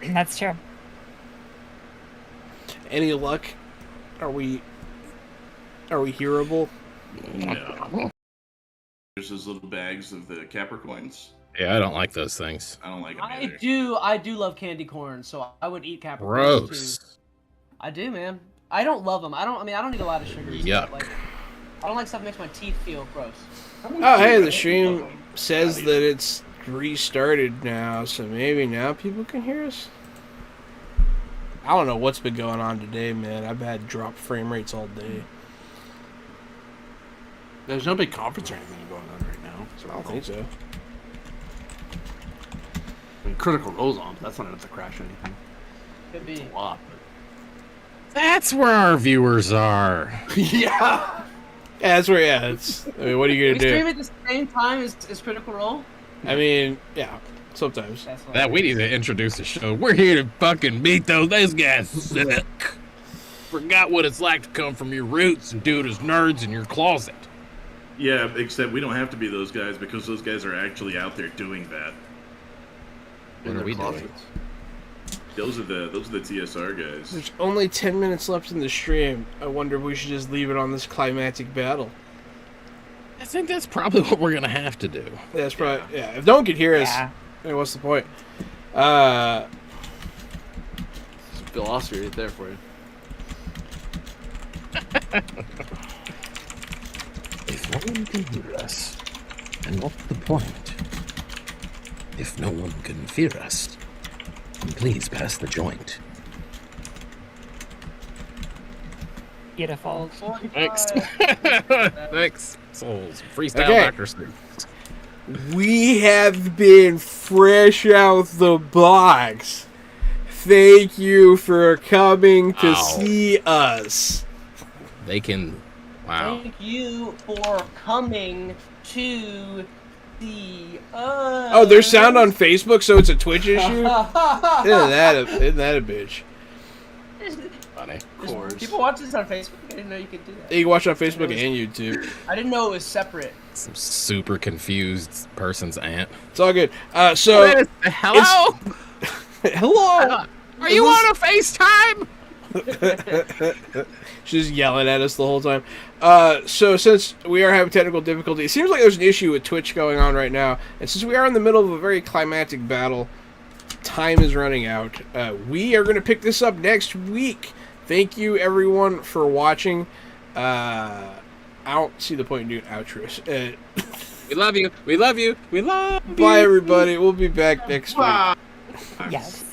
That's true. Any luck? Are we hearable? No. There's those little bags of the Capricorns. Yeah, I don't like those things. I don't like them either. I do love candy corn, so I would eat Capricorns Gross. too. I do, man. I don't love them. I don't need a lot of sugar. Yuck. Like, I don't like stuff that makes my teeth feel gross. Oh, hey, the stream says that it's restarted now, so maybe now people can hear us? I don't know what's been going on today, man. I've had drop frame rates all day. There's no big conference or anything going on right now. I don't think so. I mean, Critical Role's on, but that's not enough to crash anything. Could be. It's a lot, That's where our viewers are. Yeah, that's where, it's... I mean, what are you We going to stream do? at the same time as Critical Role? I mean, yeah, sometimes. That we need to introduce the show. We're here to fucking beat those guys suck. Forgot what it's like to come from your roots and do it as nerds in your closet. Yeah, except we don't have to be those guys because those guys are actually out there doing that. What are we doing? Those are the TSR guys. There's only 10 minutes left in the stream. I wonder if we should just leave it on this climatic battle. I think that's probably what we're gonna have to do. Yeah, that's probably... Yeah, if no one could hear us, then what's the point? Some philosophy right there for you. If no one can hear us, then what's the point? If no one can fear us, then please pass the joint. Beautiful. Thanks. Thanks, souls. Freestyle Okay. actors. We have been fresh out the box. Thank you for coming to Wow. see us. They can. Wow. Thank you for coming to see. Oh, there's sound on Facebook, so it's a Twitch issue? Isn't that a bitch? Funny. Of course. People watch this on Facebook. I didn't know you could do that. You can watch it on Facebook and YouTube. I didn't know it was separate. Some super confused person's aunt. It's all good. So Hello? hello. Are you on a FaceTime? She's just yelling at us the whole time. So since we are having technical difficulty, it seems like there's an issue with Twitch going on right now. And since we are in the middle of a very climactic battle, time is running out. We are going to pick this up next week. Thank you, everyone, for watching. I don't see the point in doing outros. We love you. We love you. We love you. Bye, everybody. We'll be back next week. Yes.